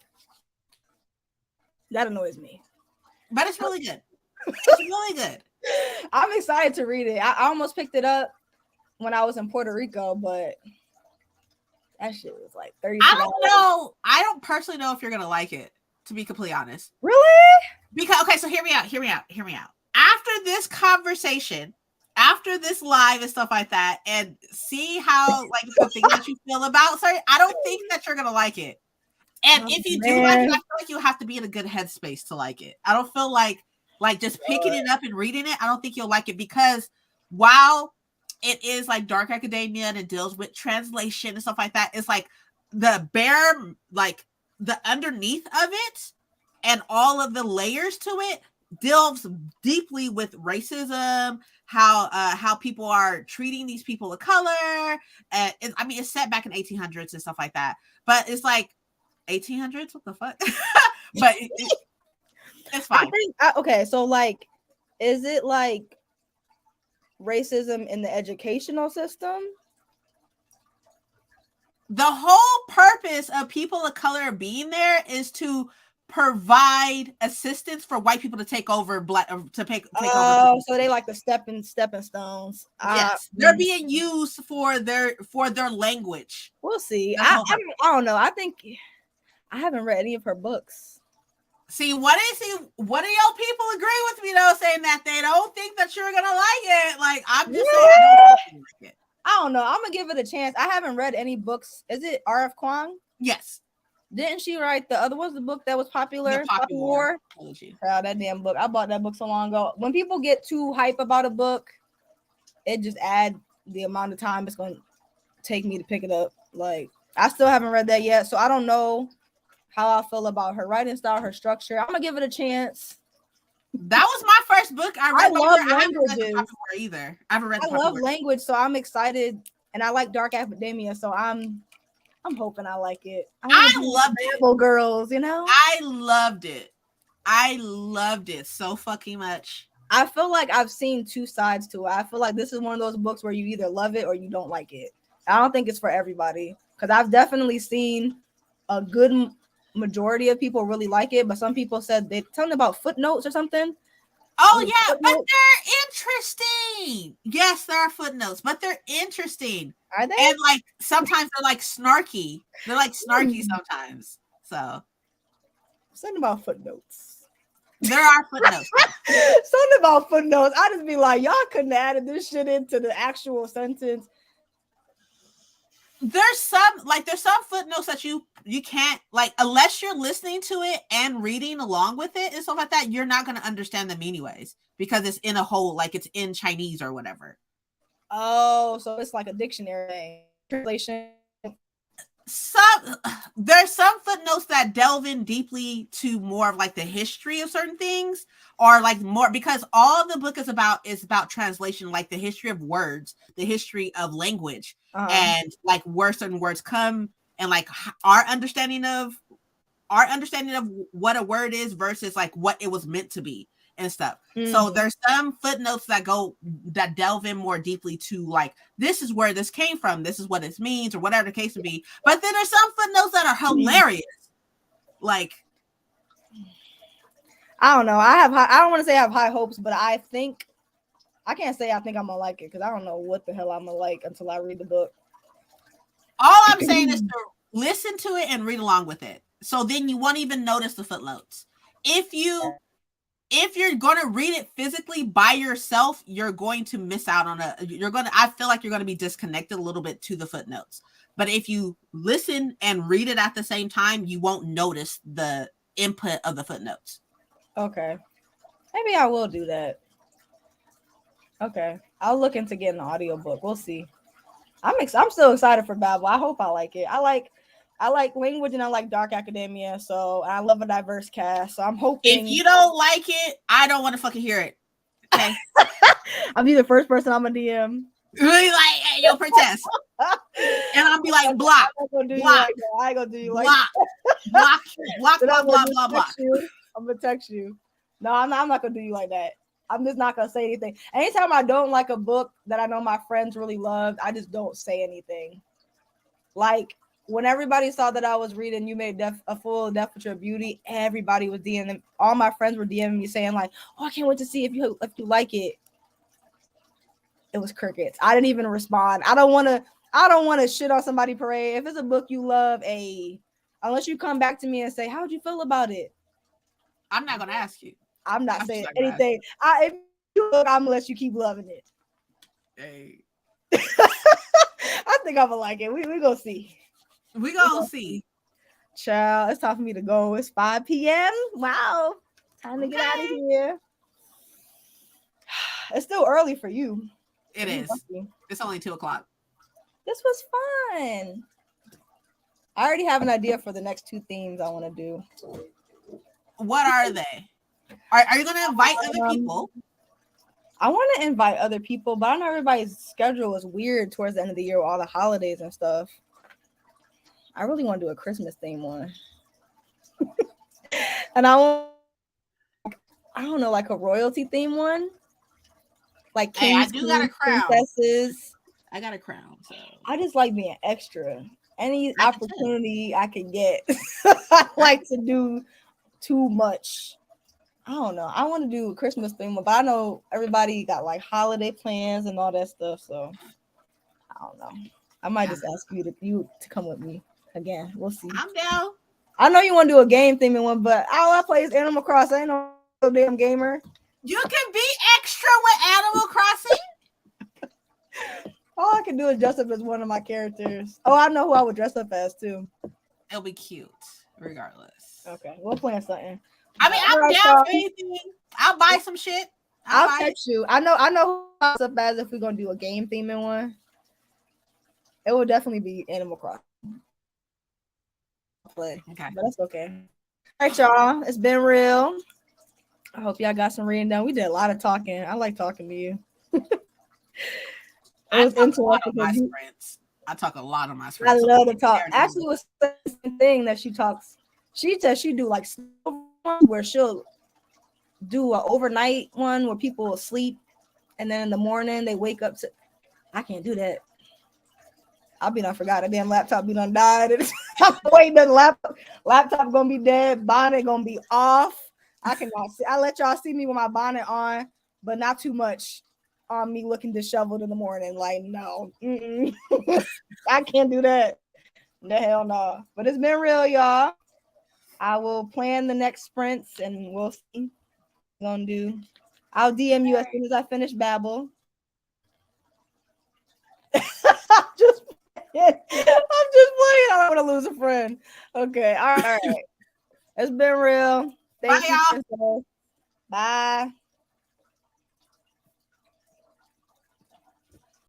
that annoys me. But it's really good. It's really good. I'm excited to read it. I almost picked it up when I was in Puerto Rico, but that shit was like $30. I don't know. I don't personally know if you're gonna like it, to be completely honest. Really? Because, okay, so hear me out. After this conversation, after this live and stuff like that, and see how, like, the thing that you feel about, sorry, I don't think that you're gonna like it. And if you do like it, I feel like you have to be in a good headspace to like it. I don't feel like just picking it up and reading it, I don't think you'll like it, because while it is like dark academia and it deals with translation and stuff like that, it's like the bare, like, the underneath of it and all of the layers to it delves deeply with racism, how people are treating these people of color. And I mean, it's set back in 1800s and stuff like that, but it's like 1800s, what the fuck? But it's fine. I think, okay, so like, is it like racism in the educational system? The whole purpose of people of color being there is to provide assistance for white people to take over over. So they like the stepping stones. Yes, they're being used for their language. We'll see. I don't know. I think I haven't read any of her books. See, what do y'all people agree with me though, saying that they don't think that you're gonna like it? Like, I'm just saying, I don't think you like it. I don't know. I'm gonna give it a chance. I haven't read any books. Is it R.F. Kuang? Yes. Didn't she write the other? Was the book that was popular? The Poppy War. Oh, that damn book. I bought that book so long ago. When people get too hype about a book, it just adds the amount of time it's gonna take me to pick it up. Like, I still haven't read that yet, so I don't know how I feel about her writing style, her structure. I'm gonna give it a chance. That was my first book I read. I love I haven't read the languages. Poppy War either. I haven't read. I love language, so I'm excited, and I like dark academia, so I'm hoping I like it. I loved it. Girls, you know. I loved it. I loved it so fucking much. I feel like I've seen two sides to it. I feel like this is one of those books where you either love it or you don't like it. I don't think it's for everybody, because I've definitely seen a good majority of people really like it, but some people said they something about footnotes or something. Oh yeah, but they're interesting. Yes, there are footnotes, but they're interesting. Are they? And like sometimes they're like snarky. They're like snarky sometimes. So something about footnotes. There are footnotes. Something about footnotes. I just be like, y'all couldn't have added this shit into the actual sentence. There's some footnotes that you can't, like, unless you're listening to it and reading along with it and stuff like that, you're not going to understand them anyways, because it's in a whole, like, it's in Chinese or whatever. Oh, so it's like a dictionary translation. There's some footnotes that delve in deeply to more of like the history of certain things, or like more, because all the book is about translation, like the history of words, the history of language, and like where certain words come, and like our understanding of what a word is versus like what it was meant to be and stuff. So there's some footnotes that delve in more deeply to like, this is where this came from, this is what it means, or whatever the case would be. But then there's some footnotes that are hilarious. Like, I don't know. I don't want to say I have high hopes, but I can't say I think I'm gonna like it, because I don't know what the hell I'm gonna like until I read the book. All I'm saying is to listen to it and read along with it. So then you won't even notice the footnotes. If you're going to read it physically by yourself, you're going to miss out on I feel like you're going to be disconnected a little bit to the footnotes. But if you listen and read it at the same time, you won't notice the input of the footnotes. Okay. Maybe I will do that. Okay. I'll look into getting an audiobook. We'll see. I'm still excited for Babel. I hope I like it. I like language and I like dark academia, so I love a diverse cast. So I'm hoping. If you don't like it, I don't want to fucking hear it. Okay. I'll be the first person I'm a DM. Really, like, hey, yo, princess. And I'll be like, block. I ain't gonna do you like block. I'm gonna text you. No, I'm not gonna do you like that. I'm just not gonna say anything. Anytime I don't like a book that I know my friends really loved, I just don't say anything. Like, when everybody saw that I was reading You Made a Full Definition of Beauty, everybody was DMing. All my friends were DMing me saying like, "Oh, I can't wait to see if you like it." It was crickets. I didn't even respond. I don't want to shit on somebody parade. If it's a book you love, unless you come back to me and say, "How'd you feel about it?" I'm not gonna ask you. I'm not saying anything. If you look, I'm gonna let you keep loving it. Hey. I think I'm gonna like it. We gonna see. We gonna see. Child, it's time for me to go. It's 5 p.m. Wow. Time to get out of here. It's still early for you. It is. It's only 2:00. This was fun. I already have an idea for the next 2 themes I want to do. What are they? Are you gonna invite other people? I want to invite other people, but I know everybody's schedule is weird towards the end of the year with all the holidays and stuff. I really want to do a Christmas theme one. And I don't know, like a royalty theme one. Like kings, I do got a crown. Princesses. I got a crown. So I just like being extra. Any opportunity I can get. I like to do too much. I don't know. I want to do a Christmas theme, but I know everybody got like holiday plans and all that stuff. So I don't know. I might just ask you to come with me again. We'll see. I'm down. I know you want to do a game theming one, but all I play is Animal Crossing. I ain't no damn gamer. You can be extra with Animal Crossing. All I can do is dress up as one of my characters. Oh, I know who I would dress up as too. It'll be cute, regardless. Okay, we'll plan something. I mean, I'm down for anything. I'll buy some shit. I'll text you. I know who I dress up as if we're gonna do a game theming one. It will definitely be Animal Crossing. Play. Okay. But that's okay. All right, y'all. It's been real. I hope y'all got some reading done. We did a lot of talking. I like talking to you. I talk a lot on my sprints. I talk a lot on my sprints. I love to talk. Actually, it was the same thing that she talks. She says she do like where she'll do an overnight one where people will sleep, and then in the morning they wake up to. I can't do that. I'll be done forgot. A damn laptop be done died. I'm waiting. The laptop gonna be dead. Bonnet gonna be off. I cannot see. I let y'all see me with my bonnet on, but not too much on me looking disheveled in the morning. Like, no, I can't do that. The hell no. But it's been real, y'all. I will plan the next sprints and we'll see what I'm gonna do. I'll DM you as soon as I finish Babel. I'm just playing. I don't want to lose a friend. Okay. All right. It's been real. Thank you. Bye.